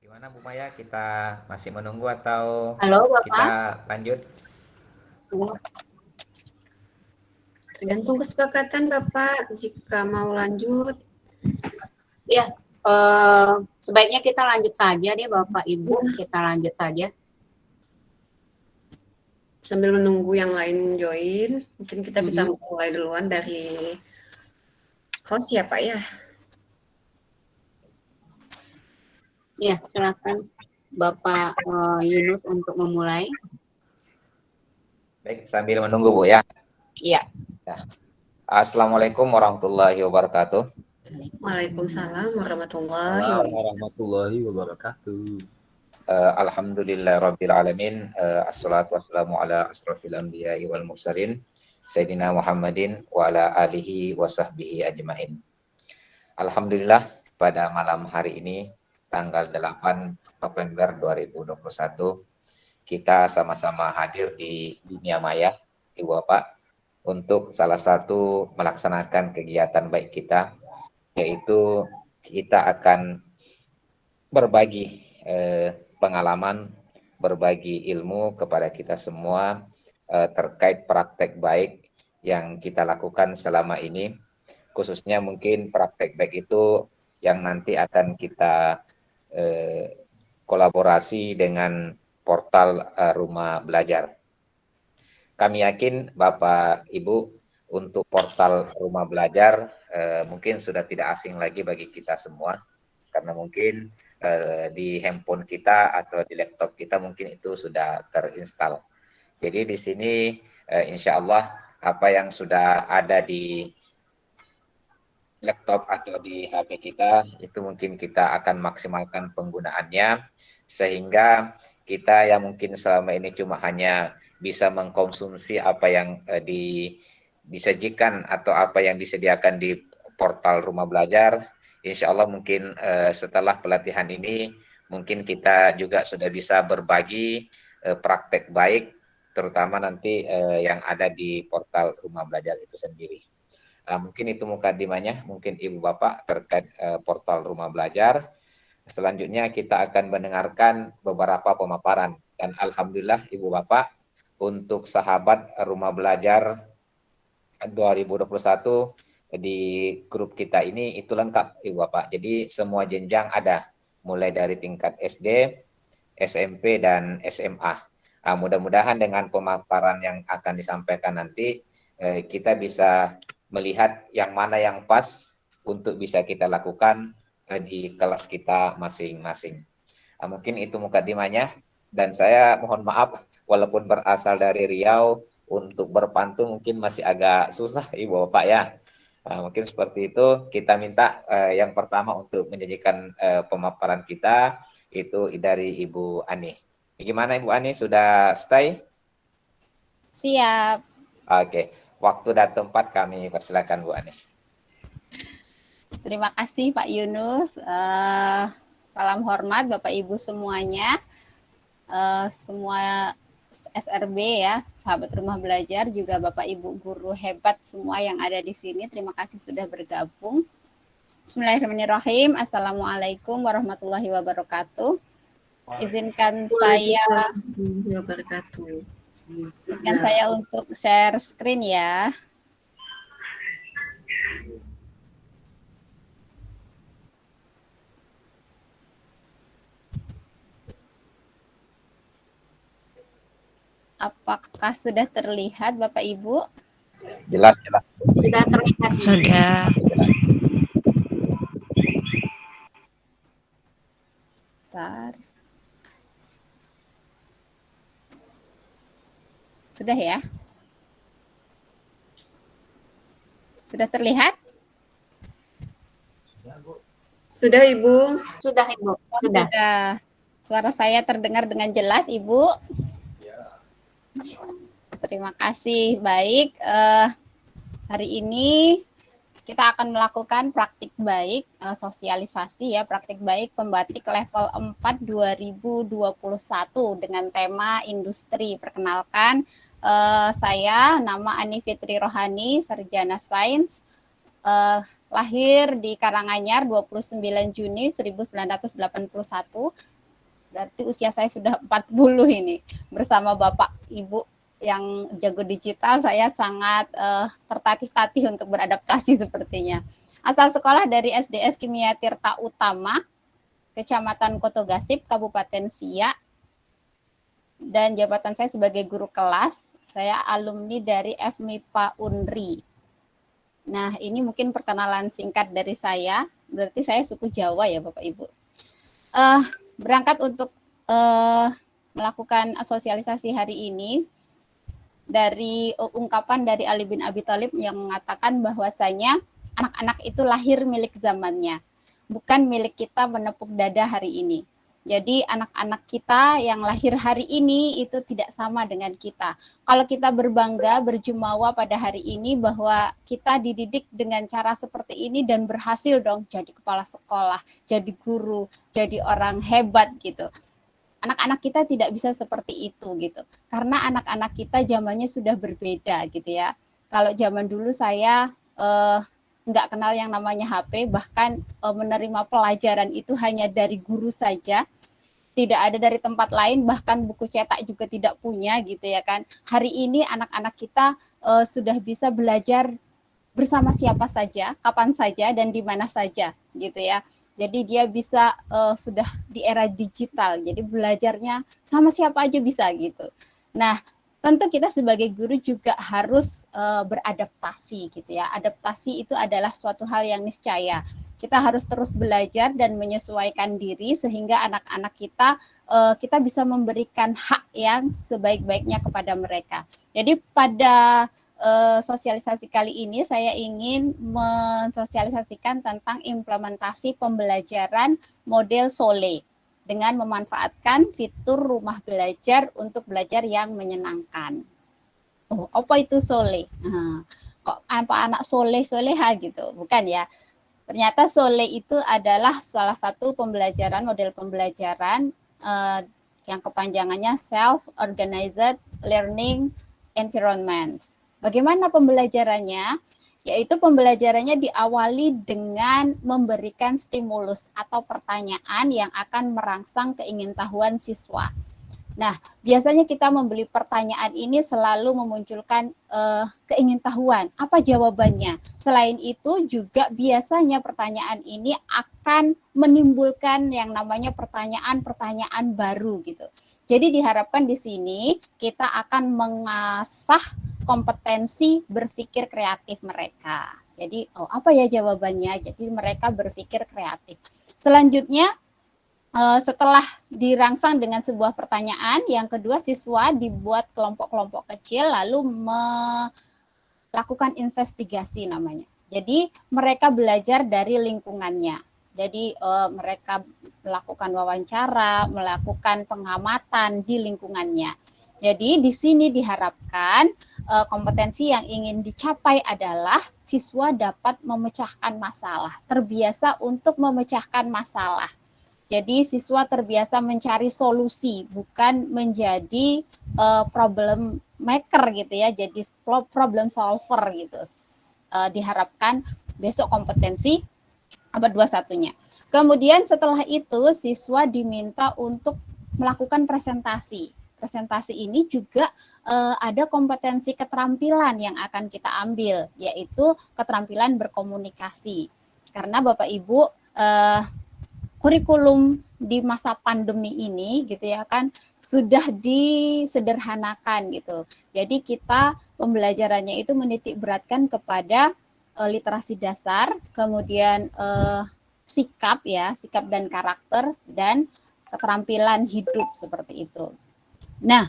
Gimana Bu Maya, kita masih menunggu atau Halo kita Bapak. lanjut? Tergantung kesepakatan Bapak, jika mau lanjut. Ya, sebaiknya kita lanjut saja deh Bapak Ibu, kita lanjut saja. Sambil menunggu yang lain join, mungkin kita bisa mulai duluan dari host ya Pak ya. Ya, silakan Bapak Yunus untuk memulai. Baik, sambil menunggu Bu ya. Iya. Ya. Assalamualaikum warahmatullahi wabarakatuh. Waalaikumsalam warahmatullahi wabarakatuh. Alhamdulillah rabbil alamin. Assalatu wassalamu ala asrofil anbiya'i wal mursalin Sayyidina Muhammadin wa ala alihi wa sahbihi ajmain. Alhamdulillah pada malam hari ini tanggal 8 November 2021 kita sama-sama hadir di dunia maya, Ibu Bapak, untuk salah satu melaksanakan kegiatan baik kita, yaitu kita akan berbagi pengalaman, berbagi ilmu kepada kita semua terkait praktek baik yang kita lakukan selama ini, khususnya mungkin praktek baik itu yang nanti akan kita kolaborasi dengan portal Rumah Belajar. Kami yakin Bapak Ibu untuk portal Rumah Belajar mungkin sudah tidak asing lagi bagi kita semua, karena mungkin di handphone kita atau di laptop kita mungkin itu sudah terinstall. Jadi di sini insya Allah apa yang sudah ada di laptop atau di HP kita itu mungkin kita akan maksimalkan penggunaannya, sehingga kita yang mungkin selama ini cuma hanya bisa mengkonsumsi apa yang disajikan atau apa yang disediakan di portal Rumah Belajar. Insya Allah mungkin setelah pelatihan ini mungkin kita juga sudah bisa berbagi praktek baik, terutama nanti yang ada di portal Rumah Belajar itu sendiri. Mungkin itu mukadimahnya, mungkin Ibu Bapak terkait portal Rumah Belajar. Selanjutnya kita akan mendengarkan beberapa pemaparan, dan alhamdulillah Ibu Bapak untuk sahabat Rumah Belajar 2021 di grup kita ini itu lengkap Ibu Bapak. Jadi semua jenjang ada, mulai dari tingkat SD, SMP dan SMA. Mudah-mudahan dengan pemaparan yang akan disampaikan nanti kita bisa melihat yang mana yang pas untuk bisa kita lakukan di kelas kita masing-masing. Mungkin itu mukadimahnya, dan saya mohon maaf walaupun berasal dari Riau, untuk berpantun mungkin masih agak susah Ibu Bapak ya. Mungkin seperti itu. Kita minta yang pertama untuk menjanjikan pemaparan kita itu dari Ibu Ani. Gimana Ibu Ani, sudah stay? Siap. Oke, waktu dan tempat kami persilakan Bu Ani. Terima kasih Pak Yunus. Salam hormat Bapak Ibu semuanya. Semua SRB ya, sahabat Rumah Belajar, juga Bapak Ibu guru hebat semua yang ada di sini. Terima kasih sudah bergabung. Bismillahirrahmanirrahim. Assalamualaikum warahmatullahi wabarakatuh. Izinkan saya untuk share screen ya. Apakah sudah terlihat Bapak Ibu? Jelas. Sudah terlihat. Sudah. Bentar. Sudah ya? Sudah terlihat? Sudah Ibu? Sudah Ibu. Sudah. Suara saya terdengar dengan jelas Ibu? Terima kasih. Baik, hari ini kita akan melakukan praktik baik sosialisasi ya, praktik baik pembatik level 4 2021 dengan tema industri. Perkenalkan, Saya nama Ani Fitri Rohani, sarjana sains, lahir di Karanganyar 29 Juni 1981. Berarti usia saya sudah 40 ini. Bersama Bapak Ibu yang jago digital, saya sangat tertatih-tatih untuk beradaptasi sepertinya. Asal sekolah dari SDS Kimia Tirta Utama, Kecamatan Kotogasip, Kabupaten Siak. Dan jabatan saya sebagai guru kelas, saya alumni dari FMIPA Unri. Nah, ini mungkin perkenalan singkat dari saya. Berarti saya suku Jawa ya Bapak Ibu. Berangkat untuk melakukan sosialisasi hari ini dari ungkapan dari Ali bin Abi Thalib yang mengatakan bahwasanya anak-anak itu lahir milik zamannya, bukan milik kita menepuk dada hari ini. Jadi anak-anak kita yang lahir hari ini itu tidak sama dengan kita. Kalau kita berbangga, berjumawa pada hari ini bahwa kita dididik dengan cara seperti ini dan berhasil dong jadi kepala sekolah, jadi guru, jadi orang hebat gitu. Anak-anak kita tidak bisa seperti itu gitu. Karena anak-anak kita zamannya sudah berbeda gitu ya. Kalau zaman dulu saya nggak kenal yang namanya HP, bahkan menerima pelajaran itu hanya dari guru saja, tidak ada dari tempat lain, bahkan buku cetak juga tidak punya gitu ya kan. Hari ini anak-anak kita sudah bisa belajar bersama siapa saja, kapan saja, dan di mana saja gitu ya. Jadi dia bisa sudah di era digital, jadi belajarnya sama siapa aja bisa gitu. Nah, tentu kita sebagai guru juga harus beradaptasi gitu ya. Adaptasi itu adalah suatu hal yang niscaya. Kita harus terus belajar dan menyesuaikan diri sehingga anak-anak kita bisa memberikan hak yang sebaik-baiknya kepada mereka. Jadi pada sosialisasi kali ini saya ingin mensosialisasikan tentang implementasi pembelajaran model SOLE dengan memanfaatkan fitur rumah belajar untuk belajar yang menyenangkan. Oh, apa itu SOLE? Kok anak soleha gitu? Bukan ya. Ternyata SOLE itu adalah salah satu model pembelajaran yang kepanjangannya Self-Organized Learning Environment. Bagaimana pembelajarannya? Yaitu pembelajarannya diawali dengan memberikan stimulus atau pertanyaan yang akan merangsang keingintahuan siswa. Nah, biasanya kita membeli pertanyaan ini selalu memunculkan keingintahuan. Apa jawabannya? Selain itu juga biasanya pertanyaan ini akan menimbulkan yang namanya pertanyaan-pertanyaan baru gitu. Jadi diharapkan di sini kita akan mengasah kompetensi berpikir kreatif mereka. Jadi, apa ya jawabannya? Jadi mereka berpikir kreatif. Selanjutnya, setelah dirangsang dengan sebuah pertanyaan, yang kedua siswa dibuat kelompok-kelompok kecil lalu melakukan investigasi namanya. Jadi mereka belajar dari lingkungannya. Jadi mereka melakukan wawancara, melakukan pengamatan di lingkungannya. Jadi di sini diharapkan kompetensi yang ingin dicapai adalah siswa dapat memecahkan masalah, terbiasa untuk memecahkan masalah. Jadi siswa terbiasa mencari solusi, bukan menjadi problem maker gitu ya, jadi problem solver gitu. Diharapkan besok kompetensi abad 21-nya. Kemudian setelah itu siswa diminta untuk melakukan presentasi. Presentasi ini juga ada kompetensi keterampilan yang akan kita ambil, yaitu keterampilan berkomunikasi. Karena Bapak Ibu, kurikulum di masa pandemi ini gitu ya kan sudah disederhanakan gitu. Jadi kita pembelajarannya itu menitik beratkan kepada literasi dasar, kemudian sikap dan karakter dan keterampilan hidup seperti itu. Nah,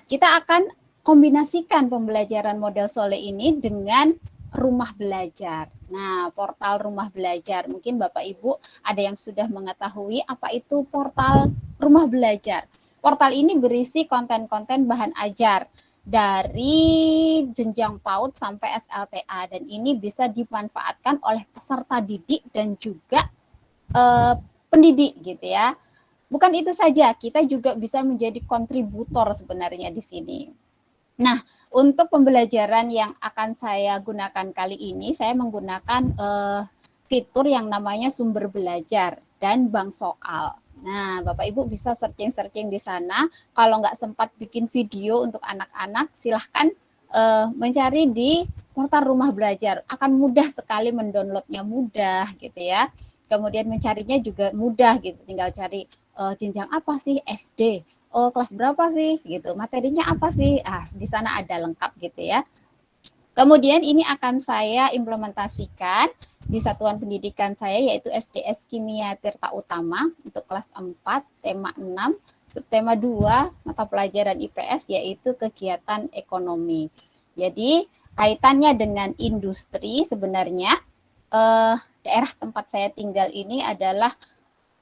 kita akan kombinasikan pembelajaran model SOLE ini dengan rumah belajar. Nah, portal rumah belajar. Mungkin Bapak Ibu ada yang sudah mengetahui apa itu portal rumah belajar. Portal ini berisi konten-konten bahan ajar dari jenjang PAUD sampai SLTA dan ini bisa dimanfaatkan oleh peserta didik dan juga pendidik gitu ya. Bukan itu saja, kita juga bisa menjadi kontributor sebenarnya di sini. Nah, untuk pembelajaran yang akan saya gunakan kali ini, saya menggunakan fitur yang namanya sumber belajar dan bank soal. Nah, Bapak Ibu bisa searching-searching di sana. Kalau nggak sempat bikin video untuk anak-anak, silahkan mencari di portal Rumah Belajar. Akan mudah sekali mendownloadnya, mudah gitu ya. Kemudian mencarinya juga mudah gitu. Tinggal cari jenjang apa sih SD, oh kelas berapa sih gitu, materinya apa sih, di sana ada lengkap gitu ya. Kemudian ini akan saya implementasikan di satuan pendidikan saya yaitu SDS Kimia Tirta Utama untuk kelas 4, tema 6, subtema 2, mata pelajaran IPS yaitu kegiatan ekonomi. Jadi kaitannya dengan industri sebenarnya daerah tempat saya tinggal ini adalah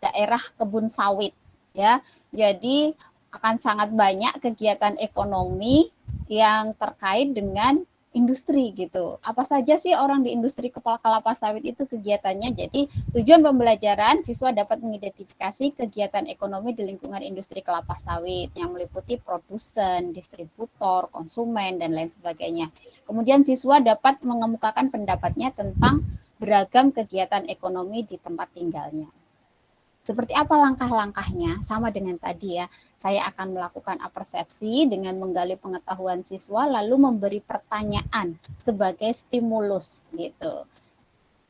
daerah kebun sawit ya. Jadi akan sangat banyak kegiatan ekonomi yang terkait dengan industri gitu. Apa saja sih orang di industri kelapa sawit itu kegiatannya? Jadi tujuan pembelajaran siswa dapat mengidentifikasi kegiatan ekonomi di lingkungan industri kelapa sawit yang meliputi produsen, distributor, konsumen dan lain sebagainya. Kemudian siswa dapat mengemukakan pendapatnya tentang beragam kegiatan ekonomi di tempat tinggalnya. Seperti apa langkah-langkahnya? Sama dengan tadi ya, saya akan melakukan apersepsi dengan menggali pengetahuan siswa lalu memberi pertanyaan sebagai stimulus gitu.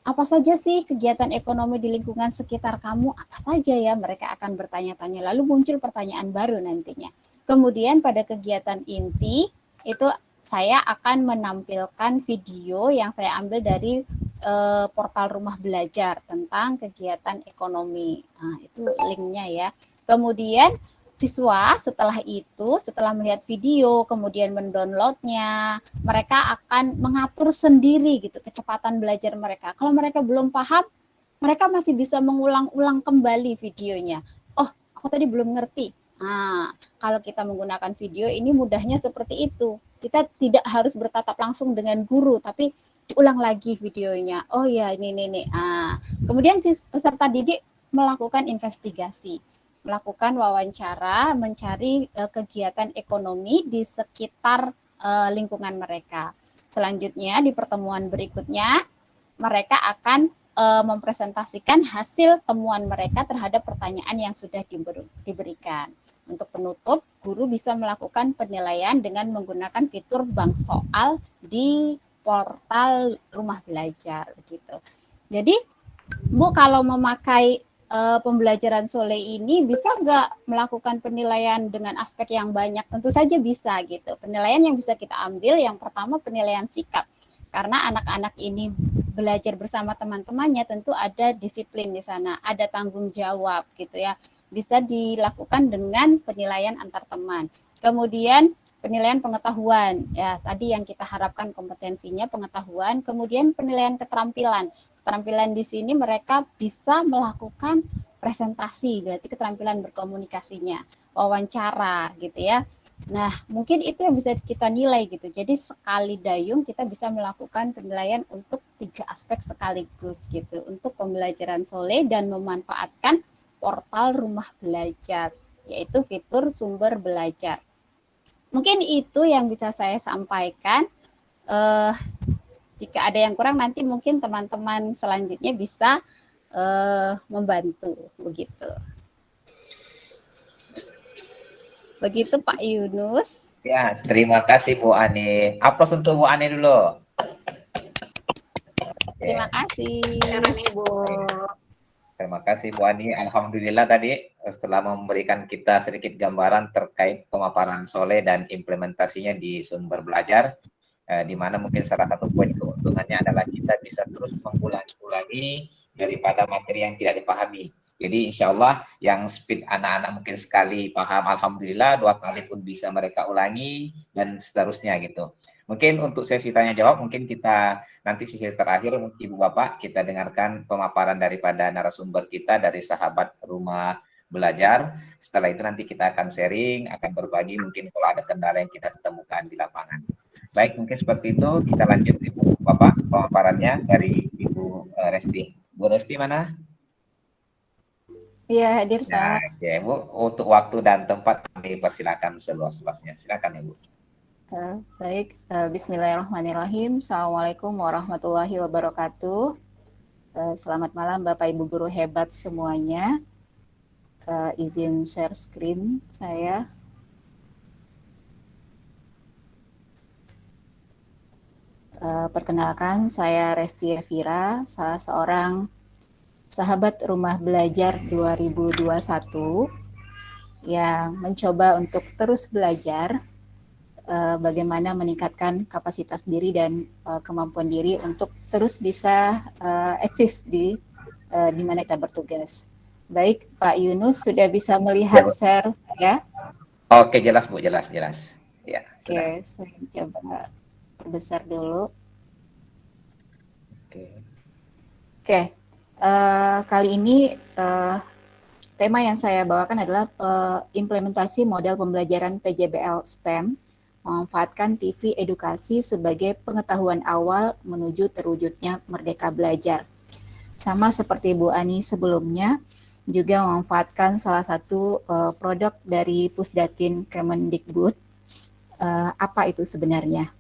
Apa saja sih kegiatan ekonomi di lingkungan sekitar kamu? Apa saja ya? Mereka akan bertanya-tanya lalu muncul pertanyaan baru nantinya. Kemudian pada kegiatan inti itu saya akan menampilkan video yang saya ambil dari portal Rumah Belajar tentang kegiatan ekonomi. Nah, itu linknya ya. Kemudian siswa setelah itu, setelah melihat video, kemudian mendownloadnya, mereka akan mengatur sendiri gitu kecepatan belajar mereka. Kalau mereka belum paham, mereka masih bisa mengulang-ulang kembali videonya. Oh, aku tadi belum ngerti. Nah, kalau kita menggunakan video ini mudahnya seperti itu. Kita tidak harus bertatap langsung dengan guru, tapi diulang lagi videonya. Oh ya, ini. Kemudian peserta didik melakukan investigasi, melakukan wawancara, mencari kegiatan ekonomi di sekitar lingkungan mereka. Selanjutnya di pertemuan berikutnya mereka akan mempresentasikan hasil temuan mereka terhadap pertanyaan yang sudah diberikan. Untuk penutup, guru bisa melakukan penilaian dengan menggunakan fitur bank soal di portal Rumah Belajar begitu. Jadi Bu kalau memakai pembelajaran Sole ini bisa nggak melakukan penilaian dengan aspek yang banyak? Tentu saja bisa gitu. Penilaian yang bisa kita ambil yang pertama penilaian sikap. Karena anak-anak ini belajar bersama teman-temannya tentu ada disiplin di sana, ada tanggung jawab gitu ya. Bisa dilakukan dengan penilaian antar teman. Kemudian penilaian pengetahuan, ya tadi yang kita harapkan kompetensinya pengetahuan, kemudian penilaian keterampilan. Keterampilan di sini mereka bisa melakukan presentasi, berarti keterampilan berkomunikasinya, wawancara gitu ya. Nah, mungkin itu yang bisa kita nilai gitu. Jadi sekali dayung kita bisa melakukan penilaian untuk 3 aspek sekaligus gitu, untuk pembelajaran Sole dan memanfaatkan portal Rumah Belajar, yaitu fitur sumber belajar. Mungkin itu yang bisa saya sampaikan. Jika ada yang kurang nanti mungkin teman-teman selanjutnya bisa membantu begitu. Begitu Pak Yunus. Ya, terima kasih Bu Ani. Aplaus untuk Bu Ani dulu. Terima kasih. Terima kasih Bu Ani. Alhamdulillah tadi setelah memberikan kita sedikit gambaran terkait pemaparan Sole dan implementasinya di sumber belajar, di mana mungkin salah satu poin keuntungannya adalah kita bisa terus mengulangi daripada materi yang tidak dipahami. Jadi insya Allah yang speed anak-anak mungkin sekali paham, alhamdulillah 2 kali pun bisa mereka ulangi dan seterusnya gitu. Mungkin untuk sesi tanya jawab mungkin kita nanti sesi terakhir Ibu Bapak kita dengarkan pemaparan daripada narasumber kita dari sahabat Rumah Belajar. Setelah itu nanti kita akan sharing, akan berbagi mungkin kalau ada kendala yang kita temukan di lapangan. Baik, mungkin seperti itu. Kita lanjut Ibu Bapak pemaparannya dari Ibu Resti. Bu Resti mana? Iya, hadir Pak. Nah, ya, Bu, untuk waktu dan tempat kami persilakan seluas-luasnya. Silakan Ibu. Baik, Bismillahirrahmanirrahim. Assalamualaikum warahmatullahi wabarakatuh. Selamat malam Bapak Ibu guru hebat semuanya. Izin share screen saya. Perkenalkan, saya Resti Evira, salah seorang sahabat Rumah Belajar 2021 yang mencoba untuk terus belajar bagaimana meningkatkan kapasitas diri dan kemampuan diri untuk terus bisa eksis di mana kita bertugas. Baik, Pak Yunus sudah bisa melihat share saya. Oke, jelas Bu, jelas. Ya, sudah. Oke, saya coba perbesar dulu. Oke, kali ini tema yang saya bawakan adalah implementasi model pembelajaran PJBL STEM, memanfaatkan TV edukasi sebagai pengetahuan awal menuju terwujudnya Merdeka Belajar. Sama seperti Bu Ani sebelumnya, juga memanfaatkan salah satu produk dari Pusdatin Kemendikbud. Apa itu sebenarnya?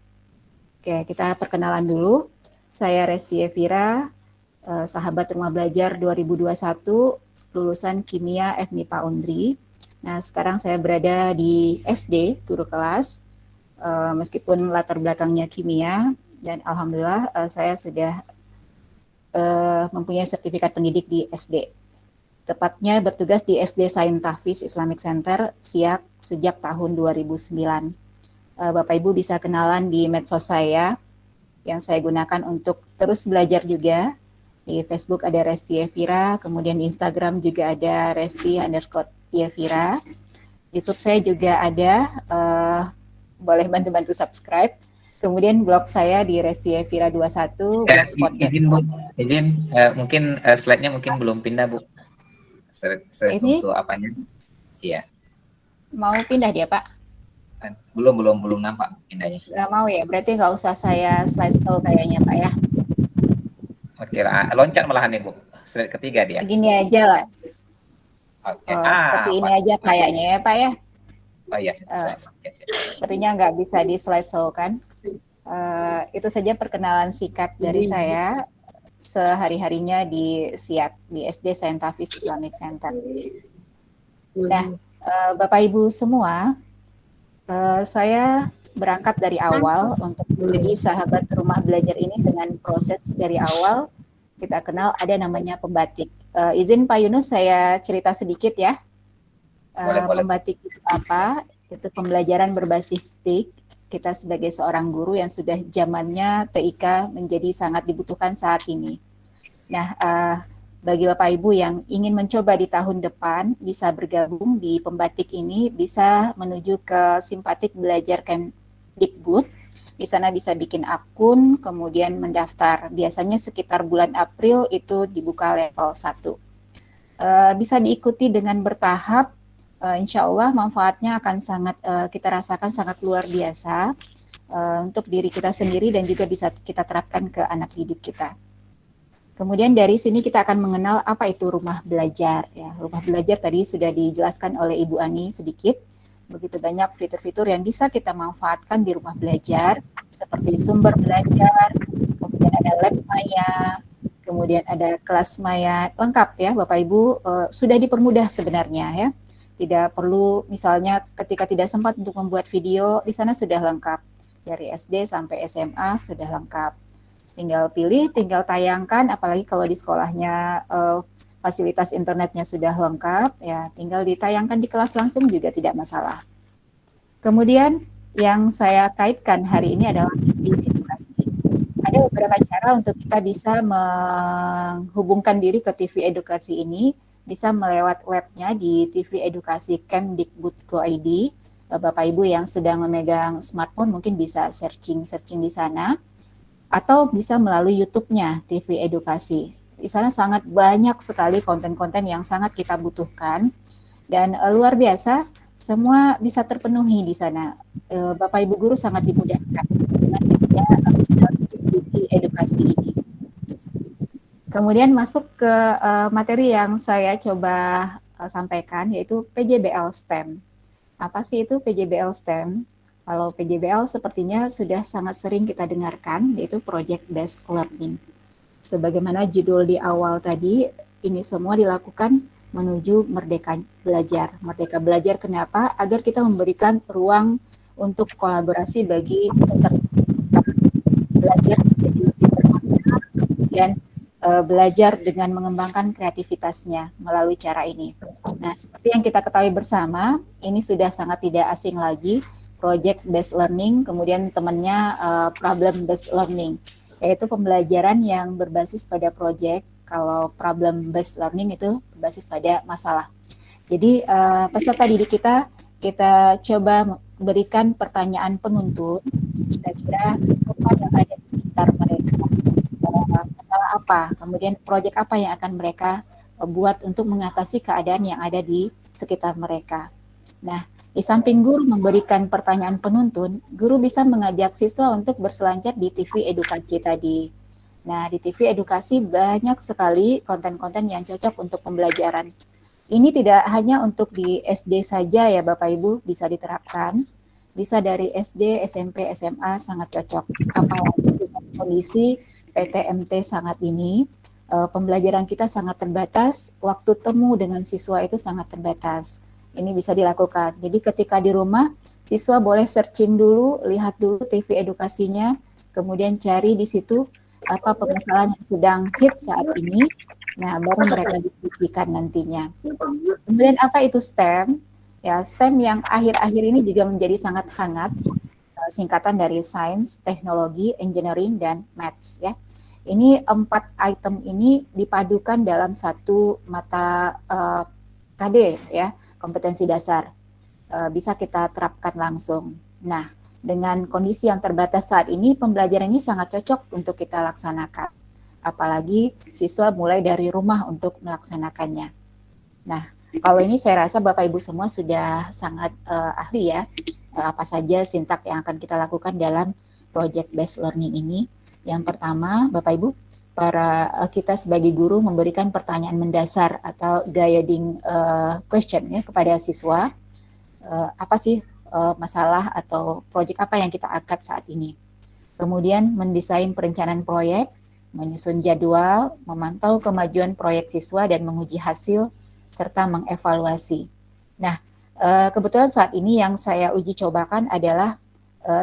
Oke, kita perkenalan dulu. Saya Resti Evira, sahabat Rumah Belajar 2021, lulusan Kimia FMIPA Undri. Nah, sekarang saya berada di SD, guru kelas, meskipun latar belakangnya kimia, dan alhamdulillah saya sudah mempunyai sertifikat pendidik di SD. Tepatnya bertugas di SD Saint Tahfiz Islamic Center, SIAK, sejak tahun 2009. Bapak Ibu bisa kenalan di medsos saya yang saya gunakan untuk terus belajar juga. Di Facebook ada Resti Evira, kemudian di Instagram juga ada Resti_Evira. YouTube saya juga ada, boleh bantu-bantu subscribe. Kemudian blog saya di Resti Evira 21, blogspot. Izin Bu, mungkin slide-nya mungkin belum pindah Bu. Slide ini untuk apanya? Iya. Mau pindah dia Pak? Belum nampak pindahnya. Nggak mau ya, berarti nggak usah saya slideshow kayaknya Pak ya. Oke, loncat malahan nih Bu. Slide ketiga dia. Gini aja lah. Oke. Seperti ini aja kayaknya ya Pak ya. Oh iya. Sepertinya nggak bisa di slideshow kan. Itu saja perkenalan singkat dari saya sehari-harinya di SIAK, di SD Saint Tahfiz Islamic Center. Nah, Bapak Ibu semua, saya berangkat dari awal untuk menjadi sahabat Rumah Belajar ini dengan proses dari awal. Kita kenal ada namanya pembatik. Izin Pak Yunus saya cerita sedikit ya. Boleh. Pembatik itu apa? Itu pembelajaran berbasis TIK. Kita sebagai seorang guru yang sudah zamannya TIK menjadi sangat dibutuhkan saat ini. Nah, bagi Bapak Ibu yang ingin mencoba di tahun depan bisa bergabung di pembatik ini, bisa menuju ke Simpatik Belajar Kemdikbud. Di sana bisa bikin akun, kemudian mendaftar. Biasanya sekitar bulan April itu dibuka level 1. Bisa diikuti dengan bertahap, insya Allah manfaatnya akan sangat kita rasakan sangat luar biasa untuk diri kita sendiri dan juga bisa kita terapkan ke anak didik kita. Kemudian dari sini kita akan mengenal apa itu rumah belajar. Ya, rumah belajar tadi sudah dijelaskan oleh Ibu Ani sedikit. Begitu banyak fitur-fitur yang bisa kita manfaatkan di rumah belajar, seperti sumber belajar, kemudian ada lab maya, kemudian ada kelas maya, lengkap ya Bapak Ibu, sudah dipermudah sebenarnya ya. Tidak perlu misalnya ketika tidak sempat untuk membuat video, di sana sudah lengkap. Dari SD sampai SMA sudah lengkap. Tinggal pilih, tinggal tayangkan, apalagi kalau di sekolahnya fasilitas internetnya sudah lengkap, ya tinggal ditayangkan di kelas langsung juga tidak masalah. Kemudian yang saya kaitkan hari ini adalah TV edukasi. Ada beberapa cara untuk kita bisa menghubungkan diri ke TV edukasi ini, bisa melewat webnya di TV Edukasi Kemdikbud.go.id. Bapak Ibu yang sedang memegang smartphone mungkin bisa searching di sana. Atau bisa melalui YouTube-nya TV Edukasi. Di sana sangat banyak sekali konten-konten yang sangat kita butuhkan dan luar biasa, semua bisa terpenuhi di sana. Bapak Ibu guru sangat dimudahkan dengan channel TV Edukasi ini. Kemudian masuk ke materi yang saya coba sampaikan, yaitu PJBL STEM. Apa sih itu PJBL STEM? Kalau PJBL sepertinya sudah sangat sering kita dengarkan, yaitu Project Based Learning. Sebagaimana judul di awal tadi, ini semua dilakukan menuju merdeka belajar. Merdeka belajar kenapa? Agar kita memberikan ruang untuk kolaborasi bagi peserta belajar menjadi lebih bermanfaat, kemudian belajar dengan mengembangkan kreativitasnya melalui cara ini. Nah, seperti yang kita ketahui bersama, ini sudah sangat tidak asing lagi, project based learning, kemudian temannya problem based learning, yaitu pembelajaran yang berbasis pada project. Kalau problem based learning itu berbasis pada masalah. Jadi peserta didik kita coba berikan pertanyaan penuntun, kira-kira apa yang ada di sekitar mereka, masalah apa, kemudian proyek apa yang akan mereka buat untuk mengatasi keadaan yang ada di sekitar mereka. Nah, di samping guru memberikan pertanyaan penuntun, guru bisa mengajak siswa untuk berselancar di TV edukasi tadi. Nah, di TV edukasi banyak sekali konten-konten yang cocok untuk pembelajaran. Ini tidak hanya untuk di SD saja ya Bapak Ibu, bisa diterapkan. Bisa dari SD, SMP, SMA sangat cocok. Apalagi dengan kondisi PTMT sangat ini, pembelajaran kita sangat terbatas, waktu temu dengan siswa itu sangat terbatas. Ini bisa dilakukan. Jadi ketika di rumah, siswa boleh searching dulu, lihat dulu TV edukasinya, kemudian cari di situ apa permasalahan yang sedang hit saat ini. Nah, baru mereka diskusikan nantinya. Kemudian apa itu STEM? Ya, STEM yang akhir-akhir ini juga menjadi sangat hangat, singkatan dari Science, Teknologi, Engineering, dan Maths. Ya, ini 4 item ini dipadukan dalam satu mata KD, ya, kompetensi dasar. Bisa kita terapkan langsung. Nah, dengan kondisi yang terbatas saat ini, pembelajaran ini sangat cocok untuk kita laksanakan. Apalagi siswa mulai dari rumah untuk melaksanakannya. Nah, kalau ini saya rasa Bapak Ibu semua sudah sangat ahli ya, apa saja sintak yang akan kita lakukan dalam project based learning ini. Yang pertama, Bapak Ibu, kita sebagai guru memberikan pertanyaan mendasar atau guiding question ya kepada siswa. Apa sih masalah atau project apa yang kita angkat saat ini. Kemudian mendesain perencanaan proyek, menyusun jadwal, memantau kemajuan proyek siswa dan menguji hasil, serta mengevaluasi. Nah, kebetulan saat ini yang saya uji cobakan adalah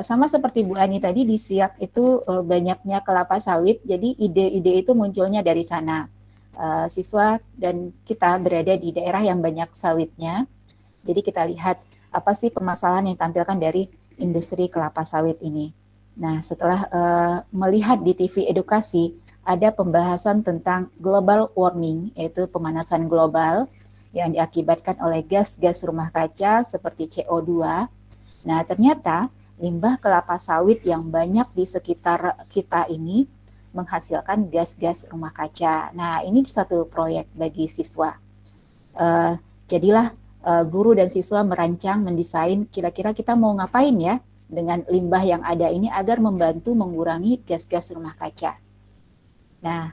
sama seperti Bu Ani tadi di Siak itu banyaknya kelapa sawit, jadi ide-ide itu munculnya dari sana. Siswa dan kita berada di daerah yang banyak sawitnya, jadi kita lihat apa sih permasalahan yang ditampilkan dari industri kelapa sawit ini. Nah, setelah melihat di TV edukasi, ada pembahasan tentang global warming, yaitu pemanasan global yang diakibatkan oleh gas-gas rumah kaca seperti CO2. Nah, ternyata limbah kelapa sawit yang banyak di sekitar kita ini menghasilkan gas-gas rumah kaca. Nah, ini satu proyek bagi siswa. Jadilah guru dan siswa merancang, mendesain kira-kira kita mau ngapain ya dengan limbah yang ada ini agar membantu mengurangi gas-gas rumah kaca. Nah,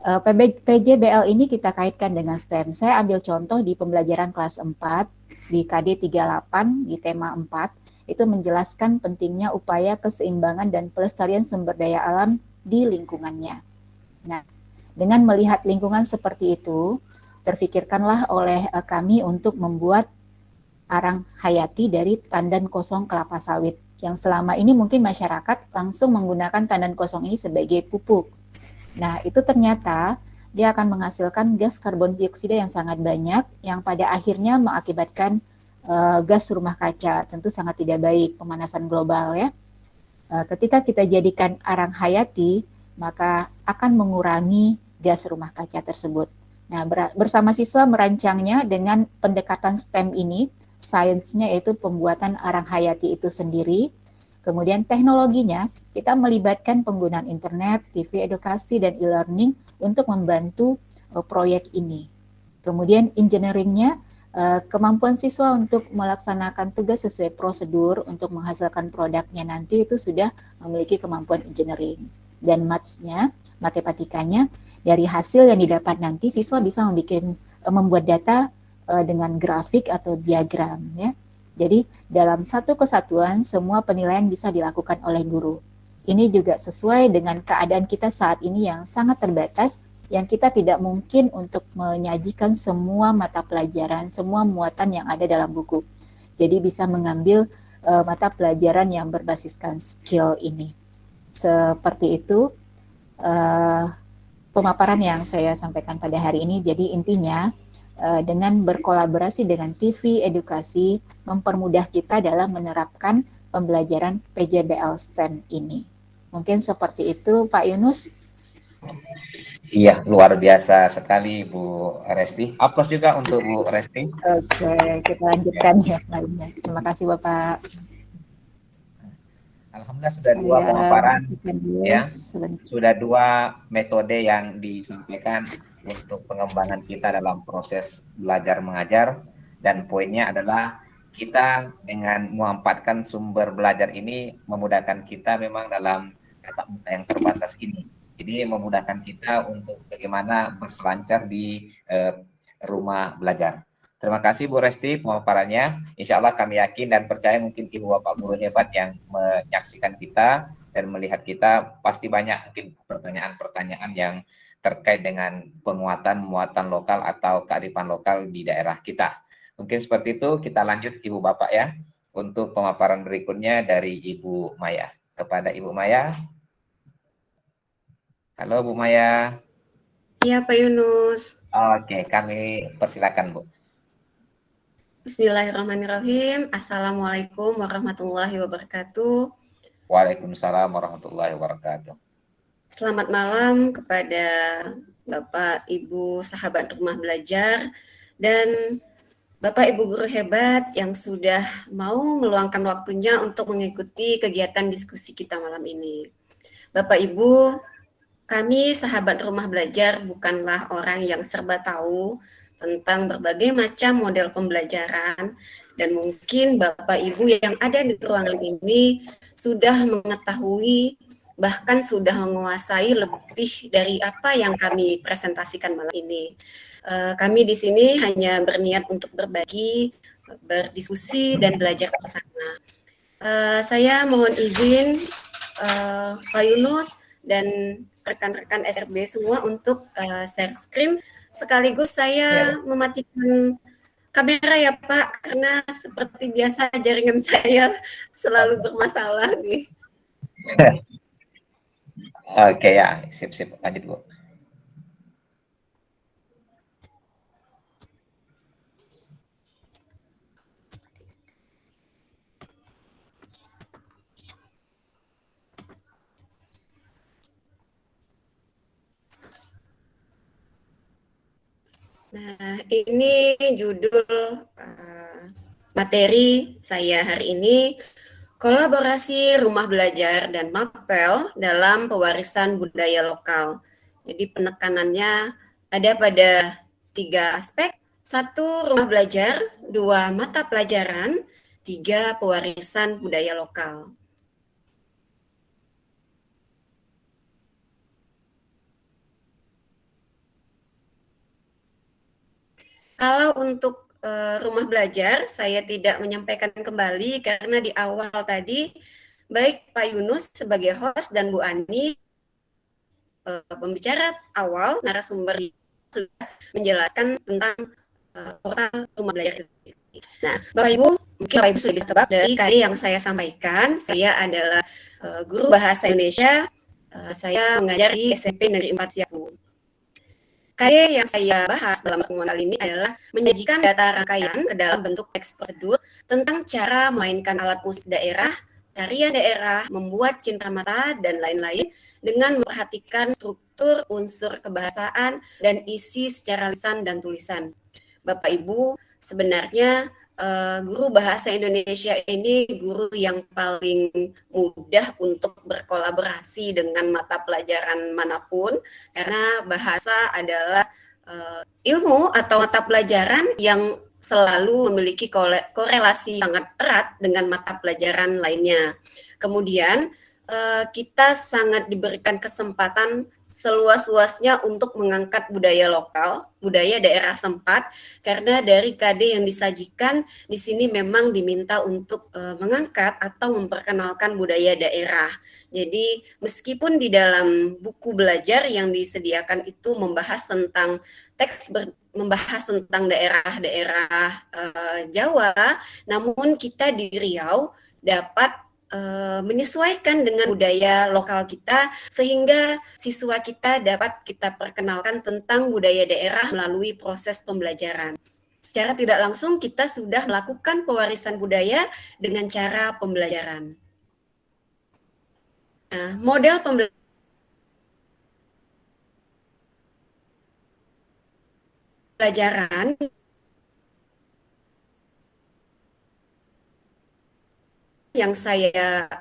PJBL ini kita kaitkan dengan STEM. Saya ambil contoh di pembelajaran kelas 4 di KD 38 di tema 4, itu menjelaskan pentingnya upaya keseimbangan dan pelestarian sumber daya alam di lingkungannya. Nah, dengan melihat lingkungan seperti itu, terfikirkanlah oleh kami untuk membuat arang hayati dari tandan kosong kelapa sawit yang selama ini mungkin masyarakat langsung menggunakan tandan kosong ini sebagai pupuk. Nah, itu ternyata dia akan menghasilkan gas karbon dioksida yang sangat banyak yang pada akhirnya mengakibatkan gas rumah kaca. Tentu sangat tidak baik, pemanasan global ya. Ketika kita jadikan arang hayati, maka akan mengurangi gas rumah kaca tersebut. Nah, bersama siswa merancangnya dengan pendekatan STEM ini, sainsnya yaitu pembuatan arang hayati itu sendiri. Kemudian teknologinya, kita melibatkan penggunaan internet, TV edukasi, dan e-learning untuk membantu proyek ini. Kemudian engineeringnya, kemampuan siswa untuk melaksanakan tugas sesuai prosedur untuk menghasilkan produknya nanti itu sudah memiliki kemampuan engineering. Dan maths-nya, matematikanya, dari hasil yang didapat nanti siswa bisa membuat data dengan grafik atau diagram ya. Jadi dalam satu kesatuan semua penilaian bisa dilakukan oleh guru. Ini juga sesuai dengan keadaan kita saat ini yang sangat terbatas, yang kita tidak mungkin untuk menyajikan semua mata pelajaran, semua muatan yang ada dalam buku. Jadi bisa mengambil mata pelajaran yang berbasiskan skill ini. Seperti itu pemaparan yang saya sampaikan pada hari ini. Jadi intinya dengan berkolaborasi dengan TV Edukasi mempermudah kita dalam menerapkan pembelajaran PJBL STEM ini. Mungkin seperti itu Pak Yunus. Iya, luar biasa sekali Bu Resti. Aplaus juga untuk Bu Resti. Oke, kita lanjutkan ya lainnya. Terima kasih Bapak. Alhamdulillah sudah dua pemaparan ya. Sebentar. Sudah dua metode yang disampaikan untuk pengembangan kita dalam proses belajar mengajar, dan poinnya adalah kita dengan memanfaatkan sumber belajar ini memudahkan kita memang dalam tatap muka yang terbatas ini. Jadi memudahkan kita untuk bagaimana berselancar di rumah belajar. Terima kasih Bu Resti pemaparannya. Insya Allah kami yakin dan percaya mungkin Ibu Bapak guru hebat yang menyaksikan kita dan melihat kita pasti banyak mungkin pertanyaan-pertanyaan yang terkait dengan penguatan muatan lokal atau kearifan lokal di daerah kita. Mungkin seperti itu, kita lanjut Ibu Bapak ya untuk pemaparan berikutnya dari Ibu Maya. Kepada Ibu Maya. Halo Bu Maya. Iya Pak Yunus. Oke, kami persilakan Bu. Bismillahirrahmanirrahim. Assalamualaikum warahmatullahi wabarakatuh. Waalaikumsalam warahmatullahi wabarakatuh. Selamat malam kepada Bapak, Ibu, sahabat rumah belajar, dan Bapak, Ibu guru hebat yang sudah mau meluangkan waktunya untuk mengikuti kegiatan diskusi kita malam ini. Bapak, Ibu, kami sahabat rumah belajar bukanlah orang yang serba tahu tentang berbagai macam model pembelajaran, dan mungkin Bapak Ibu yang ada di ruangan ini sudah mengetahui bahkan sudah menguasai lebih dari apa yang kami presentasikan malam ini. Kami di sini hanya berniat untuk berbagi, berdiskusi dan belajar bersama. Saya mohon izin Pak Yunus dan rekan-rekan SRB semua untuk share screen. Sekaligus saya mematikan kamera ya Pak, karena seperti biasa jaringan saya selalu bermasalah nih. Oke ya, sip-sip, lanjut Bu. Nah, ini judul materi saya hari ini, kolaborasi rumah belajar dan MAPEL dalam pewarisan budaya lokal. Jadi penekanannya ada pada 3 aspek, 1 rumah belajar, 2 mata pelajaran, 3 pewarisan budaya lokal. Kalau untuk rumah belajar, saya tidak menyampaikan kembali karena di awal tadi, baik Pak Yunus sebagai host dan Bu Ani, pembicara awal, narasumber sudah menjelaskan tentang portal rumah belajar. Nah, Bapak Ibu, mungkin Bapak Ibu sudah bisa tebak dari kali yang saya sampaikan, saya adalah guru bahasa Indonesia, saya mengajar di SMP Negeri 4 Siapu. Karya yang saya bahas dalam pertemuan kali ini adalah menyajikan data rangkaian ke dalam bentuk teks prosedur tentang cara memainkan alat musik daerah, tarian daerah, membuat cenderamata, dan lain-lain dengan memperhatikan struktur unsur kebahasaan dan isi secara lisan dan tulisan. Bapak Ibu, sebenarnya guru bahasa Indonesia ini guru yang paling mudah untuk berkolaborasi dengan mata pelajaran manapun, karena bahasa adalah ilmu atau mata pelajaran yang selalu memiliki korelasi sangat erat dengan mata pelajaran lainnya. Kemudian kita sangat diberikan kesempatan seluas-luasnya untuk mengangkat budaya lokal, budaya daerah setempat, karena dari KD yang disajikan di sini memang diminta untuk mengangkat atau memperkenalkan budaya daerah. Jadi meskipun di dalam buku belajar yang disediakan itu membahas tentang membahas tentang daerah-daerah Jawa, namun kita di Riau dapat menyesuaikan dengan budaya lokal kita sehingga siswa kita dapat kita perkenalkan tentang budaya daerah melalui proses pembelajaran. Secara tidak langsung kita sudah melakukan pewarisan budaya dengan cara pembelajaran. Model pembelajaran yang saya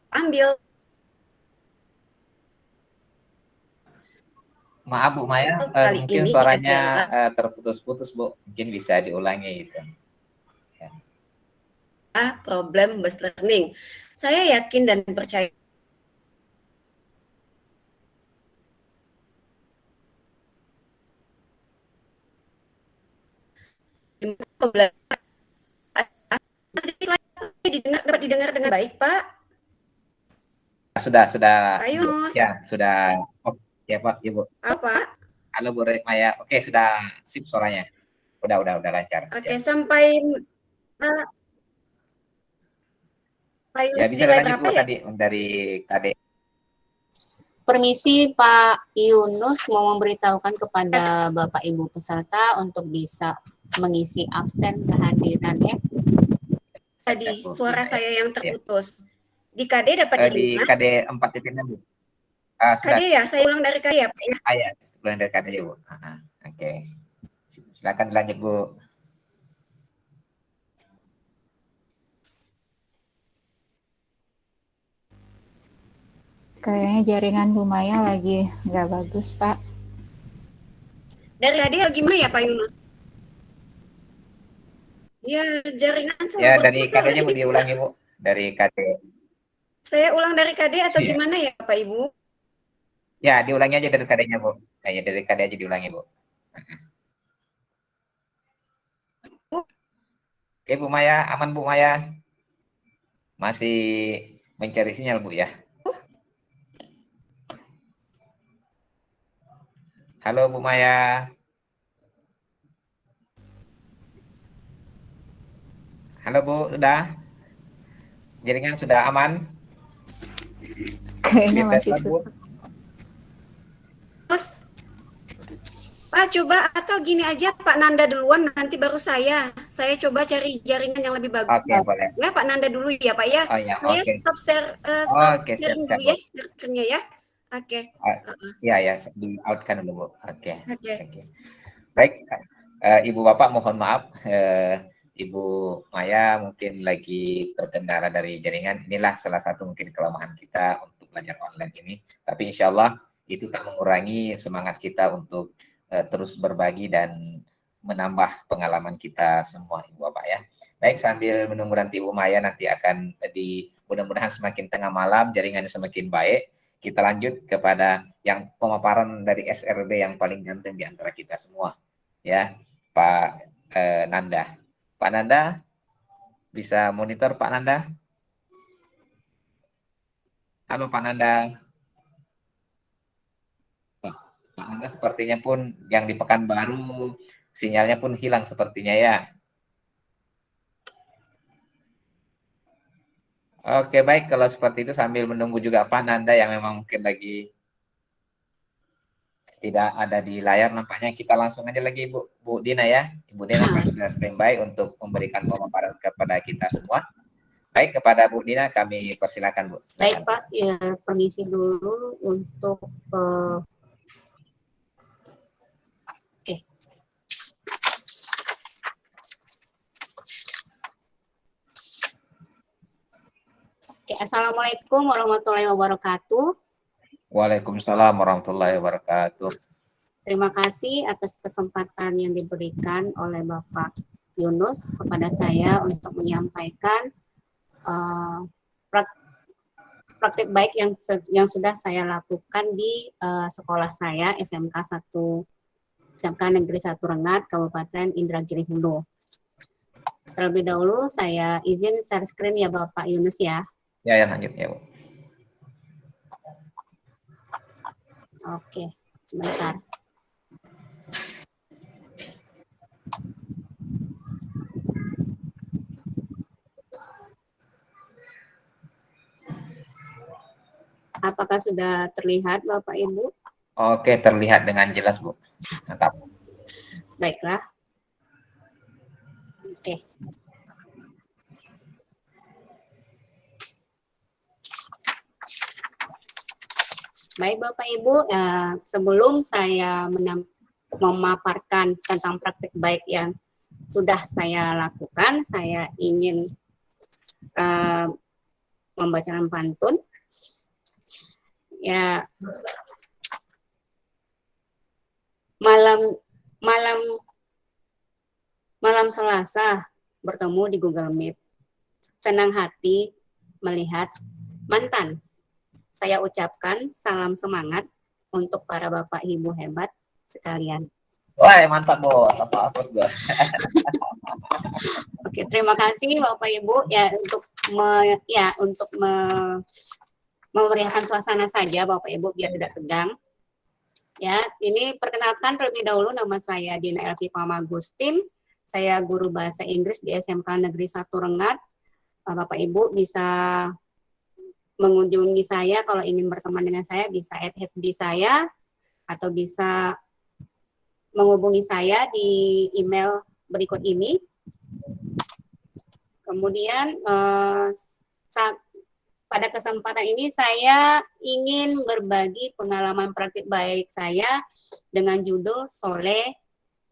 ambil. Maaf Bu Maya, Kali mungkin ini suaranya adalah terputus-putus Bu, mungkin bisa diulangi itu. Problem based learning. Saya yakin dan percaya pembelajaran dapat didengar dengan baik, Pak. Sudah. Pak Yunus. Ya, sudah. Oh, ya Pak, Ibu. Apa? Halo Bu Maya. Oke, sudah sip suaranya. Udah lancar. Oke, Ya. sampai Pak Yunus Ya bisa nilai lanjut berapa Bu ya? tadi dari KD. Permisi Pak Yunus mau memberitahukan kepada Bapak Ibu peserta untuk bisa mengisi absen kehadiran ya. Tadi suara saya yang terputus. Di KD dapat Di diterima? KD 4.6 Bu. KD ya, saya ulang dari KD ya Pak ya. Ya, sebelum dari KD ya Bu. Oke. Silakan lanjut Bu. Kayaknya jaringan Bu Maya lagi nggak bagus, Pak. Dari KD gimana ya Pak Yunus? Ya, jaringan selalu Ya, dari bermasalah. KD-nya Bu diulangi Bu. Dari KD. Saya ulang dari KD atau Iya. gimana ya Pak Ibu? Ya, diulangi aja dari KD-nya Bu. Ya, dari KD aja diulangi Bu. Oke Bu Maya, aman Bu Maya? Masih mencari sinyal Bu ya? Halo Bu Maya. Halo Bu, sudah? Jaringan sudah aman? Kayaknya Kita masih tes, Bu. susah. Terus, Pak coba atau gini aja Pak Nanda duluan nanti baru saya. Saya coba cari jaringan yang lebih bagus. Oke, boleh. Ya Pak Nanda dulu ya Pak ya. Oh ya, Saya oke. stop share, Oke, sharing siap, dulu Bu. ya, share screen-nya ya. Oke. Ya, di out-kan dulu Bu. Oke. Oke. Baik, Ibu Bapak mohon maaf. Ibu Maya mungkin lagi terkendala dari jaringan. Inilah salah satu mungkin kelemahan kita untuk belajar online ini. Tapi insya Allah itu tak mengurangi semangat kita untuk terus berbagi dan menambah pengalaman kita semua, Ibu Bapak ya. Baik, sambil menunggu nanti Ibu Maya nanti akan mudah-mudahan semakin tengah malam, jaringannya semakin baik. Kita lanjut kepada yang pemaparan dari SRB yang paling ganteng di antara kita semua. Ya, Pak Nanda. Pak Nanda, bisa monitor Pak Nanda? Halo Pak Nanda. Pak Nanda sepertinya pun yang di Pekanbaru sinyalnya pun hilang sepertinya ya. Oke baik, kalau seperti itu sambil menunggu juga Pak Nanda yang memang mungkin lagi tidak ada di layar nampaknya, kita langsung aja lagi Bu Dina ya. Ibu Dina kan sudah standby untuk memberikan pemaparan kepada kita semua. Baik, kepada Bu Dina kami persilakan Bu. Silakan. Baik Pak, ya permisi dulu untuk Assalamualaikum warahmatullahi wabarakatuh. Waalaikumsalam warahmatullahi wabarakatuh. Terima kasih atas kesempatan yang diberikan oleh Bapak Yunus kepada saya untuk menyampaikan praktek praktik baik yang sudah saya lakukan di sekolah saya SMK Negeri 1 Rengat, Kabupaten Indragiri Hulu. Terlebih dahulu saya izin share screen ya Bapak Yunus ya. Ya, lanjut ya, Bu. Oke, sebentar. Apakah sudah terlihat Bapak Ibu? Oke, terlihat dengan jelas, Bu. Mantap. Baiklah. Oke. Baik Bapak Ibu, sebelum saya memaparkan tentang praktik baik yang sudah saya lakukan, saya ingin membacakan pantun. Ya, malam Selasa bertemu di Google Meet. Senang hati melihat mantan. Saya ucapkan salam semangat untuk para Bapak Ibu hebat sekalian. Wah, mantap, Bu. Apa Bu? Oke, terima kasih Bapak Ibu ya untuk memeriahkan suasana saja Bapak Ibu biar tidak tegang. Ya, ini perkenalkan terlebih dahulu, nama saya Dina Elvi Pamagustin. Saya guru bahasa Inggris di SMK Negeri 1 Rengat. Bapak Ibu bisa mengunjungi saya kalau ingin berteman dengan saya, bisa @FB saya atau bisa menghubungi saya di email berikut ini. Kemudian pada kesempatan ini saya ingin berbagi pengalaman praktik baik saya dengan judul Soleh,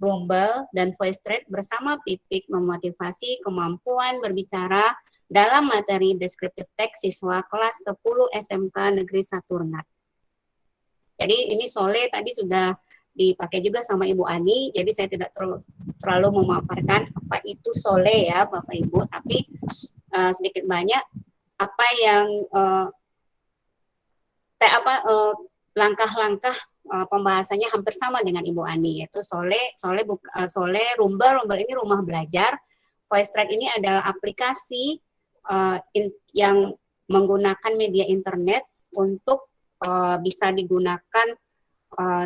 Rumble, dan Voice Trade bersama Pipik memotivasi kemampuan berbicara dalam materi deskriptif teks siswa kelas 10 SMK Negeri 1 Rengat. Jadi ini Soleh tadi sudah dipakai juga sama Ibu Ani, jadi saya tidak terlalu memaparkan apa itu Soleh ya Bapak Ibu, tapi sedikit banyak apa yang langkah-langkah pembahasannya hampir sama dengan Ibu Ani, yaitu Soleh, Rumble ini rumah belajar, Voice Trade ini adalah aplikasi yang menggunakan media internet untuk bisa digunakan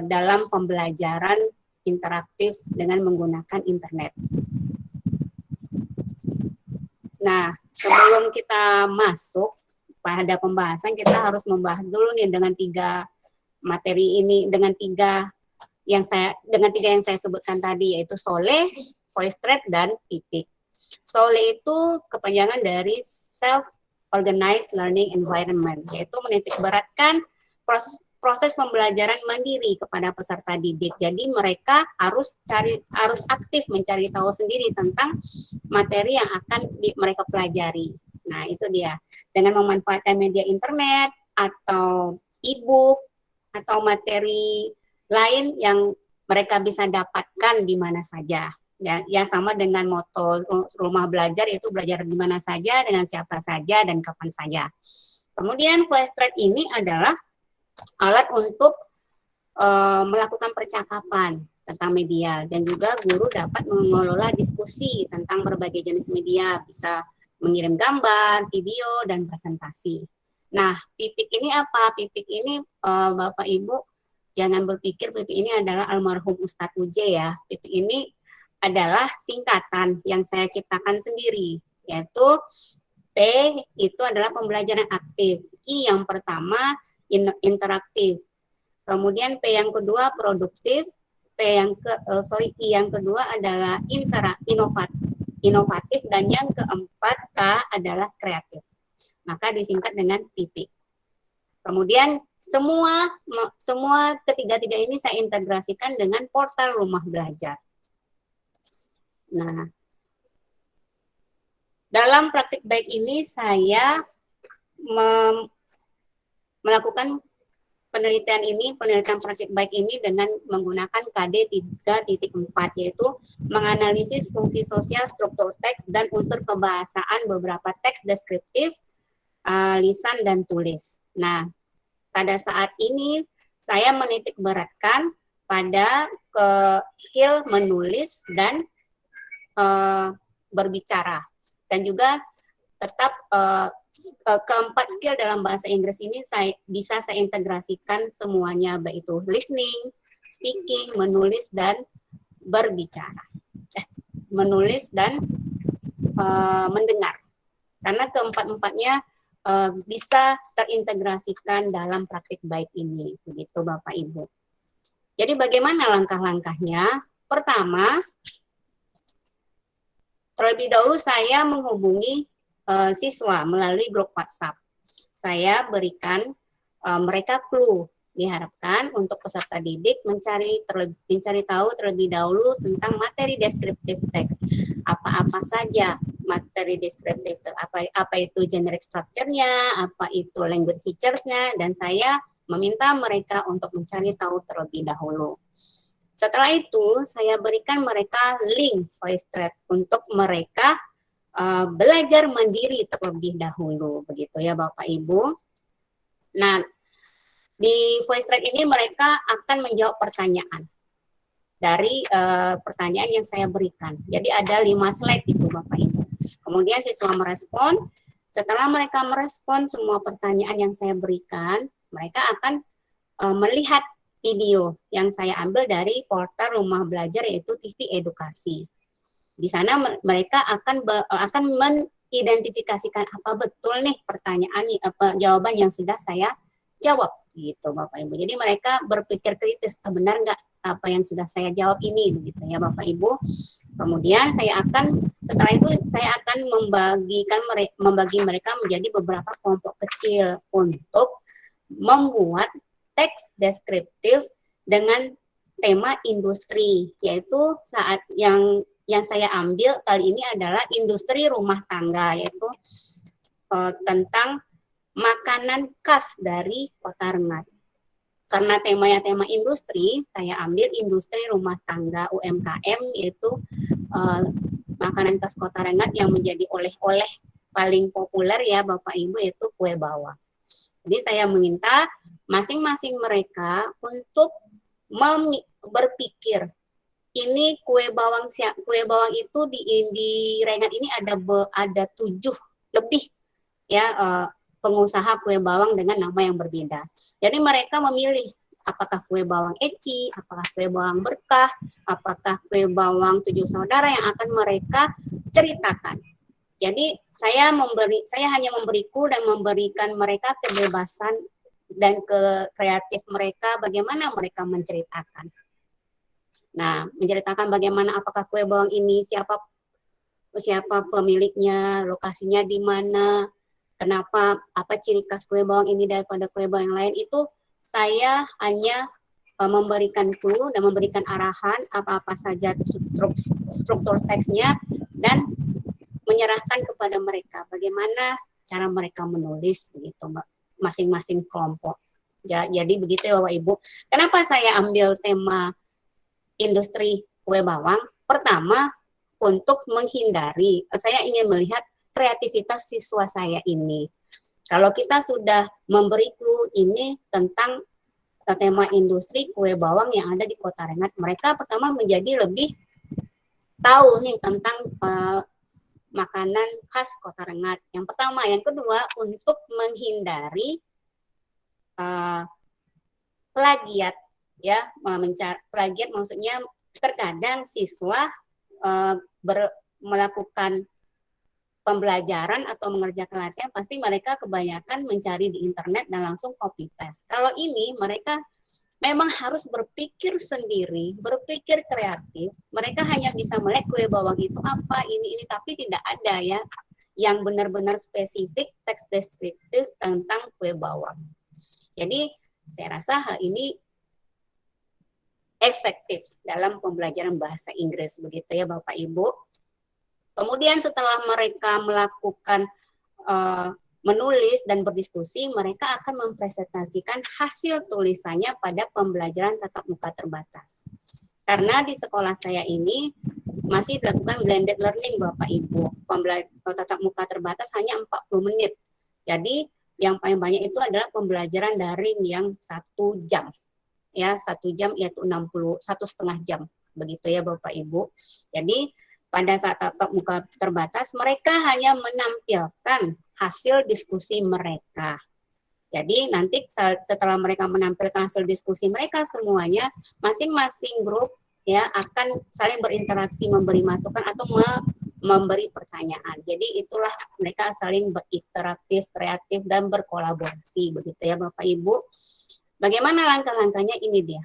dalam pembelajaran interaktif dengan menggunakan internet. Nah, sebelum kita masuk pada pembahasan, kita harus membahas dulu nih dengan tiga materi ini, dengan tiga yang saya sebutkan tadi, yaitu Soleh, Voice Trade, dan Pipik. Soleh itu kepanjangan dari Self-Organized Learning Environment, yaitu menitikberatkan proses pembelajaran mandiri kepada peserta didik. Jadi mereka harus aktif mencari tahu sendiri tentang materi yang akan mereka pelajari. Nah, itu dia. Dengan memanfaatkan media internet atau e-book atau materi lain yang mereka bisa dapatkan di mana saja. Ya sama dengan moto rumah belajar, yaitu belajar di mana saja, dengan siapa saja, dan kapan saja. Kemudian Voice Trade ini adalah alat untuk melakukan percakapan tentang media, dan juga guru dapat mengelola diskusi tentang berbagai jenis media, bisa mengirim gambar, video, dan presentasi. Nah, Pipik ini apa? Pipik ini Bapak Ibu jangan berpikir Pipik ini adalah almarhum Ustadz Uje ya. Pipik ini adalah singkatan yang saya ciptakan sendiri, yaitu P itu adalah pembelajaran aktif, I yang pertama interaktif, kemudian P yang kedua produktif, I yang kedua adalah inovatif, dan yang keempat K adalah kreatif. Maka disingkat dengan Pipik. Kemudian semua ketiga-tiga ini saya integrasikan dengan portal rumah belajar. Nah, dalam praktik baik ini saya melakukan penelitian praktik baik ini dengan menggunakan KD 3.4, yaitu menganalisis fungsi sosial, struktur teks, dan unsur kebahasaan beberapa teks deskriptif lisan dan tulis. Nah, pada saat ini saya menitik beratkan pada skill menulis dan berbicara, dan juga tetap keempat skill dalam bahasa Inggris ini bisa saya integrasikan semuanya, baik itu listening, speaking, menulis dan berbicara, menulis dan mendengar, karena keempat-empatnya bisa terintegrasikan dalam praktik baik ini, begitu Bapak Ibu. Jadi bagaimana langkah-langkahnya? Pertama, terlebih dahulu saya menghubungi siswa melalui grup WhatsApp. Saya berikan mereka clue, diharapkan untuk peserta didik mencari tahu terlebih dahulu tentang materi deskriptif teks. Apa-apa saja materi deskriptif teks, apa itu generic structure-nya, apa itu language features-nya, dan saya meminta mereka untuk mencari tahu terlebih dahulu. Setelah itu, saya berikan mereka link VoiceThread untuk mereka belajar mandiri terlebih dahulu, begitu ya Bapak Ibu. Nah, di VoiceThread ini mereka akan menjawab pertanyaan dari pertanyaan yang saya berikan. Jadi ada 5 slide itu Bapak Ibu. Kemudian siswa merespon. Setelah mereka merespon semua pertanyaan yang saya berikan, mereka akan melihat video yang saya ambil dari portal Rumah Belajar, yaitu TV Edukasi. Di sana mereka akan mengidentifikasikan apa betul nih pertanyaan, jawaban yang sudah saya jawab, gitu Bapak Ibu. Jadi mereka berpikir kritis, benar nggak apa yang sudah saya jawab ini, begitu ya Bapak Ibu. Kemudian setelah itu saya akan membagi mereka menjadi beberapa kelompok kecil untuk membuat teks deskriptif dengan tema industri, yaitu saat yang saya ambil kali ini adalah industri rumah tangga, yaitu tentang makanan khas dari Kota Rengat. Karena temanya tema industri, saya ambil industri rumah tangga UMKM, yaitu makanan khas Kota Rengat yang menjadi oleh-oleh paling populer ya Bapak Ibu, yaitu kue bawang. Jadi saya meminta masing-masing mereka untuk berpikir, ini kue bawang itu di Rengat ini ada 7 lebih ya pengusaha kue bawang dengan nama yang berbeda. Jadi mereka memilih apakah kue bawang Eci, apakah kue bawang Berkah, apakah kue bawang 7 saudara yang akan mereka ceritakan. Jadi saya hanya memberikan mereka kebebasan dan kreatif mereka bagaimana mereka menceritakan. Nah, menceritakan bagaimana apakah kue bawang ini siapa pemiliknya, lokasinya di mana, kenapa, apa ciri khas kue bawang ini daripada kue bawang yang lain, itu saya hanya memberikan clue dan memberikan arahan apa-apa saja struktur teksnya dan menyerahkan kepada mereka bagaimana cara mereka menulis, begitu Mbak, masing-masing kelompok. Ya, jadi begitu ya Bapak Ibu. Kenapa saya ambil tema industri kue bawang? Pertama, untuk menghindari, saya ingin melihat kreativitas siswa saya ini. Kalau kita sudah memberi clue ini tentang tema industri kue bawang yang ada di Kota Rengat, mereka pertama menjadi lebih tahu nih tentang makanan khas Kota Rengat. Yang pertama, yang kedua, untuk menghindari plagiat ya, plagiat maksudnya terkadang siswa melakukan pembelajaran atau mengerjakan latihan, pasti mereka kebanyakan mencari di internet dan langsung copy paste. Kalau ini mereka memang harus berpikir sendiri, berpikir kreatif. Mereka hanya bisa melihat kue bawang itu apa, ini, tapi tidak ada ya yang benar-benar spesifik teks deskriptif tentang kue bawang. Jadi saya rasa hal ini efektif dalam pembelajaran bahasa Inggris, begitu ya Bapak Ibu. Kemudian setelah mereka melakukan menulis dan berdiskusi, mereka akan mempresentasikan hasil tulisannya pada pembelajaran tatap muka terbatas. Karena di sekolah saya ini masih dilakukan blended learning Bapak Ibu. Tatap muka terbatas hanya 40 menit. Jadi yang paling banyak itu adalah pembelajaran daring yang 1 jam. Ya, 1 jam yaitu 1,5 jam. Begitu ya Bapak Ibu. Jadi pada saat tatap muka terbatas, mereka hanya menampilkan hasil diskusi mereka. Jadi nanti setelah mereka menampilkan hasil diskusi mereka semuanya, masing-masing grup ya akan saling berinteraksi, memberi masukan atau memberi pertanyaan. Jadi itulah mereka saling berinteraktif, kreatif dan berkolaborasi begitu ya Bapak Ibu. Bagaimana langkah-langkahnya? Ini dia.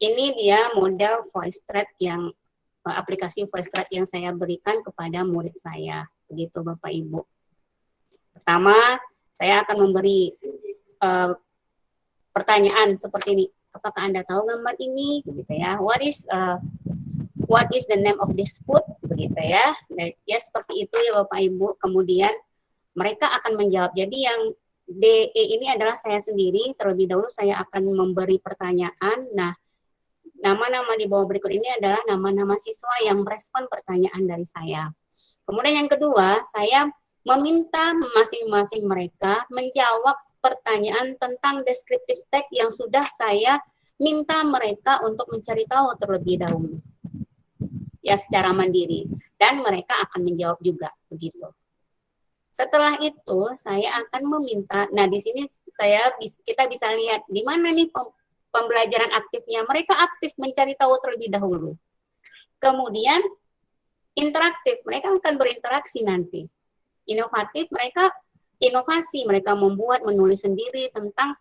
Ini dia model VoiceThread yang aplikasi VoiceThread yang saya berikan kepada murid saya. Begitu Bapak Ibu. Pertama, saya akan memberi pertanyaan seperti ini. Apakah Anda tahu gambar ini? Begitu ya. What is the name of this food? Begitu ya. Ya seperti itu ya Bapak Ibu. Kemudian mereka akan menjawab. Jadi yang DE ini adalah saya sendiri. Terlebih dahulu saya akan memberi pertanyaan. Nah, nama-nama di bawah berikut ini adalah nama-nama siswa yang merespon pertanyaan dari saya. Kemudian yang kedua, saya meminta masing-masing mereka menjawab pertanyaan tentang deskriptif teks yang sudah saya minta mereka untuk mencari tahu terlebih dahulu. Ya, secara mandiri. Dan mereka akan menjawab juga, begitu. Setelah itu, saya akan meminta, nah di sini kita bisa lihat di mana nih pembelajaran aktifnya. Mereka aktif mencari tahu terlebih dahulu. Kemudian, interaktif, mereka akan berinteraksi nanti. Inovatif, mereka inovasi, mereka membuat, menulis sendiri tentang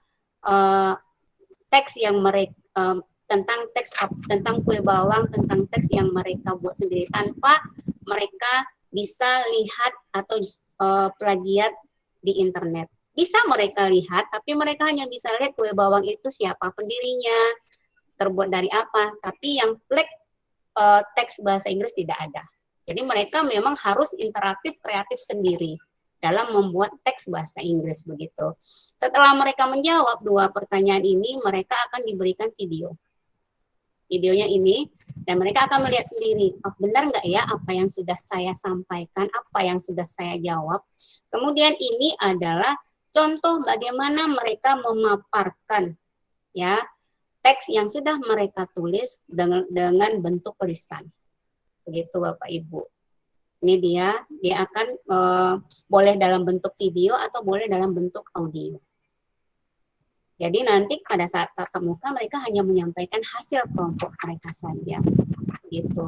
teks yang mereka tentang kue bawang, tentang teks yang mereka buat sendiri tanpa mereka bisa lihat atau plagiat di internet. Bisa mereka lihat, tapi mereka hanya bisa lihat kue bawang itu siapa pendirinya, terbuat dari apa, tapi yang teks bahasa Inggris tidak ada. Jadi mereka memang harus interaktif, kreatif sendiri dalam membuat teks bahasa Inggris begitu. Setelah mereka menjawab 2 pertanyaan ini, mereka akan diberikan video. Videonya ini, dan mereka akan melihat sendiri, oh benar nggak ya apa yang sudah saya sampaikan, apa yang sudah saya jawab. Kemudian ini adalah contoh bagaimana mereka memaparkan ya teks yang sudah mereka tulis dengan bentuk lisan. Begitu Bapak Ibu. Ini dia akan boleh dalam bentuk video atau boleh dalam bentuk audio. Jadi nanti pada saat tatap muka mereka hanya menyampaikan hasil kelompok mereka saja. Gitu.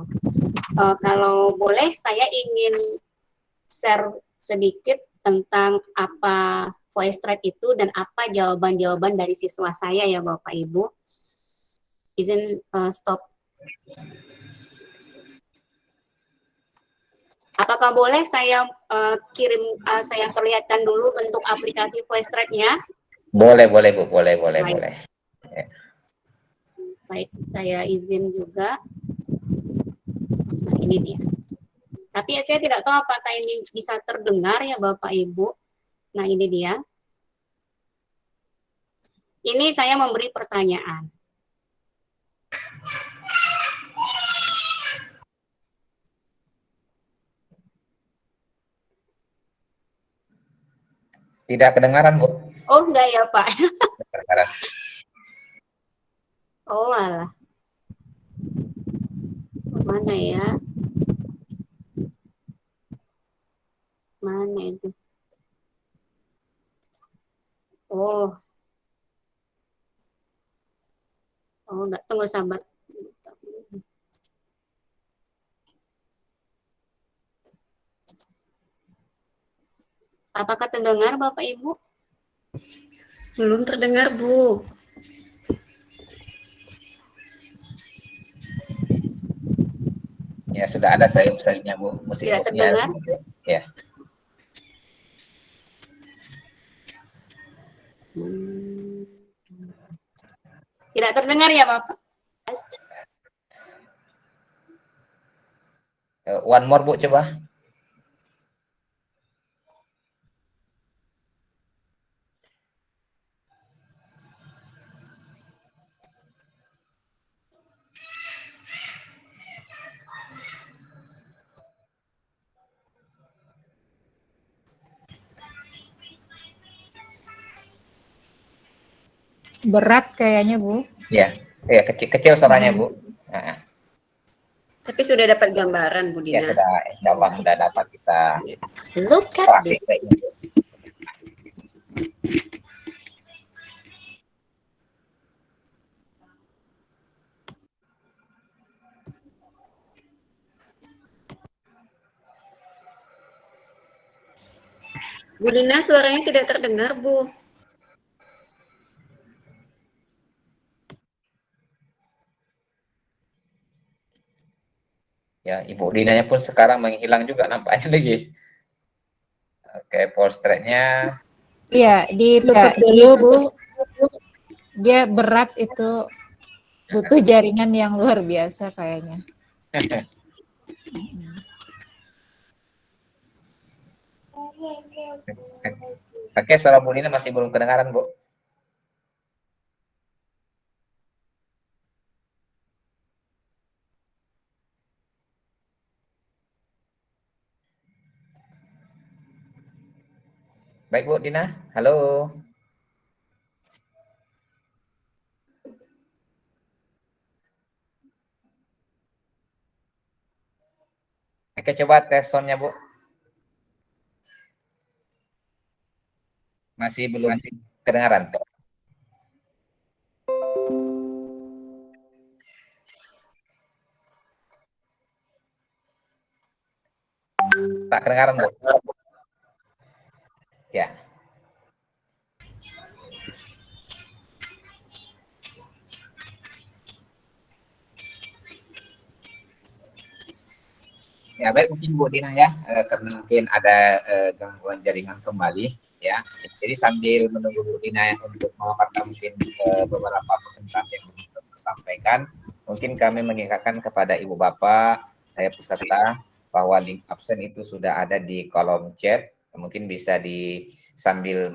Kalau boleh saya ingin share sedikit tentang apa VoiceThread itu dan apa jawaban-jawaban dari siswa saya ya Bapak Ibu. Izin stop. Apakah boleh saya saya perlihatkan dulu bentuk aplikasi VoiceThread-nya? Boleh Bu, boleh. Baik, saya izin juga. Nah, ini dia. Tapi saya tidak tahu apakah ini bisa terdengar ya Bapak Ibu. Nah, ini dia. Ini saya memberi pertanyaan. Tidak kedengaran Bu. Oh, enggak ya Pak. Kedengaran. Oh, alah. Mana ya? Mana itu? Oh. Oh, enggak. Tunggu sabar. Apakah terdengar Bapak Ibu? Belum terdengar, Bu. Ya, sudah ada sayap-sayapnya Bu. Tidak terdengar? Ya. Tidak terdengar ya Bapak? One more Bu, coba. Berat kayaknya, Bu. Ya, kecil suaranya Bu. Nah, Tapi sudah dapat gambaran, Bu ya Dina. sudah, insya Allah sudah dapat kita Look at praktik this. baiknya. Bu Dina, suaranya tidak terdengar, Bu. Ya, Ibu Dinanya pun sekarang menghilang juga nampaknya lagi. Oke, portretnya. Iya, ditutup dulu, Bu. Dia berat itu, butuh jaringan yang luar biasa kayaknya. Oke, suara Bu Dina masih belum kedengaran, Bu. Baik, Bu Dina. Halo. Oke, coba tes soundnya, Bu. Masih belum kedengaran. Tak kedengaran, Bu. Ya. Ya, baik mungkin Bu Dina ya, karena mungkin ada gangguan jaringan kembali ya. Jadi sambil menunggu Bu Dina untuk memaparkan mungkin beberapa presentasi yang belum disampaikan, mungkin kami mengingatkan kepada Ibu Bapak, saya peserta bahwa link absen itu sudah ada di kolom chat. Mungkin bisa sambil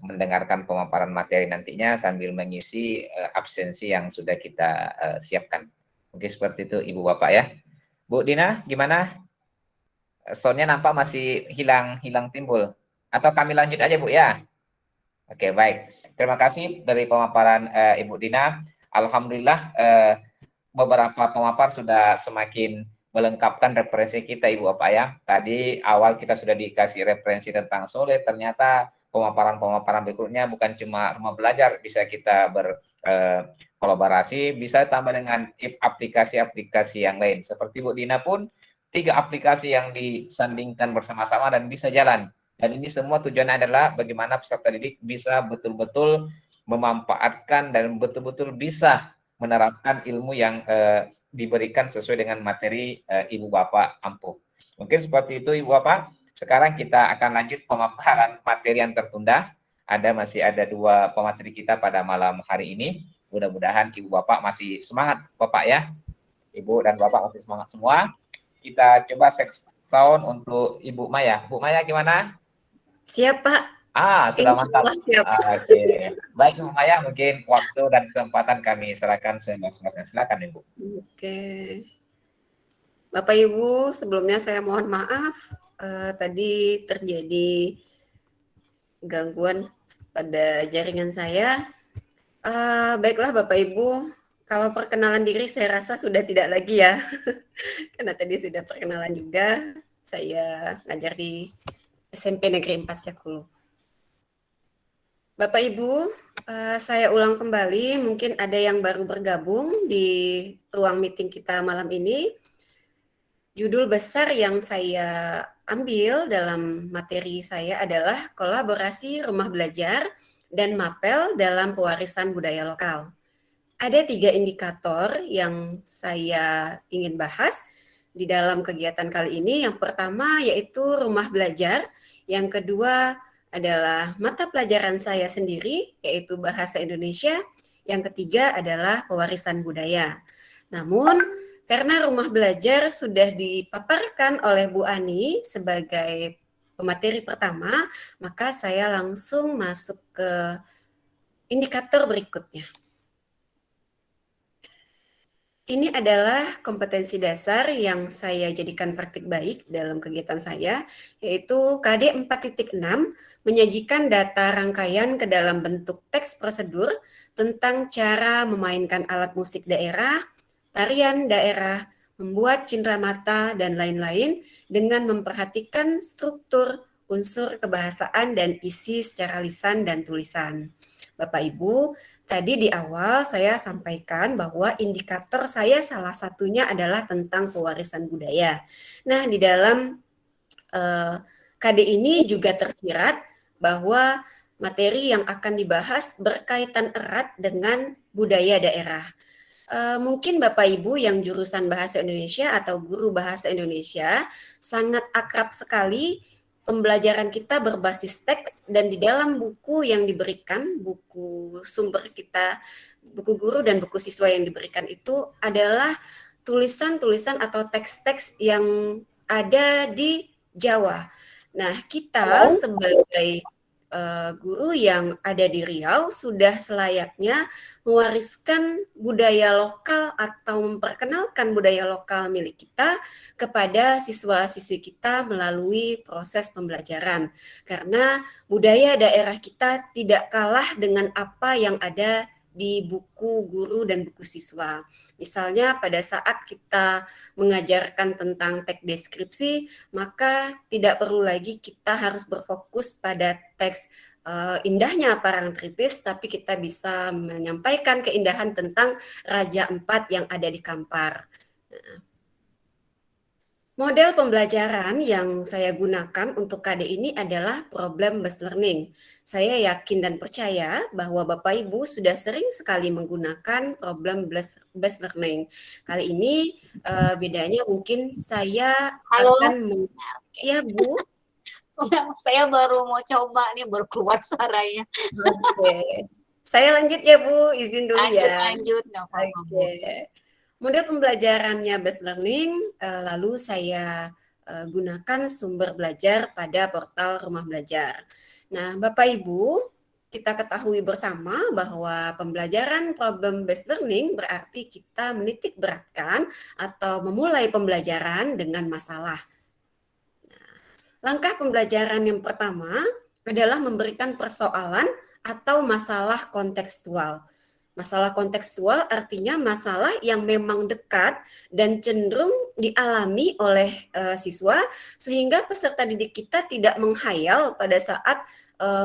mendengarkan pemaparan materi nantinya sambil mengisi absensi yang sudah kita siapkan. Mungkin seperti itu Ibu Bapak ya. Bu Dina, gimana? Soundnya nampak masih hilang timbul. Atau kami lanjut aja, Bu ya? Oke, baik. Terima kasih dari pemaparan Ibu Dina. Alhamdulillah beberapa pemapar sudah semakin melengkapkan referensi kita, Ibu Bapak ya. Tadi awal kita sudah dikasih referensi tentang Solid, ternyata pemaparan-pemaparan berikutnya bukan cuma rumah belajar, bisa kita kolaborasi, bisa tambah dengan aplikasi-aplikasi yang lain. Seperti Bu Dina pun, 3 aplikasi yang disandingkan bersama-sama dan bisa jalan. Dan ini semua tujuannya adalah bagaimana peserta didik bisa betul-betul memanfaatkan dan betul-betul bisa menerapkan ilmu yang diberikan sesuai dengan materi Ibu Bapak ampuh. Mungkin seperti itu Ibu Bapak. Sekarang kita akan lanjut pemaparan materi yang tertunda. Masih ada 2 pemateri kita pada malam hari ini. Mudah-mudahan Ibu Bapak masih semangat Bapak ya. Ibu dan Bapak masih semangat semua. Kita coba sound untuk Ibu Maya. Bu Maya gimana? Siap, Pak. Sudah mantap. Siap. Oke. Baik, Bu Maya, mungkin waktu dan kesempatan kami serahkan seluas-luasnya. Silakan, Ibu. Oke. Bapak Ibu, sebelumnya saya mohon maaf tadi terjadi gangguan pada jaringan saya. Baiklah Bapak Ibu, kalau perkenalan diri saya rasa sudah tidak lagi ya, karena tadi sudah perkenalan juga. Saya ngajar di SMP Negeri 4 Siakulu. Bapak Ibu, saya ulang kembali, mungkin ada yang baru bergabung di ruang meeting kita malam ini. Judul besar yang saya ambil dalam materi saya adalah kolaborasi rumah belajar dan mapel dalam pewarisan budaya lokal. Ada 3 indikator yang saya ingin bahas di dalam kegiatan kali ini. Yang pertama yaitu rumah belajar, yang kedua adalah mata pelajaran saya sendiri, yaitu bahasa Indonesia. Yang ketiga adalah pewarisan budaya. Namun, karena rumah belajar sudah dipaparkan oleh Bu Ani sebagai pemateri pertama, maka saya langsung masuk ke indikator berikutnya. Ini adalah kompetensi dasar yang saya jadikan praktik baik dalam kegiatan saya, yaitu KD 4.6, menyajikan data rangkaian ke dalam bentuk teks prosedur tentang cara memainkan alat musik daerah, tarian daerah, membuat cindera mata, dan lain-lain dengan memperhatikan struktur, unsur kebahasaan, dan isi secara lisan dan tulisan. Bapak Ibu, tadi di awal saya sampaikan bahwa indikator saya salah satunya adalah tentang pewarisan budaya. Nah, di dalam KD ini juga tersirat bahwa materi yang akan dibahas berkaitan erat dengan budaya daerah. Mungkin Bapak Ibu yang jurusan Bahasa Indonesia atau guru Bahasa Indonesia sangat akrab sekali pembelajaran kita berbasis teks, dan di dalam buku yang diberikan, buku sumber kita, buku guru dan buku siswa yang diberikan itu adalah tulisan-tulisan atau teks-teks yang ada di Jawa. Nah, kita sebagai guru yang ada di Riau sudah selayaknya mewariskan budaya lokal atau memperkenalkan budaya lokal milik kita kepada siswa-siswi kita melalui proses pembelajaran. Karena budaya daerah kita tidak kalah dengan apa yang ada di buku guru dan buku siswa. Misalnya pada saat kita mengajarkan tentang teks deskripsi, maka tidak perlu lagi kita harus berfokus pada teks indahnya Parangtritis, tapi kita bisa menyampaikan keindahan tentang Raja Empat yang ada di Kampar. Model pembelajaran yang saya gunakan untuk KD ini adalah problem-based learning. Saya yakin dan percaya bahwa Bapak Ibu sudah sering sekali menggunakan problem-based learning. Kali ini bedanya mungkin saya akan ya Bu. Saya baru mau coba nih, baru keluar suaranya. Oke. Saya lanjut ya Bu, izin dulu ya. Lanjut. Oke. Model pembelajarannya based learning, lalu saya gunakan sumber belajar pada portal Rumah Belajar. Nah, Bapak Ibu, kita ketahui bersama bahwa pembelajaran problem based learning berarti kita menitik beratkan atau memulai pembelajaran dengan masalah. Nah, langkah pembelajaran yang pertama adalah memberikan persoalan atau masalah kontekstual. Masalah kontekstual artinya masalah yang memang dekat dan cenderung dialami oleh siswa, sehingga peserta didik kita tidak menghayal pada saat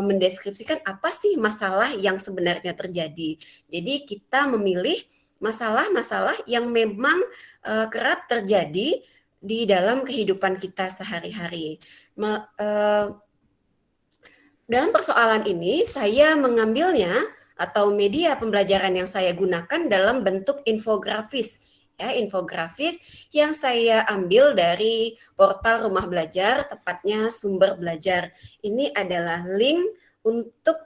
mendeskripsikan apa sih masalah yang sebenarnya terjadi. Jadi kita memilih masalah-masalah yang memang kerap terjadi di dalam kehidupan kita sehari-hari. Dalam persoalan ini saya mengambilnya atau media pembelajaran yang saya gunakan dalam bentuk infografis. Ya, infografis yang saya ambil dari portal Rumah Belajar, tepatnya Sumber Belajar. Ini adalah link untuk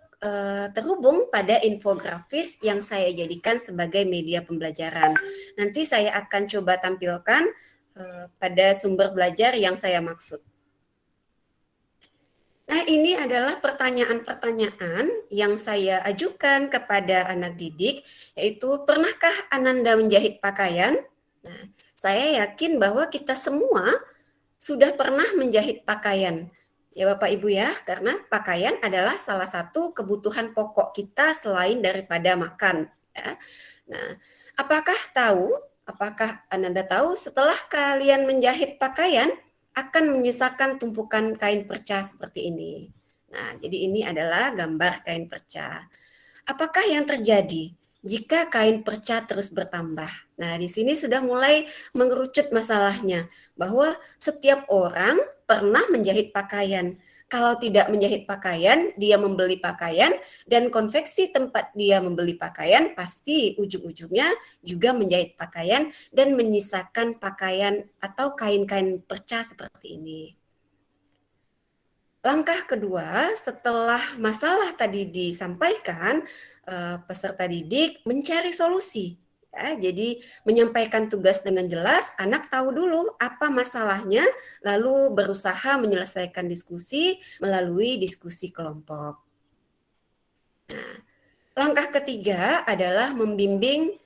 terhubung pada infografis yang saya jadikan sebagai media pembelajaran. Nanti saya akan coba tampilkan pada sumber belajar yang saya maksud. Nah, ini adalah pertanyaan-pertanyaan yang saya ajukan kepada anak didik, yaitu pernahkah Ananda menjahit pakaian? Nah, saya yakin bahwa kita semua sudah pernah menjahit pakaian. Ya Bapak Ibu ya, karena pakaian adalah salah satu kebutuhan pokok kita selain daripada makan. Ya. Nah, apakah Ananda tahu setelah kalian menjahit pakaian, akan menyisakan tumpukan kain perca seperti ini. Nah, jadi ini adalah gambar kain perca. Apakah yang terjadi jika kain perca terus bertambah? Nah, di sini sudah mulai mengerucut masalahnya, bahwa setiap orang pernah menjahit pakaian. Kalau tidak menjahit pakaian, dia membeli pakaian, dan konveksi tempat dia membeli pakaian pasti ujung-ujungnya juga menjahit pakaian dan menyisakan pakaian atau kain-kain perca seperti ini. Langkah kedua, setelah masalah tadi disampaikan, peserta didik mencari solusi. Ya, jadi menyampaikan tugas dengan jelas, anak tahu dulu apa masalahnya, lalu berusaha menyelesaikan diskusi melalui diskusi kelompok. Nah, langkah ketiga adalah membimbing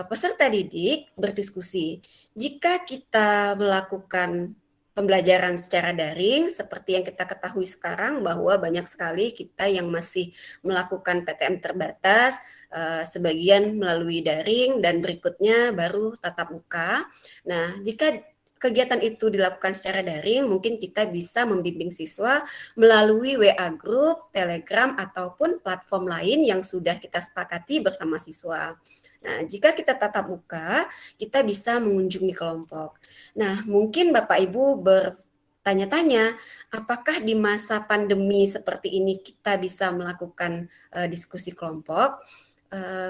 peserta didik berdiskusi. Jika kita melakukan pembelajaran secara daring, seperti yang kita ketahui sekarang bahwa banyak sekali kita yang masih melakukan PTM terbatas, sebagian melalui daring dan berikutnya baru tatap muka. Nah, jika kegiatan itu dilakukan secara daring, mungkin kita bisa membimbing siswa melalui WA Group, Telegram, ataupun platform lain yang sudah kita sepakati bersama siswa. Nah, jika kita tatap muka, kita bisa mengunjungi kelompok. Nah, mungkin Bapak Ibu bertanya-tanya, apakah di masa pandemi seperti ini kita bisa melakukan diskusi kelompok?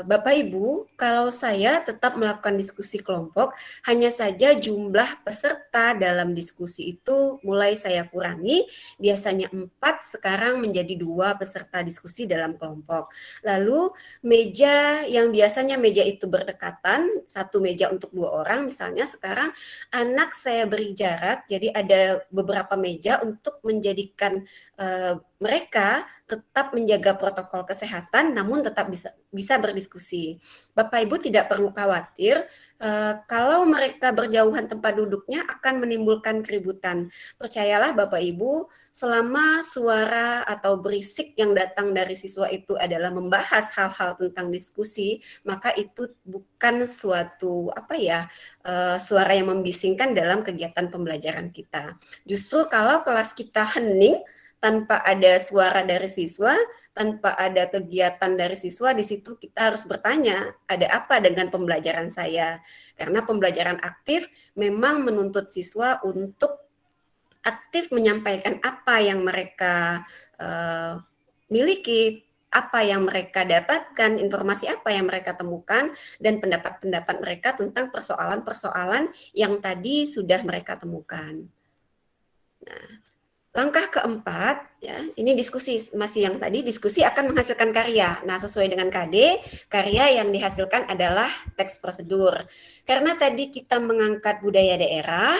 Bapak Ibu, kalau saya tetap melakukan diskusi kelompok, hanya saja jumlah peserta dalam diskusi itu mulai saya kurangi, biasanya 4, sekarang menjadi 2 peserta diskusi dalam kelompok. Lalu meja yang biasanya meja itu berdekatan, 1 meja untuk 2 orang misalnya, sekarang anak saya beri jarak, jadi ada beberapa meja untuk menjadikan mereka tetap menjaga protokol kesehatan namun tetap bisa berdiskusi. Bapak Ibu tidak perlu khawatir kalau mereka berjauhan tempat duduknya akan menimbulkan keributan. Percayalah Bapak Ibu, selama suara atau berisik yang datang dari siswa itu adalah membahas hal-hal tentang diskusi, maka itu bukan suatu suara yang membisingkan dalam kegiatan pembelajaran kita. Justru kalau kelas kita hening tanpa ada suara dari siswa, tanpa ada kegiatan dari siswa, di situ kita harus bertanya, ada apa dengan pembelajaran saya? Karena pembelajaran aktif memang menuntut siswa untuk aktif menyampaikan apa yang mereka miliki, apa yang mereka dapatkan, informasi apa yang mereka temukan, dan pendapat-pendapat mereka tentang persoalan-persoalan yang tadi sudah mereka temukan. Nah, langkah keempat, ya, ini diskusi masih yang tadi, diskusi akan menghasilkan karya. Nah, sesuai dengan KD, karya yang dihasilkan adalah teks prosedur. Karena tadi kita mengangkat budaya daerah,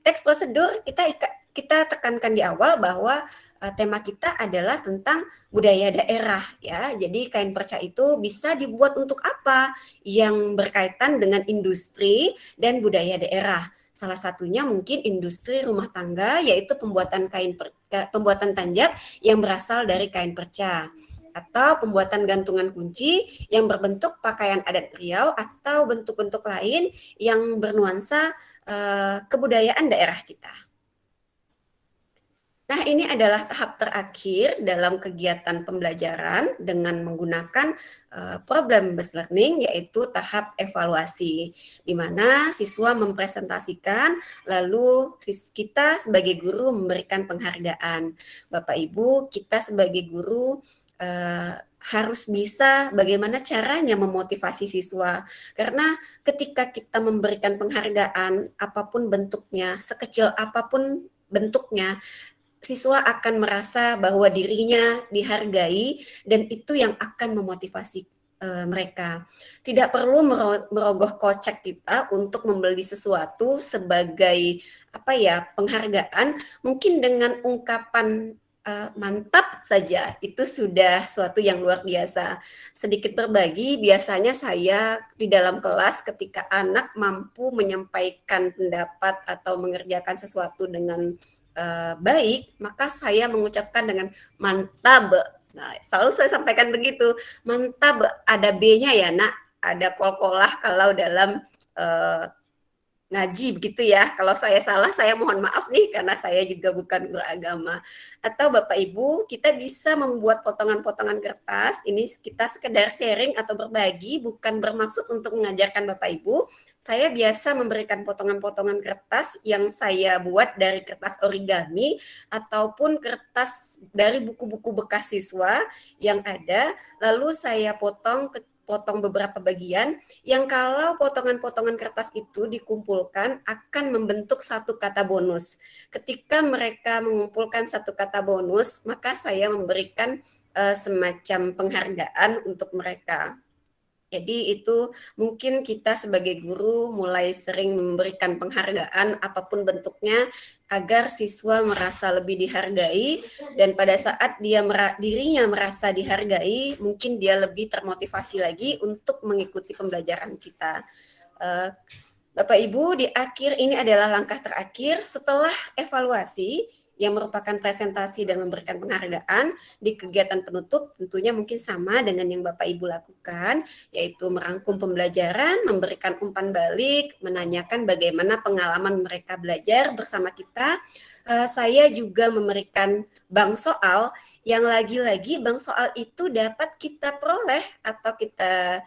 teks prosedur kita tekankan di awal bahwa tema kita adalah tentang budaya daerah, ya. Jadi kain perca itu bisa dibuat untuk apa? Yang berkaitan dengan industri dan budaya daerah. Salah satunya mungkin industri rumah tangga, yaitu pembuatan tanjak yang berasal dari kain perca, atau pembuatan gantungan kunci yang berbentuk pakaian adat Riau, atau bentuk-bentuk lain yang bernuansa kebudayaan daerah kita. Nah, ini adalah tahap terakhir dalam kegiatan pembelajaran dengan menggunakan problem-based learning, yaitu tahap evaluasi, di mana siswa mempresentasikan, lalu kita sebagai guru memberikan penghargaan. Bapak Ibu, kita sebagai guru harus bisa bagaimana caranya memotivasi siswa. Karena ketika kita memberikan penghargaan, apapun bentuknya, sekecil apapun bentuknya, siswa akan merasa bahwa dirinya dihargai dan itu yang akan memotivasi mereka. Tidak perlu merogoh kocek kita untuk membeli sesuatu sebagai penghargaan, mungkin dengan ungkapan mantap saja itu sudah suatu yang luar biasa. Sedikit berbagi, biasanya saya di dalam kelas ketika anak mampu menyampaikan pendapat atau mengerjakan sesuatu dengan baik, maka saya mengucapkan dengan mantap. Nah, selalu saya sampaikan begitu, mantap, ada B-nya ya nak, ada kol-kolah kalau dalam ngaji begitu ya. Kalau saya salah, saya mohon maaf nih karena saya juga bukan guru agama. Atau Bapak Ibu, kita bisa membuat potongan-potongan kertas. Ini kita sekedar sharing atau berbagi, bukan bermaksud untuk mengajarkan Bapak Ibu. Saya biasa memberikan potongan-potongan kertas yang saya buat dari kertas origami ataupun kertas dari buku-buku bekas siswa yang ada. Lalu saya potong beberapa bagian yang kalau potongan-potongan kertas itu dikumpulkan akan membentuk satu kata bonus. Ketika mereka mengumpulkan satu kata bonus, maka saya memberikan semacam penghargaan untuk mereka. Jadi itu mungkin kita sebagai guru mulai sering memberikan penghargaan apapun bentuknya agar siswa merasa lebih dihargai, dan pada saat dirinya merasa dihargai, mungkin dia lebih termotivasi lagi untuk mengikuti pembelajaran kita. Bapak Ibu, di akhir ini adalah langkah terakhir setelah evaluasi yang merupakan presentasi dan memberikan penghargaan. Di kegiatan penutup tentunya mungkin sama dengan yang Bapak Ibu lakukan, yaitu merangkum pembelajaran, memberikan umpan balik, menanyakan bagaimana pengalaman mereka belajar bersama kita. Saya juga memberikan bank soal yang lagi-lagi bank soal itu dapat kita peroleh atau kita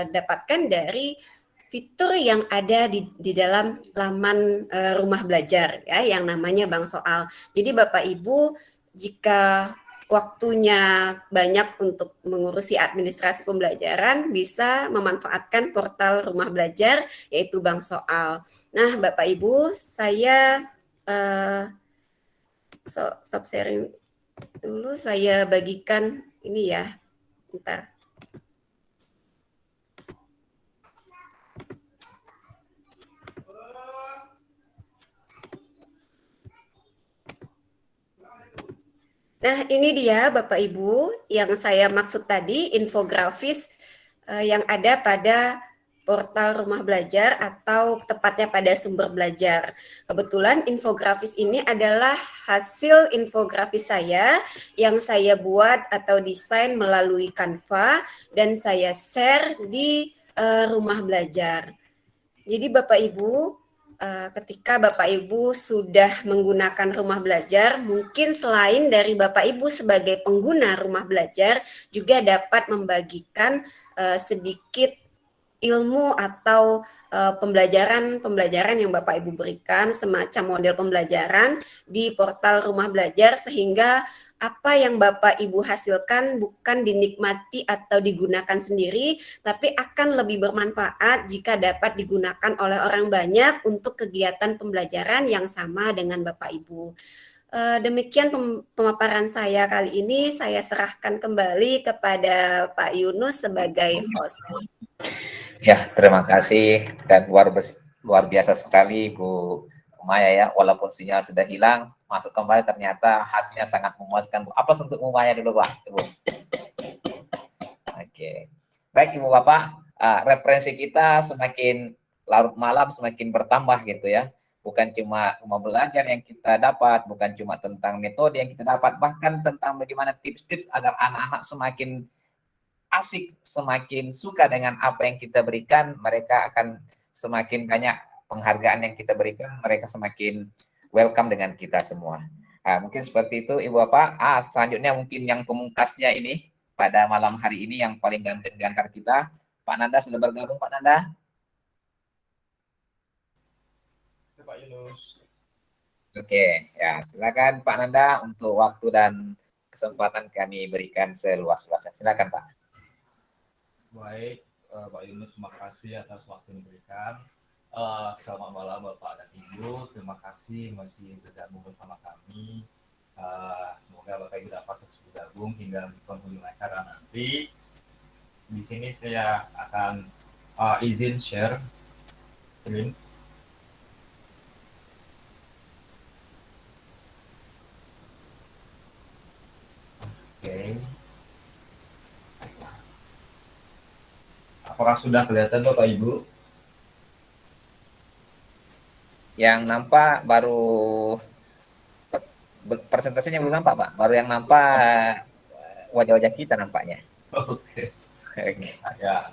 dapatkan dari fitur yang ada di dalam laman rumah belajar ya, yang namanya bank soal. Jadi Bapak Ibu, jika waktunya banyak untuk mengurusi administrasi pembelajaran, bisa memanfaatkan portal rumah belajar yaitu bank soal. Nah Bapak Ibu, saya stop sharing dulu, saya bagikan ini ya, bentar. Nah, ini dia Bapak Ibu yang saya maksud tadi, infografis yang ada pada portal rumah belajar atau tepatnya pada sumber belajar. Kebetulan infografis ini adalah hasil infografis saya yang saya buat atau desain melalui Canva dan saya share di rumah belajar. Jadi Bapak Ibu, ketika Bapak Ibu sudah menggunakan rumah belajar, mungkin selain dari Bapak Ibu sebagai pengguna rumah belajar, juga dapat membagikan sedikit ilmu atau pembelajaran yang Bapak Ibu berikan, semacam model pembelajaran di portal rumah belajar, sehingga apa yang Bapak Ibu hasilkan bukan dinikmati atau digunakan sendiri, tapi akan lebih bermanfaat jika dapat digunakan oleh orang banyak untuk kegiatan pembelajaran yang sama dengan Bapak Ibu. Demikian pemaparan saya kali ini. Saya serahkan kembali kepada Pak Yunus sebagai host. Ya, terima kasih dan luar biasa sekali Bu Maya ya. Walaupun sinyal sudah hilang, masuk kembali ternyata hasilnya sangat memuaskan. Aplaus untuk Bu Maya dulu Pak. Oke. Baik Ibu Bapak, referensi kita semakin larut malam semakin bertambah gitu ya. Bukan cuma rumah belajar yang kita dapat, bukan cuma tentang metode yang kita dapat, bahkan tentang bagaimana tips-tips agar anak-anak semakin asik, semakin suka dengan apa yang kita berikan, mereka akan semakin banyak penghargaan yang kita berikan, mereka semakin welcome dengan kita semua. Mungkin seperti itu Ibu Bapak. Selanjutnya mungkin yang pemungkasnya ini pada malam hari ini yang paling ganteng di antara kita, Pak Nanda sudah bergabung. Pak Nanda. Pak Yunus. Oke, ya silakan Pak Nanda untuk waktu dan kesempatan kami berikan seluas-luasnya. Silakan Pak. Baik, Pak Yunus, terima kasih atas waktu yang diberikan. Selamat malam Bapak dan Ibu, terima kasih masih bergabung bersama kami. Semoga Bapak Ibu dapat terus bergabung hingga di penghujung acara nanti. Di sini saya akan izin share screen. Oke. Apakah sudah kelihatan Bapak Ibu? Yang nampak baru presentasinya belum nampak Pak, baru yang nampak wajah-wajah kita nampaknya. Oke. Ya.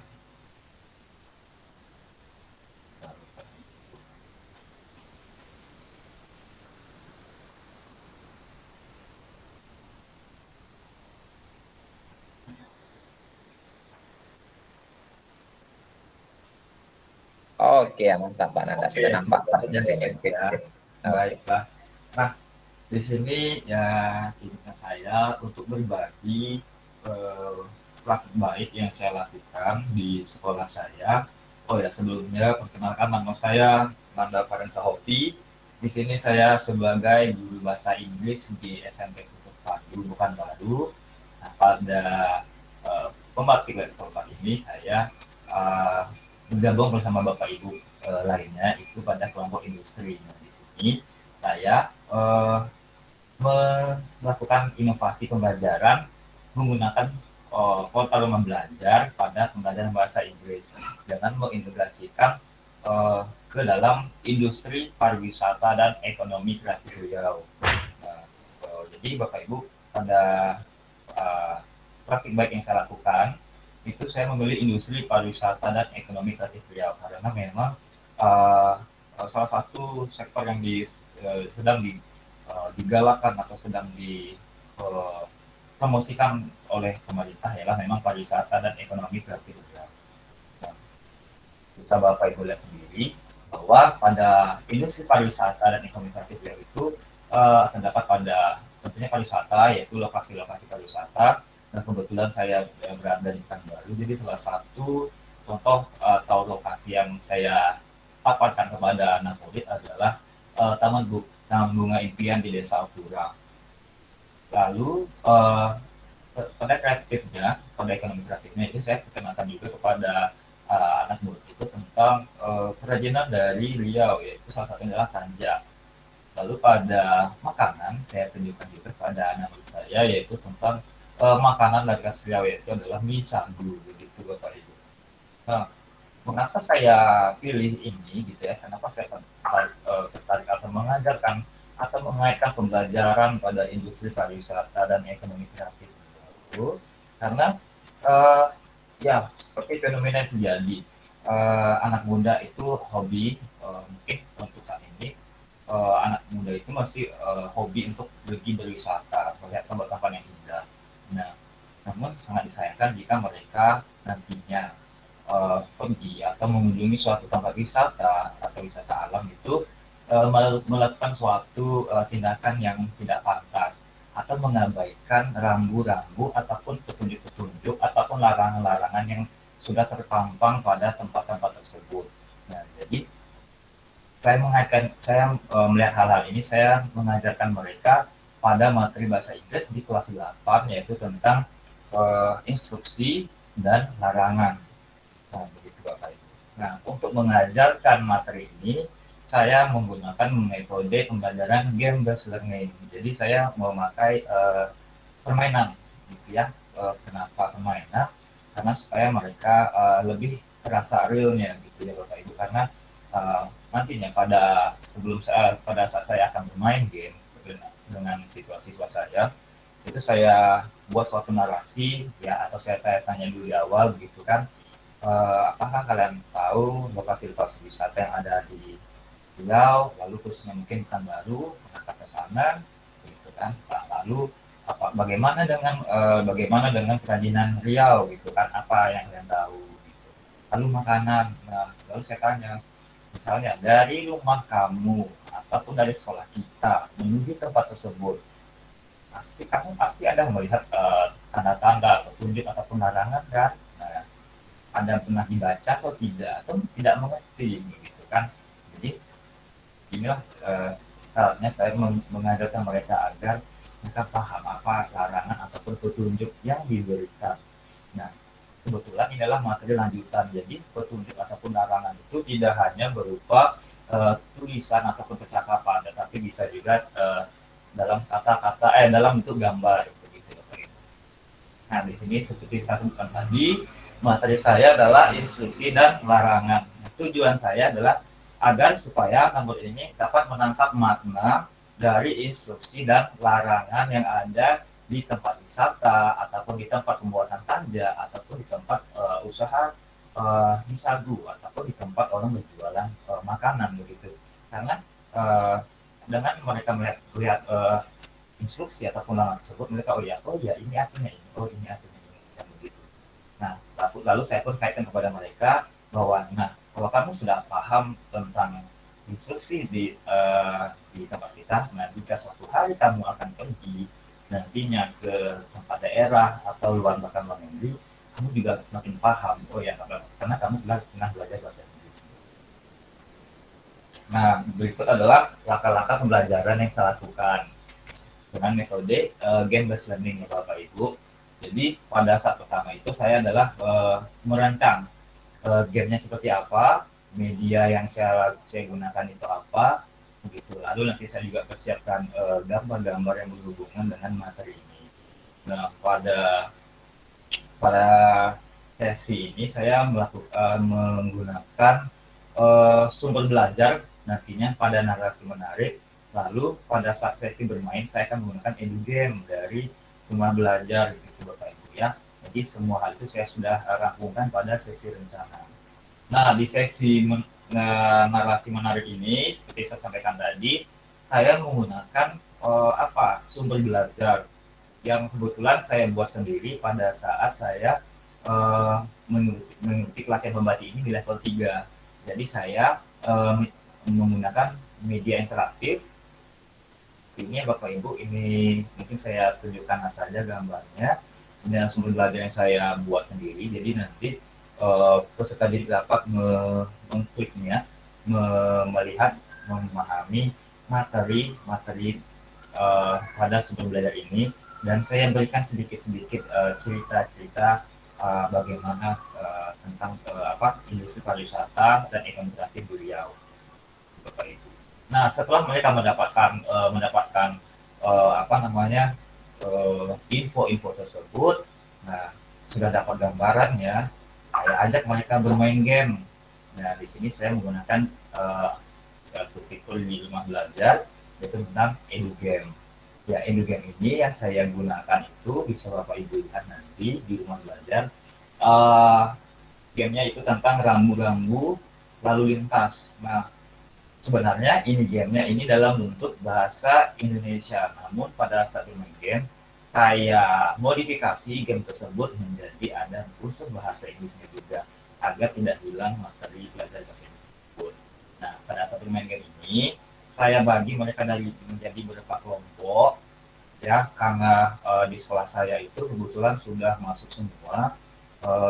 Oke, mantap Pak Nanda, sudah nampak Pak. Baiklah. Nah, di sini ya inginkan saya untuk berbagi praktik baik yang saya lakukan di sekolah saya. Oh ya, sebelumnya perkenalkan nama saya Nanda Farensa Hopi. Di sini saya sebagai guru bahasa Inggris di SMP Pusat Padu, bukan baru. Nah, pada pembakti level ini saya bergabung bersama Bapak Ibu lainnya itu pada kelompok industri. Nah, di sini saya melakukan inovasi pembelajaran menggunakan portal rumah belajar pada pembelajaran bahasa Inggris dengan mengintegrasikan ke dalam industri pariwisata dan ekonomi kreatif Riau. Nah, jadi Bapak Ibu pada praktik baik yang saya lakukan itu saya memilih industri pariwisata dan ekonomi kreatif Riau karena memang salah satu sektor yang sedang digalakkan atau sedang dipromosikan oleh pemerintah ialah memang pariwisata dan ekonomi kreatif Riau. Nah, bisa Bapak Ibu lihat sendiri bahwa pada industri pariwisata dan ekonomi kreatif Riau itu terdapat pada tentunya pariwisata, yaitu lokasi-lokasi pariwisata. Dan kebetulan saya berada di Pekanbaru, jadi salah satu contoh atau lokasi yang saya paparkan kepada anak murid adalah Taman Bunga Impian di Desa Okura. Lalu pada kreatifnya, pada ekonomi kreatifnya itu saya perkenalkan juga kepada anak murid itu tentang kerajinan dari Riau, yaitu salah satunya adalah tanja. Lalu pada makanan saya tunjukkan juga kepada anak murid saya, yaitu tentang makanan dari khas Riau, yaitu adalah mie sagu, begitu Bapak Ibu. Nah, mengapa saya pilih ini gitu ya? Kenapa saya tertarik atau mengajarkan atau mengaitkan pembelajaran pada industri pariwisata dan ekonomi kreatif itu? Karena ya seperti fenomena yang terjadi, anak muda itu hobi mungkin untuk saat ini anak muda itu masih hobi untuk pergi berwisata, melihat tempat-tempat yang indah. Nah, namun sangat disayangkan jika mereka nantinya pergi atau mengunjungi suatu tempat wisata atau wisata alam itu melakukan suatu tindakan yang tidak pantas atau mengabaikan rambu-rambu ataupun petunjuk-petunjuk ataupun larangan-larangan yang sudah terpampang pada tempat-tempat tersebut. Nah, jadi saya melihat hal-hal ini, saya mengajarkan mereka pada materi bahasa Inggris di kelas 8, yaitu tentang instruksi dan larangan. Nah, begitu Bapak Ibu. Nah, untuk mengajarkan materi ini, saya menggunakan metode pembelajaran game-based learning. Jadi saya memakai permainan, gitu ya. Kenapa permainan? Karena supaya mereka lebih terasa realnya, gitu ya Bapak Ibu. Karena nantinya pada saat saya akan bermain game dengan siswa-siswa saya, itu saya buat suatu narasi ya, atau saya tanya dulu di awal begitu kan, apakah kalian tahu lokasi-lokasi wisata yang ada di Riau, lalu khususnya mungkin Pekanbaru, pernah ke sana gitu kan. Lalu bagaimana dengan kerajinan Riau gitu kan, apa yang kalian tahu gitu. Lalu makanan, nah lalu saya tanya, misalnya dari rumah kamu ataupun dari sekolah kita menuju tempat tersebut, kamu pasti ada melihat tanda-tanda petunjuk ataupun larangan kan? Nah, Anda pernah dibaca atau tidak mengerti gitu kan? Jadi inilah saatnya saya mengajarkan mereka agar mereka paham apa larangan ataupun petunjuk yang diberikan. Nah, kebetulan ini adalah materi lanjutan, jadi petunjuk ataupun larangan itu tidak hanya berupa tulisan ataupun percakapan, tetapi bisa juga dalam kata-kata dalam bentuk gambar begitu. Nah, di sini seperti saya sebutkan tadi, materi saya adalah instruksi dan larangan. Nah, tujuan saya adalah agar supaya anak murid ini dapat menangkap makna dari instruksi dan larangan yang ada di tempat wisata ataupun di tempat pembuatan tanja ataupun di tempat usaha misagu ataupun di tempat orang berjualan makanan begitu. Karena dengan mereka melihat instruksi ataupun larangan tersebut, mereka oh ya ini artinya ini, ini artinya ini, dan begitu. Nah, lalu saya pun kaitkan kepada mereka bahwa kalau kamu sudah paham tentang instruksi di tempat kita, nah jika suatu hari kamu akan pergi nantinya ke tempat daerah atau luar bahkan luar negeri, kamu juga semakin paham, karena kamu pernah belajar bahasa Inggris. Nah, berikut adalah langkah-langkah pembelajaran yang saya lakukan dengan metode game-based learning ya Bapak Ibu. Jadi pada saat pertama itu saya adalah merancang gamenya seperti apa, media yang saya gunakan itu apa, begitu. Lalu nanti saya juga persiapkan gambar-gambar yang berhubungan dengan materi ini. Nah, pada sesi ini saya menggunakan sumber belajar nantinya pada narasi menarik. Lalu pada saat sesi bermain saya akan menggunakan edugame dari rumah belajar gitu Bapak Ibu ya. Jadi semua hal itu saya sudah rampungkan pada sesi rencana. Nah, di sesi narasi menarik ini seperti saya sampaikan tadi, saya menggunakan sumber belajar yang kebetulan saya buat sendiri pada saat saya mengikuti pelatihan pembati ini di level 3. Jadi saya menggunakan media interaktif. Ini ya Bapak Ibu, ini mungkin saya tunjukkan saja gambarnya. Ini sumber belajar yang saya buat sendiri. Jadi nanti peserta didik dapat mengkliknya, melihat, memahami materi pada sumber belajar ini. Dan saya berikan sedikit-sedikit cerita-cerita bagaimana tentang industri pariwisata dan ekonomi kreatif di Riau, Bapak Ibu. Nah, setelah mereka mendapatkan info-info tersebut, nah sudah dapat gambarannya, saya ajak mereka bermain game. Nah, di sini saya menggunakan satu fitur di rumah belajar yaitu tentang edugame. Ya, edugame ini yang saya gunakan itu bisa Bapak Ibu lihat nanti di rumah belajar. Gamenya itu tentang rambu-rambu lalu lintas. Nah, sebenarnya ini gamenya ini dalam bentuk bahasa Indonesia, namun pada saat bermain game saya modifikasi game tersebut menjadi ada unsur bahasa Inggrisnya juga agar tidak hilang materi pelajaran tersebut. Nah, pada saat bermain game ini saya bagi mereka menjadi beberapa kelompok ya, karena di sekolah saya itu kebetulan sudah masuk semua,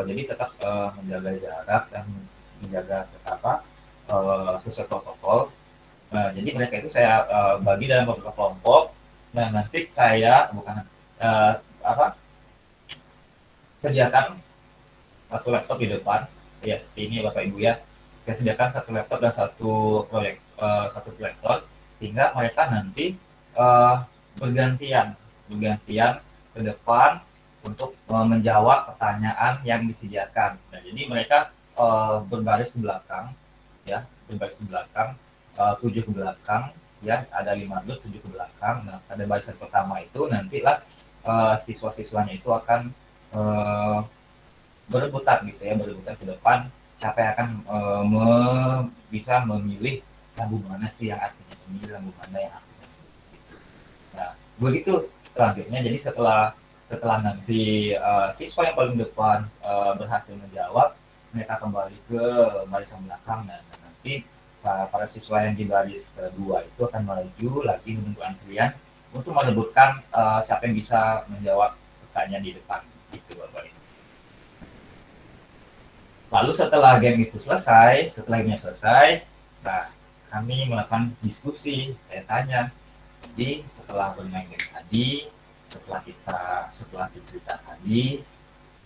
jadi tetap menjaga jarak dan menjaga sesuai protokol. Nah, jadi mereka itu saya bagi dalam beberapa kelompok. Nah, nanti saya sediakan satu laptop di depan. Ya, ini Bapak Ibu ya. Saya sediakan satu laptop dan satu proyektor, sehingga mereka nanti bergantian ke depan untuk menjawab pertanyaan yang disediakan. Nah, jadi mereka berbaris ke belakang, ya, 7 ke belakang, ya, ada 5 grup 7 ke belakang. Nah, pada barisan pertama itu nantilah siswa-siswanya itu akan berebutan ke depan, siapa yang akan bisa memilih lagu mana sih yang artinya ini, lagu mana yang artinya ini. Nah, begitu selanjutnya. Jadi setelah nanti siswa yang paling depan berhasil menjawab, mereka kembali ke barisan belakang. Nah, nanti para siswa yang di baris kedua itu akan maju lagi menunggu antrian untuk merebutkan siapa yang bisa menjawab pertanyaan di depan, gitu Bapak Ibu. Lalu setelah gamenya selesai, nah kami melakukan diskusi. Saya tanya, jadi setelah bermain game tadi, setelah cerita tadi,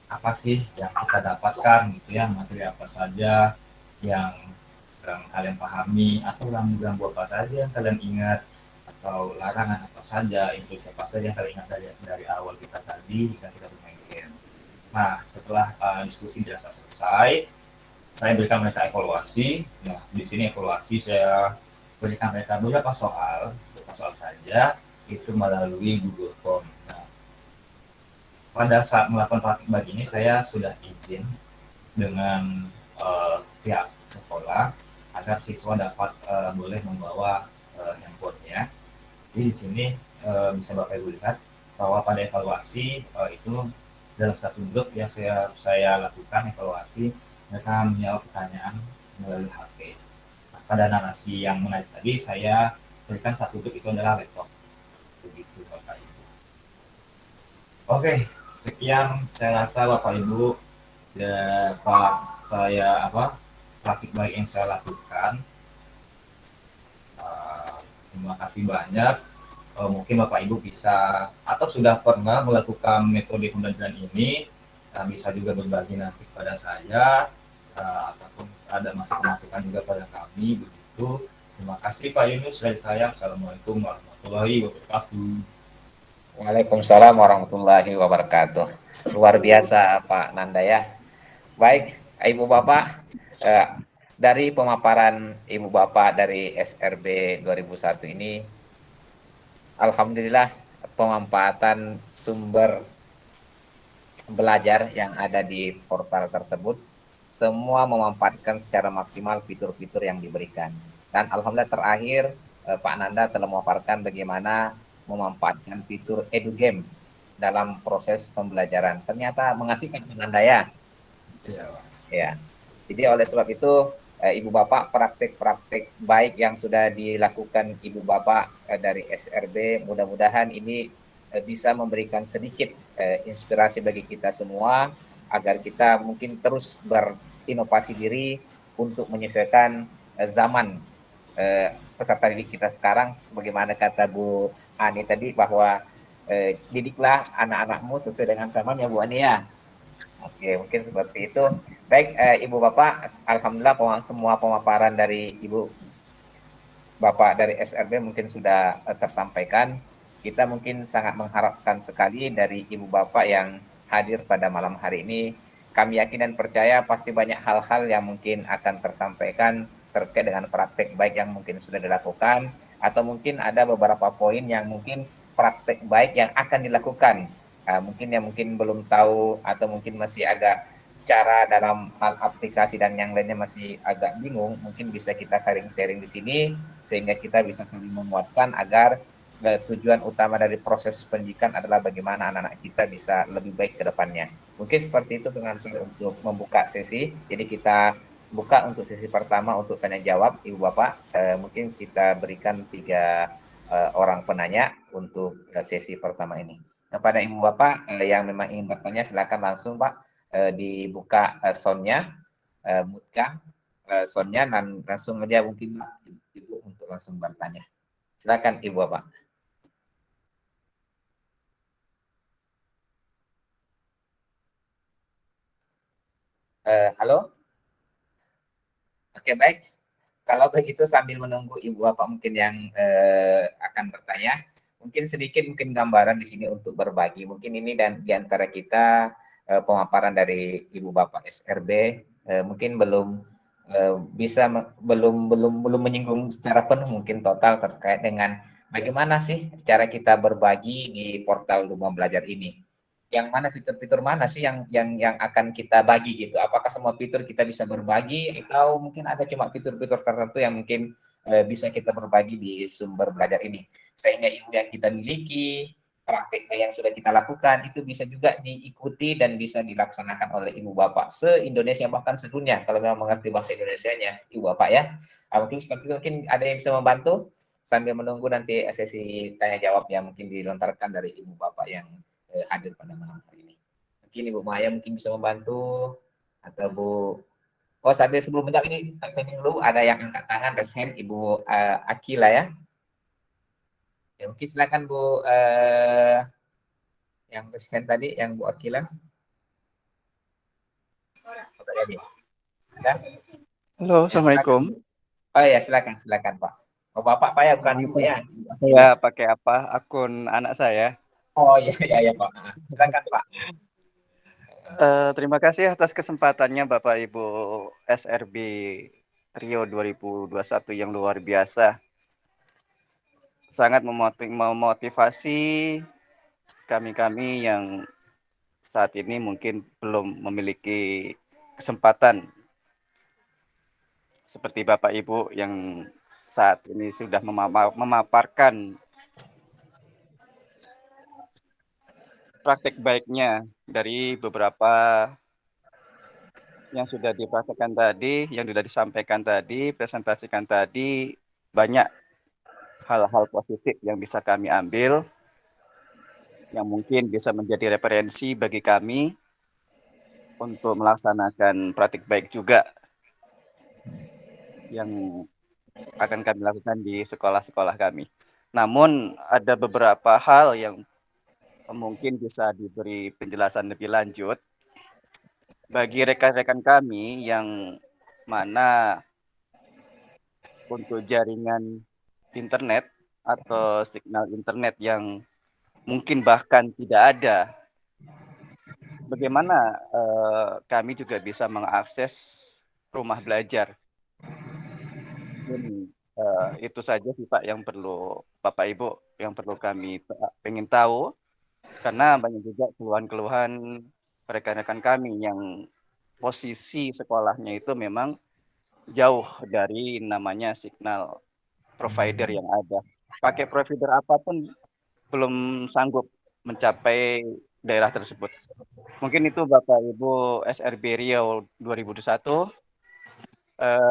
apa sih yang kita dapatkan gitu ya, materi apa saja yang kalian pahami, atau rambu-rambu apa saja yang kalian ingat, atau larangan apa saja, instruksi apa saja yang kalian ingat dari awal kita tadi jika kita bermain game. Nah, setelah diskusi dirasa selesai, saya berikan mereka evaluasi. Nah, di sini evaluasi saya berikan mereka beberapa soal saja, itu melalui Google Form. Nah, pada saat melakukan praktik bagi ini saya sudah izin dengan pihak sekolah agar siswa dapat boleh membawa handphonenya. Jadi di sini bisa Bapak Ibu lihat bahwa pada evaluasi itu dalam satu grup yang saya lakukan evaluasi, mereka menjawab pertanyaan melalui HP. Nah, pada narasi yang menarik tadi saya berikan satu grup itu adalah laptop. Begitu Bapak Ibu. Oke, sekian saya rasa Bapak Ibu praktik baik yang saya lakukan. Terima kasih banyak. Mungkin Bapak Ibu bisa atau sudah pernah melakukan metode pembelajaran ini, bisa juga berbagi nanti kepada saya. ataupun ada masukan-masukan juga pada kami begitu. Terima kasih Pak Yunus dari saya. Assalamualaikum warahmatullahi wabarakatuh. Waalaikumsalam warahmatullahi wabarakatuh. Luar biasa Pak Nanda ya. Baik, Ibu Bapak, dari pemaparan Ibu Bapak dari SRB 2001 ini, alhamdulillah pemanfaatan sumber belajar yang ada di portal tersebut semua memanfaatkan secara maksimal fitur-fitur yang diberikan. Dan alhamdulillah terakhir Pak Nanda telah memaparkan bagaimana memanfaatkan fitur EduGame dalam proses pembelajaran. Ternyata mengasihkan Pak Nanda ya. Iya, Pak. Ya. Jadi oleh sebab itu Ibu Bapak praktik-praktik baik yang sudah dilakukan Ibu Bapak dari SRB, mudah-mudahan ini bisa memberikan sedikit inspirasi bagi kita semua agar kita mungkin terus berinovasi diri untuk menyesuaikan zaman peserta didik kita sekarang. Bagaimana kata Bu Ani tadi bahwa didiklah anak-anakmu sesuai dengan zamannya Bu Ani ya. Oke, mungkin seperti itu. Baik, Ibu Bapak, alhamdulillah semua pemaparan dari Ibu Bapak dari SRB mungkin sudah tersampaikan. Kita mungkin sangat mengharapkan sekali dari Ibu Bapak yang hadir pada malam hari ini. Kami yakin dan percaya pasti banyak hal-hal yang mungkin akan tersampaikan terkait dengan praktek baik yang mungkin sudah dilakukan, atau mungkin ada beberapa poin yang mungkin praktek baik yang akan dilakukan. Mungkin yang mungkin belum tahu atau mungkin masih agak cara dalam hal aplikasi dan yang lainnya masih agak bingung, mungkin bisa kita sharing-sharing di sini sehingga kita bisa saling menguatkan agar tujuan utama dari proses pendidikan adalah bagaimana anak-anak kita bisa lebih baik ke depannya. Mungkin seperti itu dengan untuk membuka sesi. Jadi kita buka untuk sesi pertama untuk tanya jawab Ibu Bapak. Mungkin kita berikan 3 orang penanya untuk sesi pertama ini. Kepada Ibu Bapak yang memang ingin bertanya, silakan langsung Pak dibuka soundnya, mute-kan soundnya dan langsung aja mungkin Ibu untuk langsung bertanya. Silakan Ibu Bapak. Halo? Oke, baik. Kalau begitu sambil menunggu Ibu Bapak mungkin yang akan bertanya, mungkin sedikit mungkin gambaran di sini untuk berbagi. Mungkin ini dan di antara kita pemaparan dari Ibu Bapak SRB mungkin belum menyinggung secara penuh mungkin total terkait dengan bagaimana sih cara kita berbagi di portal Rumah Belajar ini. Yang mana fitur-fitur mana sih yang akan kita bagi gitu? Apakah semua fitur kita bisa berbagi atau mungkin ada cuma fitur-fitur tertentu yang mungkin bisa kita berbagi di sumber belajar ini sehingga ilmu yang kita miliki, prakteknya yang sudah kita lakukan itu bisa juga diikuti dan bisa dilaksanakan oleh Ibu Bapak se-Indonesia bahkan sedunia kalau memang mengerti bahasa Indonesianya Ibu Bapak ya. Mungkin seperti itu, mungkin ada yang bisa membantu sambil menunggu nanti sesi tanya jawab yang mungkin dilontarkan dari Ibu Bapak yang hadir pada malam hari ini. Mungkin Ibu Maya mungkin bisa membantu atau Bu. Oh, sambil sebelum menjawab ini dulu ada yang angkat tangan raise hand Ibu Akila ya. Ya, mungkin silakan Bu yang raise hand tadi yang Bu Akila. Ya. Halo, Assalamualaikum. Oh ya, silakan Pak. Oh, Bapak Pak ya, bukan Ibu ya. Ya, pakai apa? Akun anak saya. Oh iya Pak. Silakan Pak. Terima kasih atas kesempatannya Bapak Ibu SRB Rio 2021 yang luar biasa. Sangat memotivasi kami-kami yang saat ini mungkin belum memiliki kesempatan seperti Bapak Ibu yang saat ini sudah memaparkan praktek baiknya dari beberapa yang sudah dipraktekkan tadi, yang sudah disampaikan tadi, presentasikan tadi, banyak hal-hal positif yang bisa kami ambil, yang mungkin bisa menjadi referensi bagi kami untuk melaksanakan praktik baik juga yang akan kami lakukan di sekolah-sekolah kami. Namun ada beberapa hal yang mungkin bisa diberi penjelasan lebih lanjut bagi rekan-rekan kami yang mana untuk jaringan internet atau signal internet yang mungkin bahkan tidak ada, bagaimana kami juga bisa mengakses rumah belajar. Mungkin itu saja sih Pak yang perlu Bapak Ibu yang perlu kami pengen tahu, karena banyak juga keluhan-keluhan rekan-rekan kami yang posisi sekolahnya itu memang jauh dari namanya signal provider yang ada. Pakai provider apapun belum sanggup mencapai daerah tersebut. Mungkin itu Bapak Ibu SRB Riau 2021.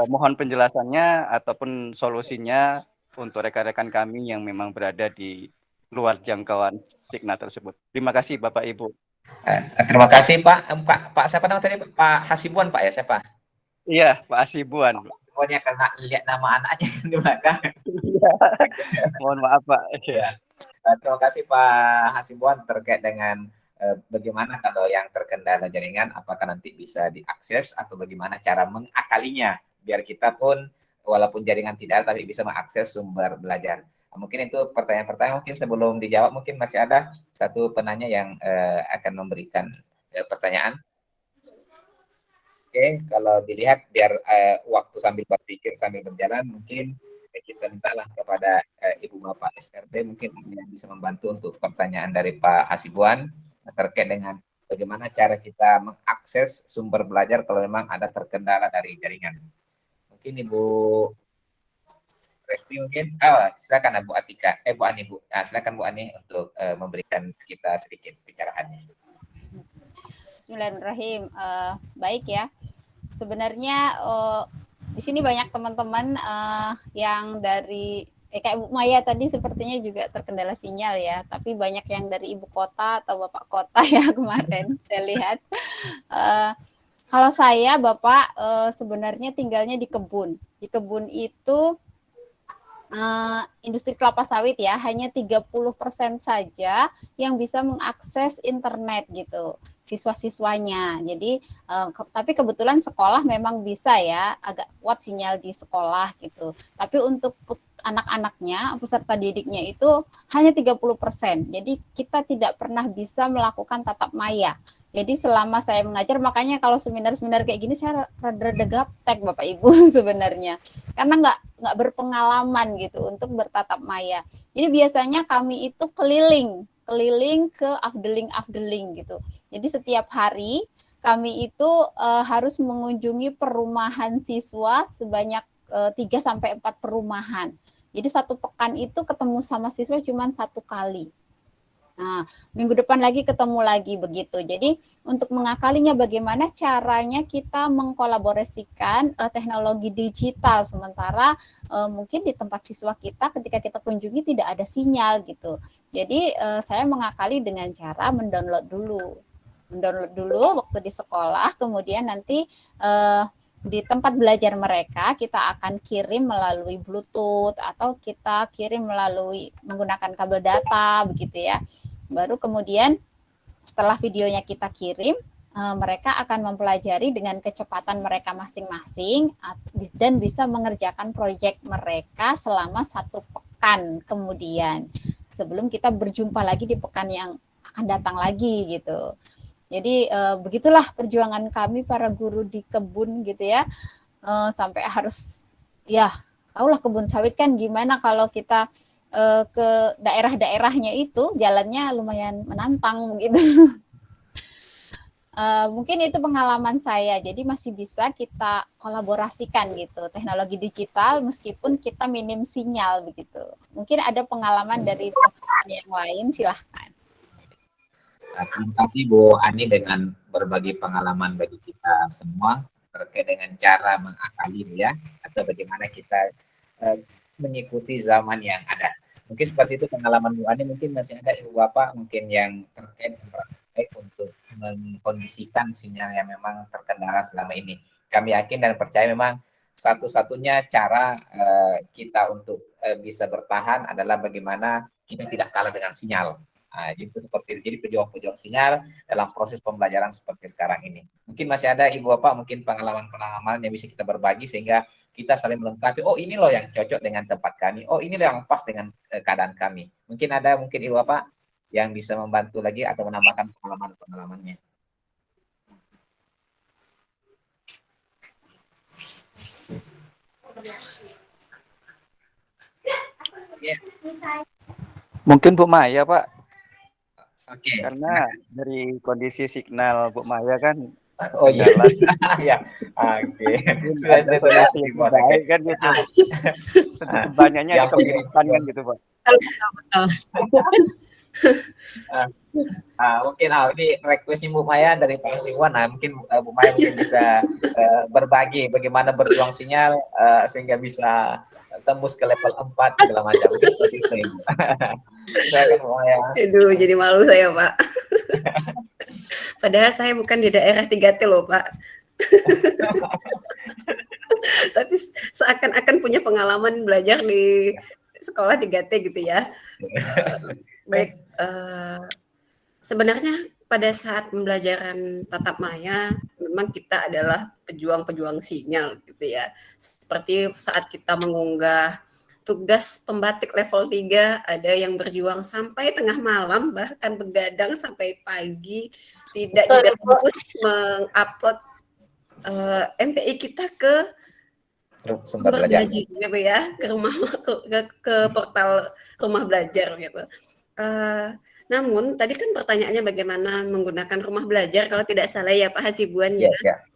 Mohon penjelasannya ataupun solusinya untuk rekan-rekan kami yang memang berada di luar jangkauan signal tersebut. Terima kasih Bapak Ibu. Terima kasih Pak. Pak siapa nama tadi? Pak Hasibuan Pak ya, siapa? Iya, Pak Asibuan. Pokoknya karena lihat nama anaknya di belakang. Iya. Mohon maaf Pak. Ya. Terima kasih Pak Hasibuan terkait dengan bagaimana kalau yang terkendala jaringan, apakah nanti bisa diakses atau bagaimana cara mengakalinya biar kita pun walaupun jaringan tidak ada tapi bisa mengakses sumber belajar. Mungkin itu pertanyaan-pertanyaan, mungkin sebelum dijawab mungkin masih ada satu penanya yang akan memberikan pertanyaan. Oke, kalau dilihat biar waktu sambil berpikir sambil berjalan, mungkin kita mintalah kepada Ibu Bapak SRB mungkin yang bisa membantu untuk pertanyaan dari Pak Hasibuan terkait dengan bagaimana cara kita mengakses sumber belajar kalau memang ada terkendala dari jaringan. Mungkin Ibu Resti mungkin, silakan Bu Atika, Bu Ani Bu, silakan Bu Ani untuk memberikan kita sedikit bicaraannya. Bismillahirrahmanirrahim. Baik ya. Sebenarnya di sini banyak teman-teman yang dari kayak Bu Maya tadi sepertinya juga terkendala sinyal ya. Tapi banyak yang dari ibu kota atau bapak kota ya kemarin saya lihat. Kalau saya Bapak sebenarnya tinggalnya di kebun. Di kebun itu industri kelapa sawit ya, hanya 30% saja yang bisa mengakses internet gitu, siswa-siswanya. Jadi, tapi kebetulan sekolah memang bisa ya, agak kuat sinyal di sekolah gitu. Tapi untuk anak-anaknya, peserta didiknya itu hanya 30%. Jadi kita tidak pernah bisa melakukan tatap maya. Jadi selama saya mengajar, makanya kalau seminar-seminar kayak gini saya rada gaptek Bapak Ibu sebenarnya. Karena nggak berpengalaman gitu untuk bertatap maya. Jadi biasanya kami itu keliling ke afdeling gitu. Jadi setiap hari kami itu harus mengunjungi perumahan siswa sebanyak 3-4 perumahan. Jadi satu pekan itu ketemu sama siswa cuma 1 kali. Nah, minggu depan lagi ketemu lagi begitu. Jadi untuk mengakalinya bagaimana caranya kita mengkolaborasikan teknologi digital sementara mungkin di tempat siswa kita ketika kita kunjungi tidak ada sinyal gitu. Jadi saya mengakali dengan cara mendownload dulu waktu di sekolah, kemudian nanti di tempat belajar mereka kita akan kirim melalui Bluetooth atau kita kirim melalui menggunakan kabel data begitu ya. Baru kemudian setelah videonya kita kirim, mereka akan mempelajari dengan kecepatan mereka masing-masing dan bisa mengerjakan proyek mereka selama 1 pekan kemudian sebelum kita berjumpa lagi di pekan yang akan datang lagi gitu. Jadi begitulah perjuangan kami para guru di kebun gitu ya, sampai harus ya tahulah kebun sawit kan gimana kalau kita ke daerah-daerahnya itu jalannya lumayan menantang gitu. Mungkin itu pengalaman saya, jadi masih bisa kita kolaborasikan gitu teknologi digital meskipun kita minim sinyal begitu. Mungkin ada pengalaman dari teman yang lain, silahkan. Terima kasih Bu Ani dengan berbagi pengalaman bagi kita semua terkait dengan cara mengakali ya atau bagaimana kita mengikuti zaman yang ada. Mungkin seperti itu pengalaman Bu Ani, mungkin masih ada Ibu Bapak mungkin yang terkait untuk mengkondisikan sinyal yang memang terkendala selama ini. Kami yakin dan percaya memang satu-satunya cara kita untuk bisa bertahan adalah bagaimana kita tidak kalah dengan sinyal. Itu seperti jadi pejuang-pejuang sinyal dalam proses pembelajaran seperti sekarang ini. Mungkin masih ada Ibu Bapak mungkin pengalaman-pengalaman yang bisa kita berbagi sehingga kita saling melengkapi. Oh ini loh yang cocok dengan tempat kami. Oh ini loh yang pas dengan keadaan kami. Mungkin ada Ibu Bapak yang bisa membantu lagi atau menambahkan pengalaman-pengalamannya. Mungkin Bu Maya, Pak. Oke. Karena dari kondisi signal Bu Maya kan Oh iya. Ya. Oke. sudah ada kondisi yang baik kan gitu. Sedikit banyaknya Yang dikembangkan kan gitu, Pak. Mungkin ini requestnya Bu Maya dari Pak Siwan. Mungkin Bu Maya mungkin bisa berbagi bagaimana berjuang sinyal sehingga bisa tembus ke level 4 segala macam. Mungkin seperti itu, Ibu. Silakan Bu Maya. Aduh, jadi malu saya, Pak. Padahal saya bukan di daerah 3T loh, Pak. Tapi seakan-akan punya pengalaman belajar di sekolah 3T gitu ya. Baik, sebenarnya pada saat pembelajaran tatap maya memang kita adalah pejuang-pejuang sinyal gitu ya. Seperti saat kita mengunggah tugas pembatik level 3, ada yang berjuang sampai tengah malam, bahkan begadang sampai pagi, tidak juga terus mengupload MPI kita ke Sumber belajar gitu ya, ke portal rumah belajar gitu. Namun tadi kan pertanyaannya bagaimana menggunakan rumah belajar kalau tidak salah ya Pak Hasibuan ya.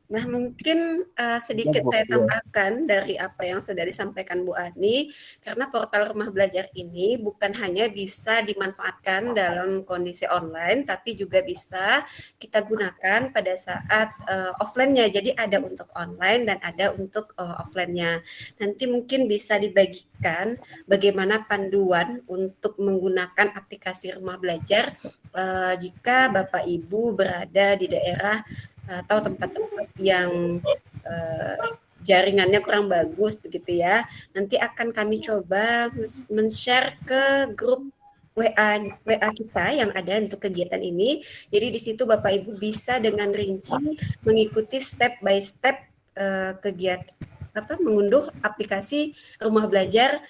Nah mungkin sedikit saya tambahkan dari apa yang sudah disampaikan Bu Ani, karena portal rumah belajar ini bukan hanya bisa dimanfaatkan dalam kondisi online, tapi juga bisa kita gunakan pada saat offline-nya. Jadi ada untuk online dan ada untuk offline-nya. Nanti mungkin bisa dibagikan bagaimana panduan untuk menggunakan aplikasi rumah belajar jika Bapak Ibu berada di daerah atau tempat-tempat yang jaringannya kurang bagus begitu ya. Nanti akan kami coba men-share ke grup WA kita yang ada untuk kegiatan ini. Jadi di situ Bapak Ibu bisa dengan rinci mengikuti step by step kegiatan mengunduh aplikasi rumah belajar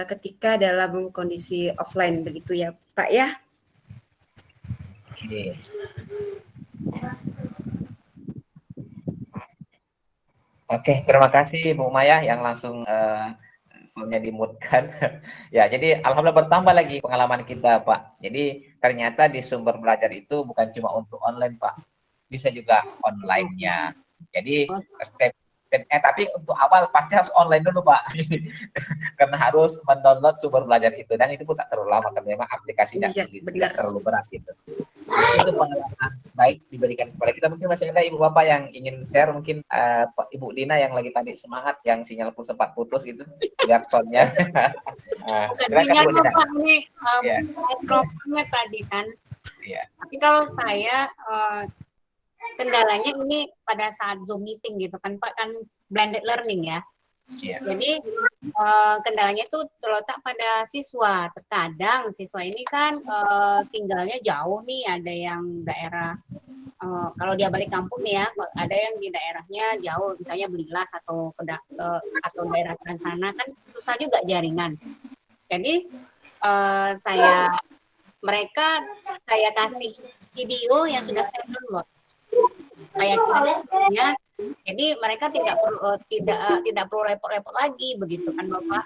ketika dalam kondisi offline begitu ya Pak ya. Oke. Oke, terima kasih Bu Maya yang langsung soalnya dimutkan. Ya, jadi alhamdulillah bertambah lagi pengalaman kita, Pak. Jadi ternyata di sumber belajar itu bukan cuma untuk online, Pak. Bisa juga online-nya. Jadi tapi untuk awal pasti harus online dulu, Pak. Karena harus mendownload sumber belajar itu dan itu pun tak terlalu lama karena memang aplikasinya tidak terlalu berat gitu. Itu pengalaman baik diberikan kepada kita. Mungkin masih ada Ibu Bapak yang ingin share, mungkin Ibu Dina yang lagi tadi semangat, yang sinyal pun sempat putus gitu, lihat soundnya. Bukan sinyal Bapak ini, mikrofonnya tadi kan. Iya. Tapi kalau saya kendalanya ini pada saat Zoom meeting gitu kan Pak, kan blended learning ya. Yeah. Jadi kendalanya itu terletak pada siswa. Terkadang siswa ini kan tinggalnya jauh nih, ada yang daerah kalau dia balik kampung nih ya, ada yang di daerahnya jauh, misalnya Belilas atau atau daerah sana kan susah juga jaringan. Jadi saya kasih video yang sudah saya download. Kayak kirimnya, jadi mereka tidak perlu repot-repot lagi begitu kan Bapak.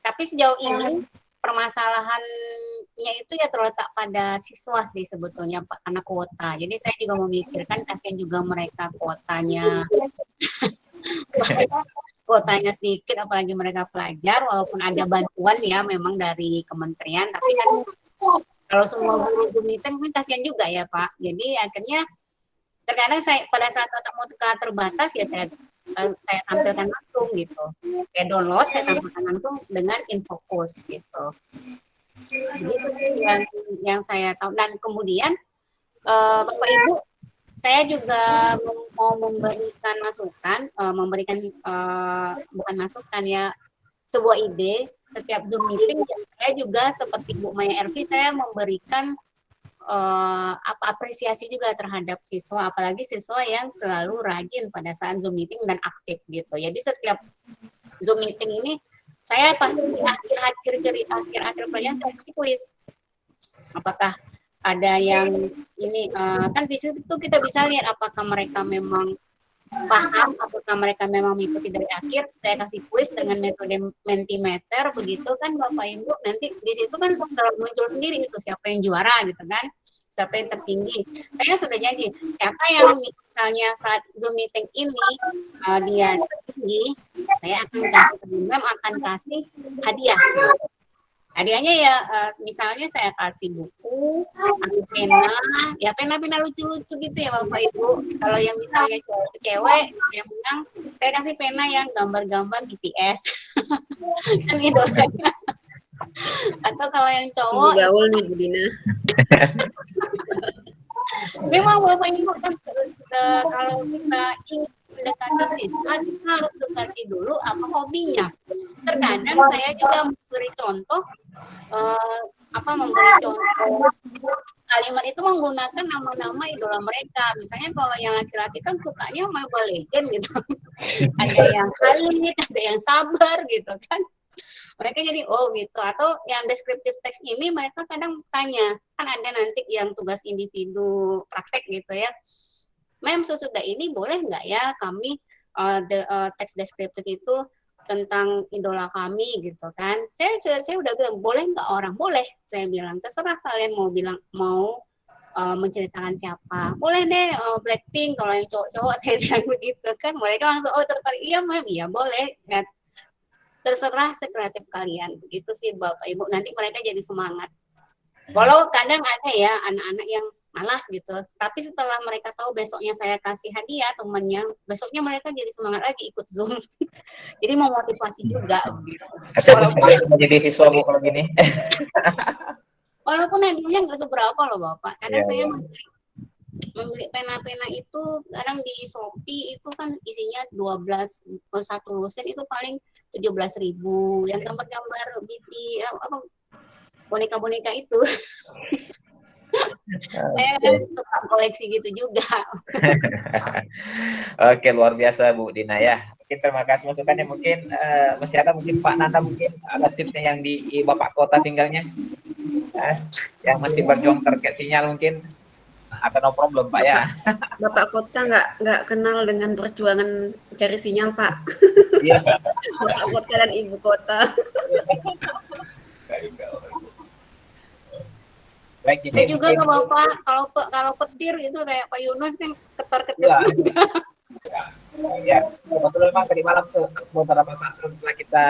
Tapi sejauh ini permasalahannya itu ya terletak pada siswa sih sebetulnya Pak, karena kuota. Jadi saya juga memikirkan kasihan juga mereka kuotanya sedikit, apalagi mereka pelajar, walaupun ada bantuan ya memang dari kementerian, tapi kan kalau semua guru Zoom meeting kan kasihan juga ya Pak. Jadi akhirnya terkadang saya pada saat tatap muka terbatas ya saya tampilkan langsung gitu. Saya download, saya tampilkan langsung dengan InFocus gitu. Jadi itu sih yang saya tahu. Dan kemudian Bapak Ibu, saya juga mau memberikan masukan, bukan masukan ya, sebuah ide. Setiap Zoom meeting saya juga seperti Bu Maya Ervi, saya memberikan apresiasi juga terhadap siswa, apalagi siswa yang selalu rajin pada saat Zoom meeting dan aktif gitu. Jadi setiap Zoom meeting ini saya pasti di akhir-akhir pelajaran saya kasih kuis. Apakah ada yang ini kan di situ kita bisa lihat apakah mereka memang paham, apakah mereka memang mengikuti dari akhir. Saya kasih kuis dengan metode Mentimeter, begitu kan Bapak Ibu, nanti di situ kan muncul sendiri itu siapa yang juara gitu kan, siapa yang tertinggi. Saya sudah janji, siapa yang misalnya saat Zoom meeting ini dia tertinggi, saya akan kasih hadiah. Hadiahnya ya misalnya saya kasih buku, pena, ya pena-pena lucu-lucu gitu ya Bapak Ibu. Kalau yang misalnya cewek yang menang, saya kasih pena yang gambar-gambar BTS. Kan idolanya. Atau kalau yang cowok, Ibu gaul nih Bu Dina. memang Bapak Ibu kan terus kalau kita ingin mendekati siswa, kita harus dekati dulu apa hobinya. Terkadang saya juga memberi contoh memberi contoh kalimat itu menggunakan nama-nama idola mereka. Misalnya kalau yang laki-laki kan sukanya Mobile Legend gitu. Ada yang Khalid, ada yang Sabar gitu kan. Mereka jadi oh gitu. Atau yang deskriptif teks ini mereka kadang tanya, kan ada nanti yang tugas individu praktek gitu ya. Mem, sesudah ini boleh nggak ya kami teks deskriptif itu tentang idola kami gitu kan. Saya udah bilang boleh nggak orang, boleh. Saya bilang terserah kalian mau menceritakan siapa. Boleh deh Blackpink kalau yang cowok-cowok, saya bilang begitu kan. Mereka langsung oh tertarik, iya Mem, iya boleh. Ya, terserah sekreatif kalian. Begitu sih Bapak Ibu. Nanti mereka jadi semangat. Walau kadang ada ya anak-anak yang malas gitu. Tapi setelah mereka tahu besoknya saya kasih hadiah temannya, besoknya mereka jadi semangat lagi ikut Zoom. Jadi memotivasi juga gitu. Walaupun jadi siswa Bu kalau gini. Walaupun hadiahnya nggak seberapa loh Bapak. Kadang Iya, saya iya. membeli pena-pena itu kadang di Shopee itu kan isinya 12 satu lusin itu paling 17.000. Yang gambar-gambar boneka-boneka itu. Saya kan suka koleksi gitu juga. Oke, luar biasa Bu Dina ya. Mungkin terima kasih masukannya. Mungkin masih ada mungkin Pak Nanda mungkin ada tipsnya yang di Bapak Kota tinggalnya, yang masih berjuang terkait sinyal mungkin. Atau no problem Pak ya. Bapak Kota nggak kenal dengan perjuangan cari sinyal Pak. Iya. Bapak Kota dan Ibu Kota. Baik, Saya jadi juga mungkin ke Bapak kalau petir itu kayak Pak Yunus kan ketar-ketir ya, juga. ya, kebetulan memang tadi malam beberapa saat setelah kita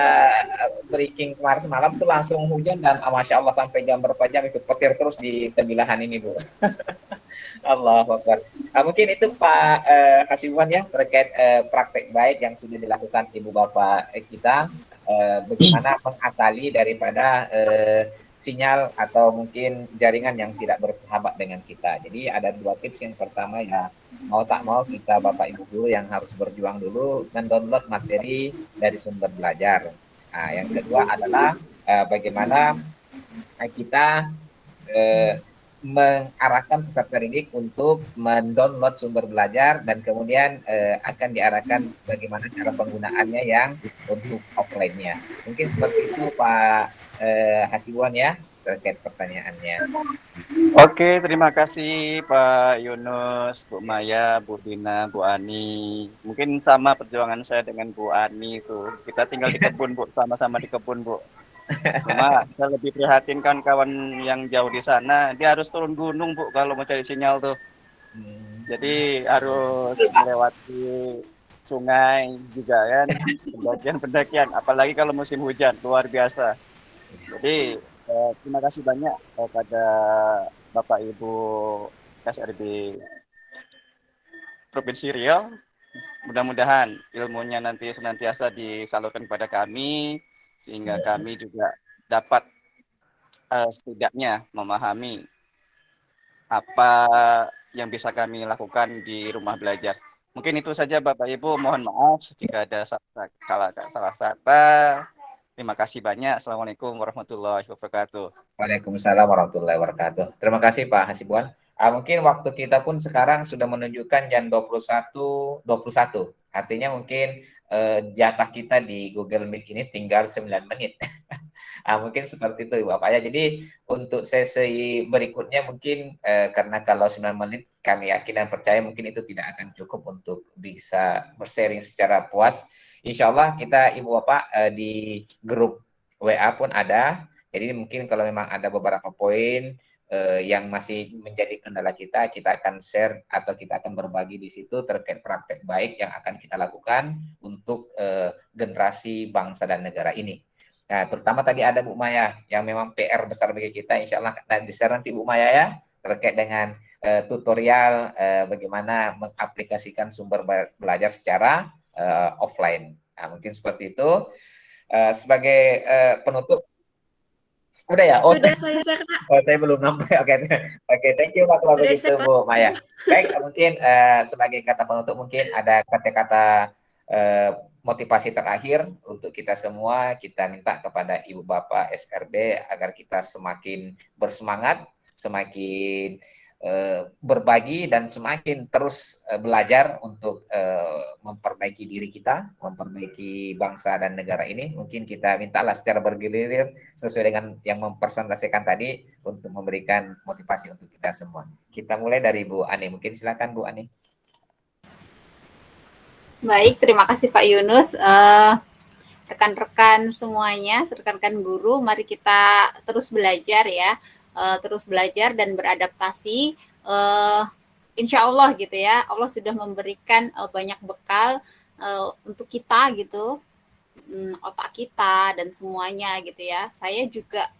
breaking kemarin semalam itu langsung hujan dan Masya Allah sampai jam berapa jam itu petir terus di Tembilahan ini Bu. Allahu Akbar. Mungkin itu Pak Hasibuan ya terkait praktek baik yang sudah dilakukan Ibu Bapak kita, bagaimana mengakali daripada sinyal atau mungkin jaringan yang tidak bersahabat dengan kita. Jadi ada dua tips. Yang pertama ya mau tak mau kita Bapak Ibu guru yang harus berjuang dulu mendownload materi dari sumber belajar. Nah, yang kedua adalah bagaimana kita mengarahkan peserta didik untuk mendownload sumber belajar dan kemudian akan diarahkan bagaimana cara penggunaannya yang untuk offline-nya. Mungkin seperti itu Pak Hasibuan ya terkait pertanyaannya. Oke, terima kasih Pak Yunus, Bu Maya, Bu Dina, Bu Ani. Mungkin sama perjuangan saya dengan Bu Ani itu. Kita tinggal di kebun Bu, sama-sama di kebun Bu. Cuma saya lebih prihatin kan kawan yang jauh di sana, dia harus turun gunung Bu kalau mau cari sinyal tuh. Jadi harus melewati sungai juga kan, pendakian, apalagi kalau musim hujan, luar biasa. Jadi terima kasih banyak kepada Bapak Ibu SRB Provinsi Riau. Mudah-mudahan ilmunya nanti senantiasa disalurkan kepada kami, sehingga kami juga dapat setidaknya memahami apa yang bisa kami lakukan di rumah belajar. Mungkin itu saja Bapak Ibu, mohon maaf jika ada salah kata. Terima kasih banyak. Assalamualaikum warahmatullahi wabarakatuh. Waalaikumsalam warahmatullahi wabarakatuh. Terima kasih Pak Hasibuan. Mungkin waktu kita pun sekarang sudah menunjukkan jam 21.21. Artinya mungkin jatah kita di Google Meet ini tinggal 9 menit. Mungkin seperti itu Bapak ya. Jadi untuk sesi berikutnya mungkin karena kalau 9 menit kami yakin dan percaya mungkin itu tidak akan cukup untuk bisa bersharing secara puas. Insya Allah kita Ibu Bapak di grup WA pun ada. Jadi mungkin kalau memang ada beberapa poin yang masih menjadi kendala kita akan share atau kita akan berbagi di situ terkait praktek baik yang akan kita lakukan untuk generasi bangsa dan negara ini. Nah, terutama tadi ada Bu Maya yang memang PR besar bagi kita. Insya Allah di-share nanti Bu Maya ya terkait dengan tutorial bagaimana mengaplikasikan sumber belajar secara offline. Nah, mungkin seperti itu. Sebagai penutup, udah ya? Sudah saya share, Pak. Saya belum nampak. Oke, thank you Pak kalau Sudah begitu saya Bu Maya. Baik, mungkin sebagai kata penutup mungkin ada kata-kata motivasi terakhir untuk kita semua. Kita minta kepada Ibu Bapak SRB agar kita semakin bersemangat, semakin berbagi dan semakin terus belajar untuk memperbaiki diri kita, memperbaiki bangsa dan negara ini. Mungkin kita mintalah secara bergilir sesuai dengan yang mempresentasikan tadi untuk memberikan motivasi untuk kita semua. Kita mulai dari Bu Ani. Mungkin silakan Bu Ani. Baik, terima kasih Pak Yunus. Rekan-rekan semuanya, rekan-rekan guru, mari kita terus belajar ya. Terus belajar dan beradaptasi, insya Allah gitu ya, Allah sudah memberikan banyak bekal untuk kita gitu, otak kita dan semuanya gitu ya. Saya juga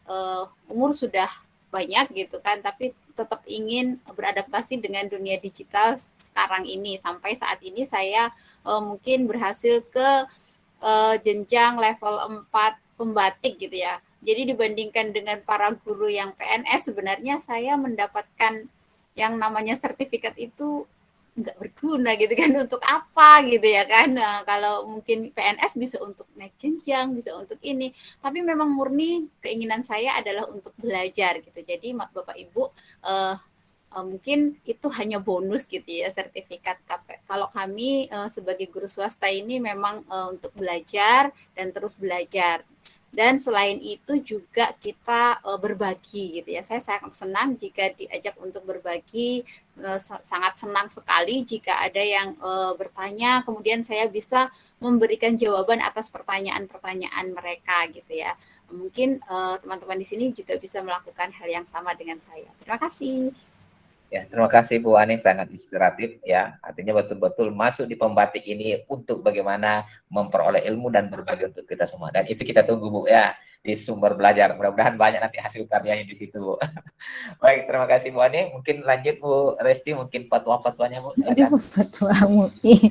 umur sudah banyak gitu kan, tapi tetap ingin beradaptasi dengan dunia digital sekarang ini. Sampai saat ini saya mungkin berhasil ke jenjang level 4 pembatik gitu ya. Jadi dibandingkan dengan para guru yang PNS, sebenarnya saya mendapatkan yang namanya sertifikat itu nggak berguna gitu kan, untuk apa gitu ya kan. Nah, kalau mungkin PNS bisa untuk naik jenjang, bisa untuk ini, tapi memang murni keinginan saya adalah untuk belajar gitu. Jadi Bapak Ibu, mungkin itu hanya bonus gitu ya, sertifikat KP. Kalau kami sebagai guru swasta ini memang untuk belajar dan terus belajar. Dan selain itu juga kita berbagi gitu ya. Saya sangat senang jika diajak untuk berbagi, sangat senang sekali jika ada yang bertanya, kemudian saya bisa memberikan jawaban atas pertanyaan-pertanyaan mereka gitu ya. Mungkin teman-teman di sini juga bisa melakukan hal yang sama dengan saya. Terima kasih. Ya, terima kasih Bu Ani, sangat inspiratif ya. Artinya betul-betul masuk di pembatik ini untuk bagaimana memperoleh ilmu dan berbagi untuk kita semua. Dan itu kita tunggu Bu ya di sumber belajar. Mudah-mudahan banyak nanti hasil karyanya di situ Bu. Baik, terima kasih Bu Ani. Mungkin lanjut Bu Resti, mungkin fatwa-fatwanya Bu. Aduh, fatwa MUI.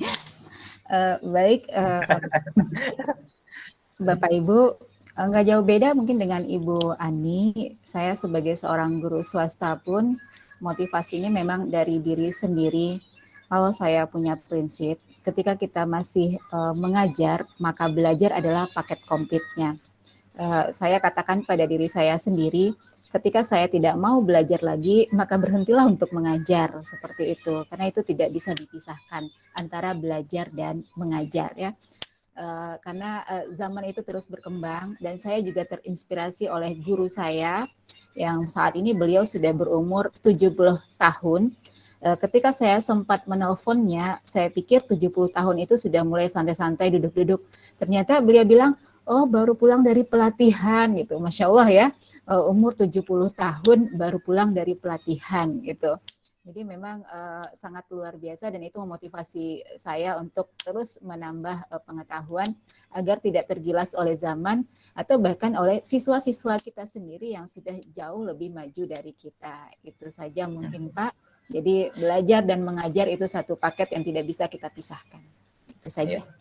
Baik, Bapak Ibu, nggak jauh beda mungkin dengan Ibu Ani. Saya sebagai seorang guru swasta pun motivasinya memang dari diri sendiri. Kalau saya punya prinsip, ketika kita masih mengajar, maka belajar adalah paket komplitnya. Saya katakan pada diri saya sendiri, ketika saya tidak mau belajar lagi, maka berhentilah untuk mengajar, seperti itu. Karena itu tidak bisa dipisahkan antara belajar dan mengajar ya. Karena zaman itu terus berkembang dan saya juga terinspirasi oleh guru saya yang saat ini beliau sudah berumur 70 tahun. Ketika saya sempat menelponnya, saya pikir 70 tahun itu sudah mulai santai-santai duduk-duduk. Ternyata beliau bilang, oh baru pulang dari pelatihan gitu. Masya Allah ya, umur 70 tahun baru pulang dari pelatihan gitu. Jadi memang sangat luar biasa dan itu memotivasi saya untuk terus menambah pengetahuan agar tidak tergilas oleh zaman atau bahkan oleh siswa-siswa kita sendiri yang sudah jauh lebih maju dari kita. Itu saja mungkin Pak. Jadi belajar dan mengajar itu satu paket yang tidak bisa kita pisahkan. Itu saja. Ya.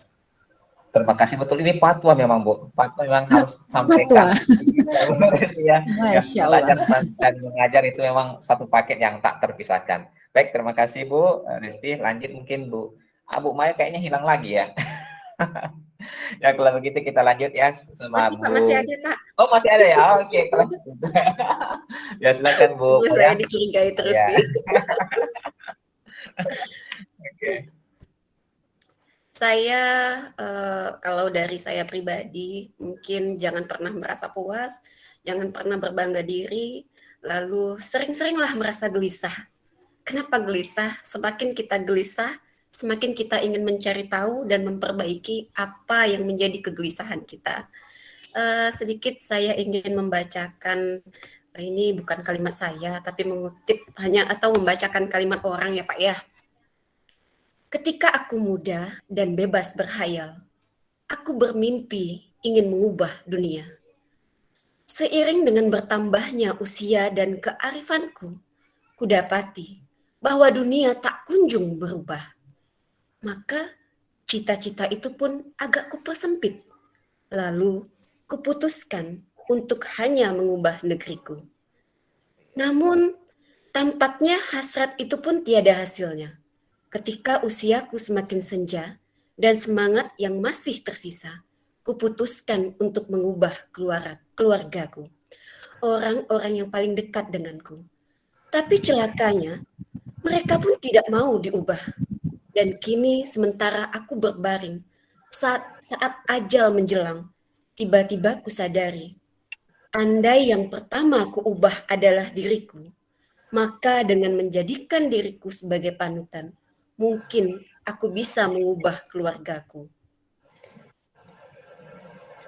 Terima kasih, betul ini fatwa memang Bu. Fatwa memang harus sampaikan. Ya, Masya Allah. Belajar dan mengajar itu memang satu paket yang tak terpisahkan. Baik, terima kasih Bu Resti. Lanjut mungkin Bu. Bu Maya kayaknya hilang lagi ya. Ya kalau begitu kita lanjut ya sama Masih Pak, Bu. masih ada Pak. Oh masih ada ya. Oke kalau gitu. Ya silakan Bu. Ibu saya dicurigai terus Ya. nih. Oke. Saya kalau dari saya pribadi mungkin jangan pernah merasa puas, jangan pernah berbangga diri, lalu sering-seringlah merasa gelisah. Kenapa gelisah? Semakin kita gelisah, semakin kita ingin mencari tahu dan memperbaiki apa yang menjadi kegelisahan kita. Sedikit saya ingin membacakan, ini bukan kalimat saya, tapi mengutip hanya atau membacakan kalimat orang ya Pak ya. Ketika aku muda dan bebas berhayal, aku bermimpi ingin mengubah dunia. Seiring dengan bertambahnya usia dan kearifanku, kudapati bahwa dunia tak kunjung berubah. Maka cita-cita itu pun agak kupersempit. Lalu kuputuskan untuk hanya mengubah negeriku. Namun tampaknya hasrat itu pun tiada hasilnya. Ketika usiaku semakin senja dan semangat yang masih tersisa, kuputuskan untuk mengubah keluargaku, orang-orang yang paling dekat denganku. Tapi celakanya, mereka pun tidak mau diubah. Dan kini sementara aku berbaring, saat ajal menjelang, tiba-tiba kusadari, andai yang pertama aku ubah adalah diriku, maka dengan menjadikan diriku sebagai panutan, mungkin aku bisa mengubah keluargaku.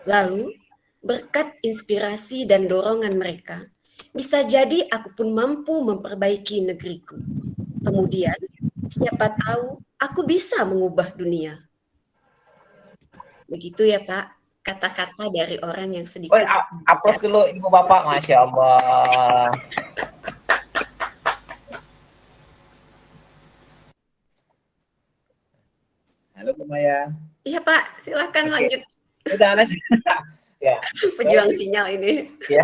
Lalu, berkat inspirasi dan dorongan mereka, bisa jadi aku pun mampu memperbaiki negeriku. Kemudian, siapa tahu aku bisa mengubah dunia. Begitu ya Pak, kata-kata dari orang yang sedikit. Aplaus dulu Ibu Bapak, Masya Allah. Halo Bu Maya. Iya Pak, silakan lanjut. Udah lanjut. Ya. Pejuang sinyal ini. Ya.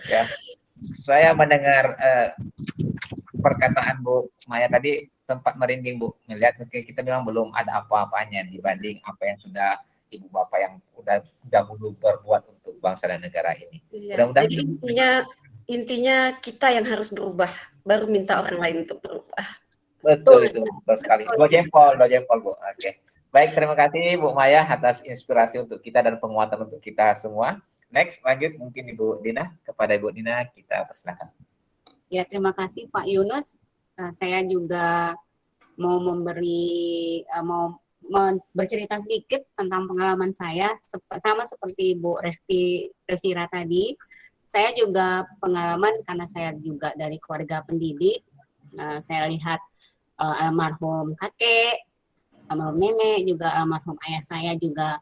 Ya. Saya mendengar perkataan Bu Maya tadi sempat merinding Bu, melihat kita memang belum ada apa-apanya dibanding apa yang sudah Ibu Bapak yang udah dahulu berbuat untuk bangsa dan negara ini. Iya. Jadi intinya kita yang harus berubah, baru minta orang lain untuk berubah. Betul itu, betul sekali. Dua jempol Bu. Oke. Baik, terima kasih Bu Maya atas inspirasi untuk kita dan penguatan untuk kita semua. Next, lanjut mungkin Ibu Dina. Kepada Ibu Dina kita persilakan. Ya, terima kasih Pak Yunus. Saya juga mau bercerita sedikit tentang pengalaman saya, sama seperti Bu Resti Revira tadi. Saya juga pengalaman karena saya juga dari keluarga pendidik. Saya lihat almarhum kakek, almarhum nenek, juga almarhum ayah saya juga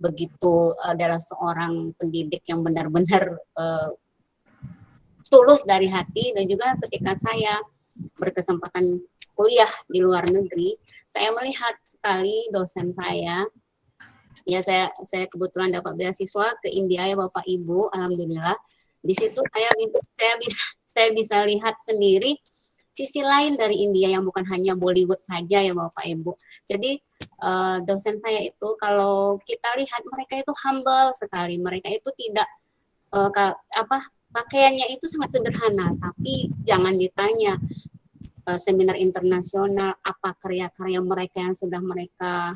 begitu adalah seorang pendidik yang benar-benar tulus dari hati. Dan juga ketika saya berkesempatan kuliah di luar negeri, saya melihat sekali dosen saya. Ya, saya kebetulan dapat beasiswa ke India ya Bapak Ibu, alhamdulillah. Di situ saya bisa lihat sendiri sisi lain dari India yang bukan hanya Bollywood saja ya Bapak Ibu. Jadi dosen saya itu kalau kita lihat mereka itu humble sekali. Mereka itu tidak pakaiannya itu sangat sederhana, tapi jangan ditanya seminar internasional apa karya-karya mereka yang sudah mereka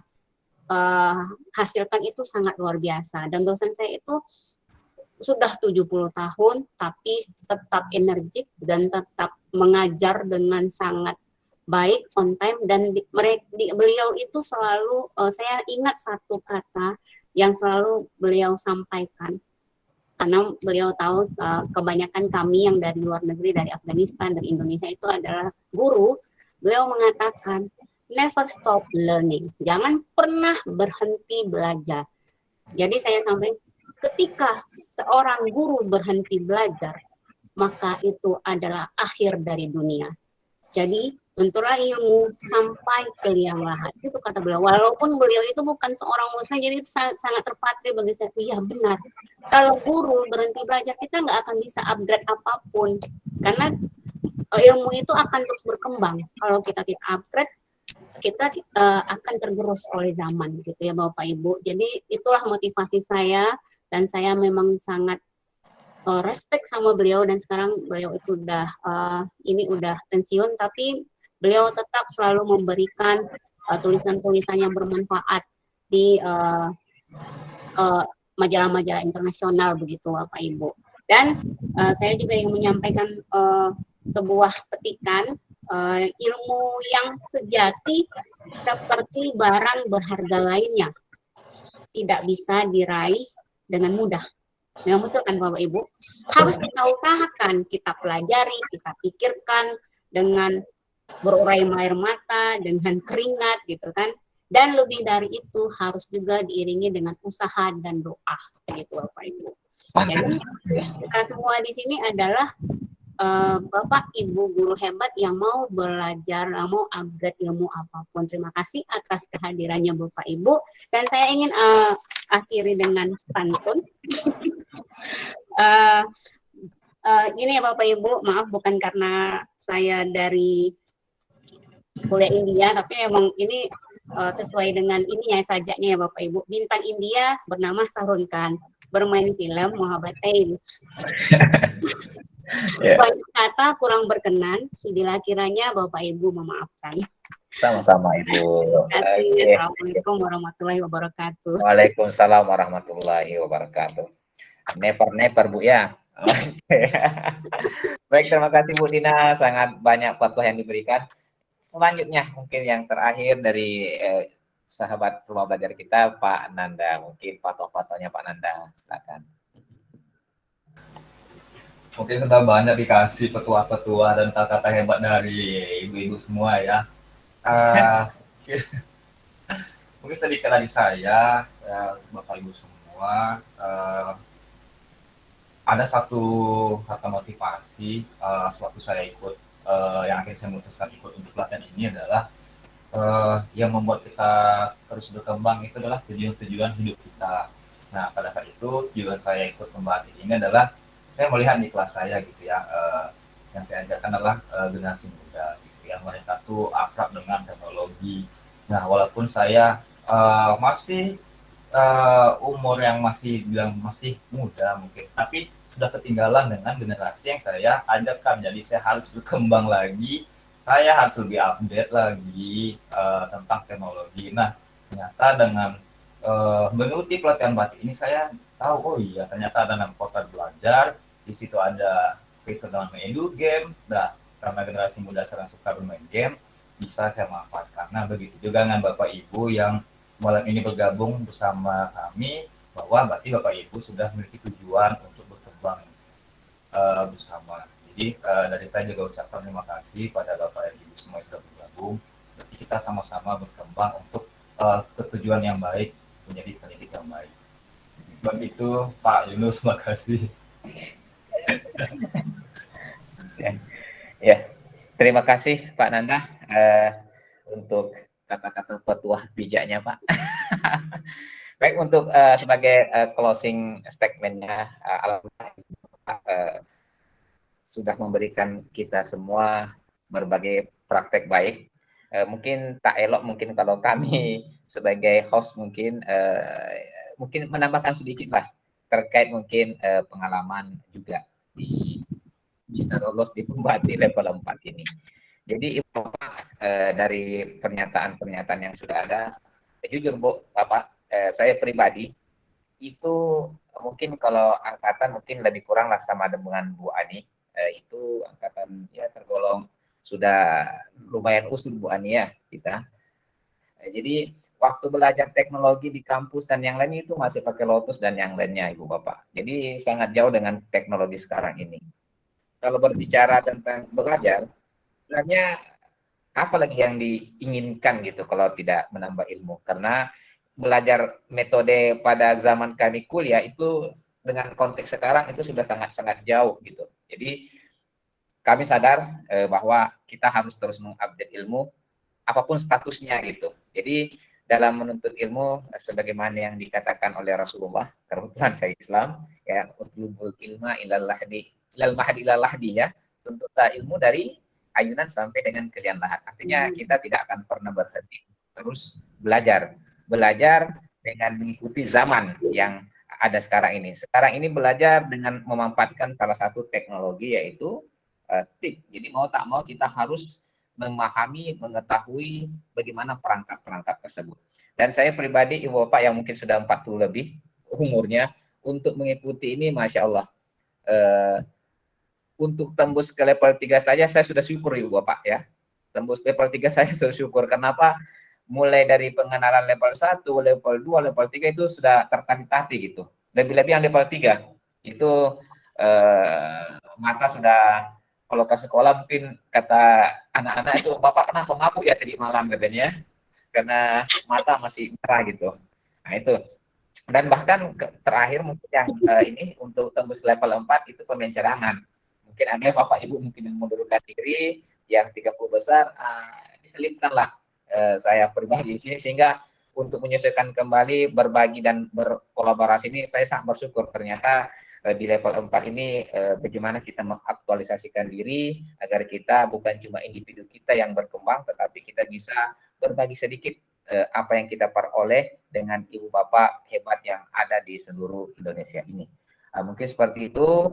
hasilkan itu sangat luar biasa. Dan dosen saya itu sudah 70 tahun tapi tetap energik dan tetap mengajar dengan sangat baik, on time, dan beliau itu selalu saya ingat satu kata yang selalu beliau sampaikan, karena beliau tahu kebanyakan kami yang dari luar negeri, dari Afghanistan, dari Indonesia itu adalah guru. Beliau mengatakan never stop learning, jangan pernah berhenti belajar. Jadi saya sampaikan, ketika seorang guru berhenti belajar, maka itu adalah akhir dari dunia. Jadi, tentulah ilmu sampai ke liang lahat. Itu kata beliau. Walaupun beliau itu bukan seorang muslim, jadi itu sangat terpatri bagi saya. Iya benar. Kalau guru berhenti belajar, kita nggak akan bisa upgrade apapun. Karena ilmu itu akan terus berkembang. Kalau kita tidak upgrade, kita akan tergerus oleh zaman gitu ya Bapak Ibu. Jadi itulah motivasi saya, dan saya memang sangat respect sama beliau, dan sekarang beliau itu udah pensiun, tapi beliau tetap selalu memberikan tulisan-tulisan yang bermanfaat di majalah-majalah internasional begitu Bapak Ibu. Dan saya juga ingin menyampaikan sebuah petikan, ilmu yang sejati seperti barang berharga lainnya tidak bisa diraih dengan mudah. Memang betul kan Bapak Ibu? Harus kita usahakan, kita pelajari, kita pikirkan dengan berurai air mata, dengan keringat gitu kan. Dan lebih dari itu harus juga diiringi dengan usaha dan doa gitu Bapak Ibu. Jadi kita semua di sini adalah Bapak Ibu guru hebat yang mau belajar, mau upgrade ilmu apapun. Terima kasih atas kehadirannya Bapak Ibu, dan saya ingin akhiri dengan pantun. Ini ya Bapak Ibu, maaf bukan karena saya dari kuliah India, tapi emang ini sesuai dengan ininya sajaknya ya Bapak Ibu. Bintang India bernama Sahrul Khan, bermain film Mohabbatain. Banyak kata kurang berkenan, sudilah kiranya Bapak Ibu memaafkan. Sama-sama Ibu. Assalamualaikum warahmatullahi wabarakatuh. Waalaikumsalam warahmatullahi wabarakatuh. Neper Bu ya. Baik, terima kasih Bu Dina, sangat banyak fatwa yang diberikan. Selanjutnya mungkin yang terakhir dari sahabat rumah belajar kita, Pak Nanda. Mungkin fatwa-fatwanya Pak Nanda, silakan. Mungkin sudah banyak dikasih petua-petua dan kata-kata hebat dari ibu-ibu semua ya. Mungkin sedikit dari saya, Bapak Ibu semua, ada satu kata motivasi sewaktu saya ikut, yang akhirnya saya memutuskan ikut untuk pelatihan ini adalah yang membuat kita terus berkembang itu adalah tujuan-tujuan hidup kita. Nah, pada saat itu tujuan saya ikut membahas ini adalah saya melihat di kelas saya gitu ya, yang saya ajarkan adalah generasi muda gitu ya, mereka tuh akrab dengan teknologi. Nah, walaupun saya masih umur yang masih muda mungkin, tapi sudah ketinggalan dengan generasi yang saya ajarkan. Jadi saya harus berkembang lagi, saya harus lebih update lagi tentang teknologi. Nah, ternyata dengan mengikuti pelatihan batik ini saya tahu, oh iya ternyata ada 6 portal belajar. Di situ ada fitur dengan edu game. Nah, karena generasi muda sekarang suka bermain game, bisa saya manfaatkan. Nah, begitu juga dengan Bapak Ibu yang malam ini bergabung bersama kami, bahwa berarti Bapak Ibu sudah memiliki tujuan untuk berkembang bersama. Jadi dari saya juga ucapkan terima kasih pada Bapak dan Ibu semua yang sudah bergabung. Berarti kita sama-sama berkembang untuk ketujuan yang baik, menjadi pendidik yang baik. Begitu Pak Yunus, terima kasih. Ya, terima kasih Pak Nanda untuk kata-kata petuah bijaknya Pak. Baik, untuk sebagai closing statement-nya, alhamdulillah sudah memberikan kita semua berbagai praktek baik. Mungkin tak elok mungkin kalau kami sebagai host mungkin menambahkan sedikit lah terkait mungkin pengalaman juga bisa lolos di pembati level 4 ini. Jadi dari pernyataan-pernyataan yang sudah ada, jujur Bu, Bapak, saya pribadi itu mungkin kalau angkatan mungkin lebih kurang lah sama dengan Bu Ani, itu angkatan ya tergolong sudah lumayan usul Bu Ani ya kita. Jadi waktu belajar teknologi di kampus dan yang lain itu masih pakai Lotus dan yang lainnya Ibu Bapak. Jadi sangat jauh dengan teknologi sekarang ini. Kalau berbicara tentang belajar, sebenarnya apa lagi yang diinginkan gitu kalau tidak menambah ilmu? Karena belajar metode pada zaman kami kuliah itu dengan konteks sekarang itu sudah sangat-sangat jauh gitu. Jadi kami sadar bahwa kita harus terus mengupdate ilmu apapun statusnya gitu. Jadi dalam menuntut ilmu sebagaimana yang dikatakan oleh Rasulullah, kebetulan saya Islam, ya utlubul ilma ilal mahdi ilallah ya, tuntutlah ilmu dari ayunan sampai dengan ke liang lahat. Artinya kita tidak akan pernah berhenti terus belajar dengan mengikuti zaman yang ada sekarang ini. Sekarang ini belajar dengan memanfaatkan salah satu teknologi yaitu TIK. Jadi mau tak mau kita harus memahami, mengetahui bagaimana perangkat-perangkat tersebut. Dan saya pribadi, Ibu Bapak yang mungkin sudah 40 lebih umurnya, untuk mengikuti ini, Masya Allah. Untuk tembus ke level 3 saja, saya sudah syukur, Ibu Bapak ya. Tembus level 3 saya sudah syukur. Kenapa? Mulai dari pengenalan level 1, level 2, level 3 itu sudah tertatih-tatih gitu. Lebih-lebih yang level 3, itu mata sudah, kalau ke sekolah mungkin kata anak-anak itu, Bapak kenapa mabuk ya tadi malam katanya, karena mata masih merah gitu. Nah itu. Dan bahkan terakhir mungkin yang ini untuk tembus level 4 itu pemain cadangan. Mungkin ada Bapak Ibu mungkin yang mundurkan diri, yang 30 besar, diselipkanlah saya pribadi di sini, sehingga untuk menyesuaikan kembali, berbagi dan berkolaborasi ini, saya sangat bersyukur ternyata di level 4 ini bagaimana kita mengaktualisasikan diri agar kita bukan cuma individu kita yang berkembang, tetapi kita bisa berbagi sedikit apa yang kita peroleh dengan ibu bapak hebat yang ada di seluruh Indonesia ini. Mungkin seperti itu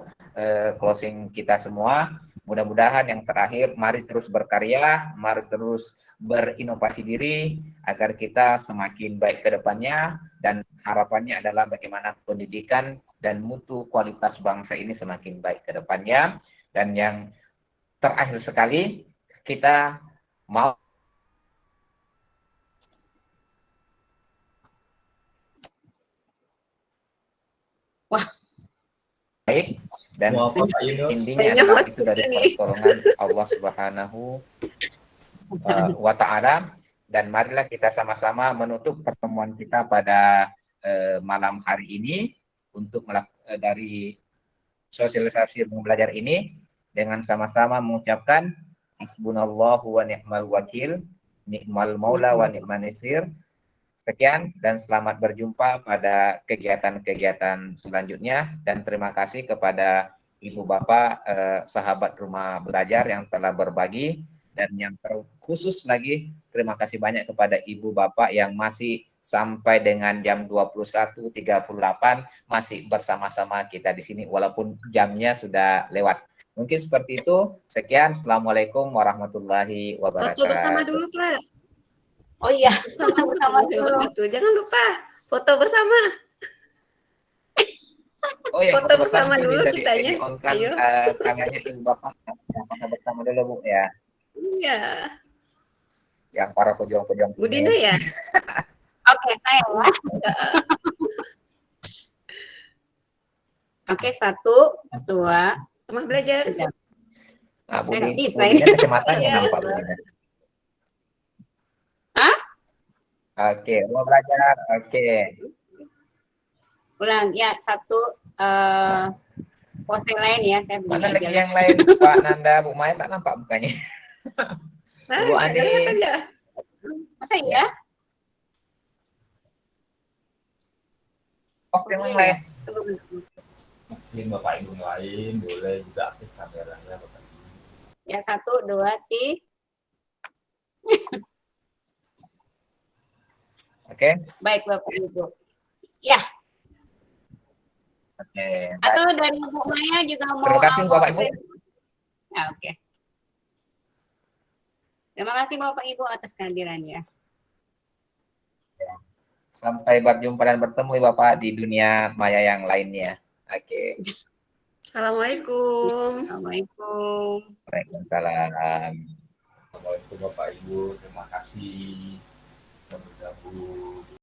closing kita semua. Mudah-mudahan yang terakhir, mari terus berkarya, mari terus berinovasi diri agar kita semakin baik ke depannya, dan harapannya adalah bagaimana pendidikan dan mutu kualitas bangsa ini semakin baik ke depannya. Dan yang terakhir sekali, kita mau baik, dan intinya adalah itu dari pertolongan Allah Subhanahu wa Ta'ala. Dan marilah kita sama-sama menutup pertemuan kita pada malam hari ini untuk dari sosialisasi belajar ini dengan sama-sama mengucapkan hasbunallahu wa ni'mal wakil, ni'mal maula wa ni'man nasir. Sekian dan selamat berjumpa pada kegiatan-kegiatan selanjutnya, dan terima kasih kepada Ibu Bapak sahabat rumah belajar yang telah berbagi, dan yang terkhusus lagi terima kasih banyak kepada Ibu Bapak yang masih sampai dengan jam 21.38 masih bersama-sama kita di sini walaupun jamnya sudah lewat. Mungkin seperti itu. Sekian. Assalamualaikum warahmatullahi wabarakatuh. Foto bersama dulu, Pak. Oh iya, bersama dulu. Jangan lupa foto bersama. Oh ya, foto bersama dulu kitanya. Ayo. Kameranya Ibu Bapak foto bersama dulu, Bu ya. Iya. Yang para pejuang-pejuang. Bu Dina ya. Oke, saya ya. Oke, 1, 2. Rumah belajar. Nah, Bu Saya nggak bisa ini kecepatannya nampak Bu Dina. Hah? Oke, mau belajar. Oke. Ulang ya, 1 pose lain ya, saya Mana begini lagi aja. yang lain, Pak Nanda, Bu Maya tak nampak mukanya. Bu Ani. Ya. Masa iya? Oh, yang lain. Mungkin Bapak Ibu lain boleh juga aktif kameranya Bapak Ibu. Ya, 1, 2, 3. Oke. Baik Bapak Ibu. Ya. Oke. Atau dari Bu Maya juga mau. Terima kasih Bapak Ibu. Ya, oke. Terima kasih Bapak Ibu atas kehadirannya. Sampai berjumpa dan bertemu Bapak di dunia maya yang lainnya. Oke. Assalamualaikum. Assalamualaikum. Waalaikumsalam. Assalamualaikum Bapak Ibu, terima kasih sudah bergabung.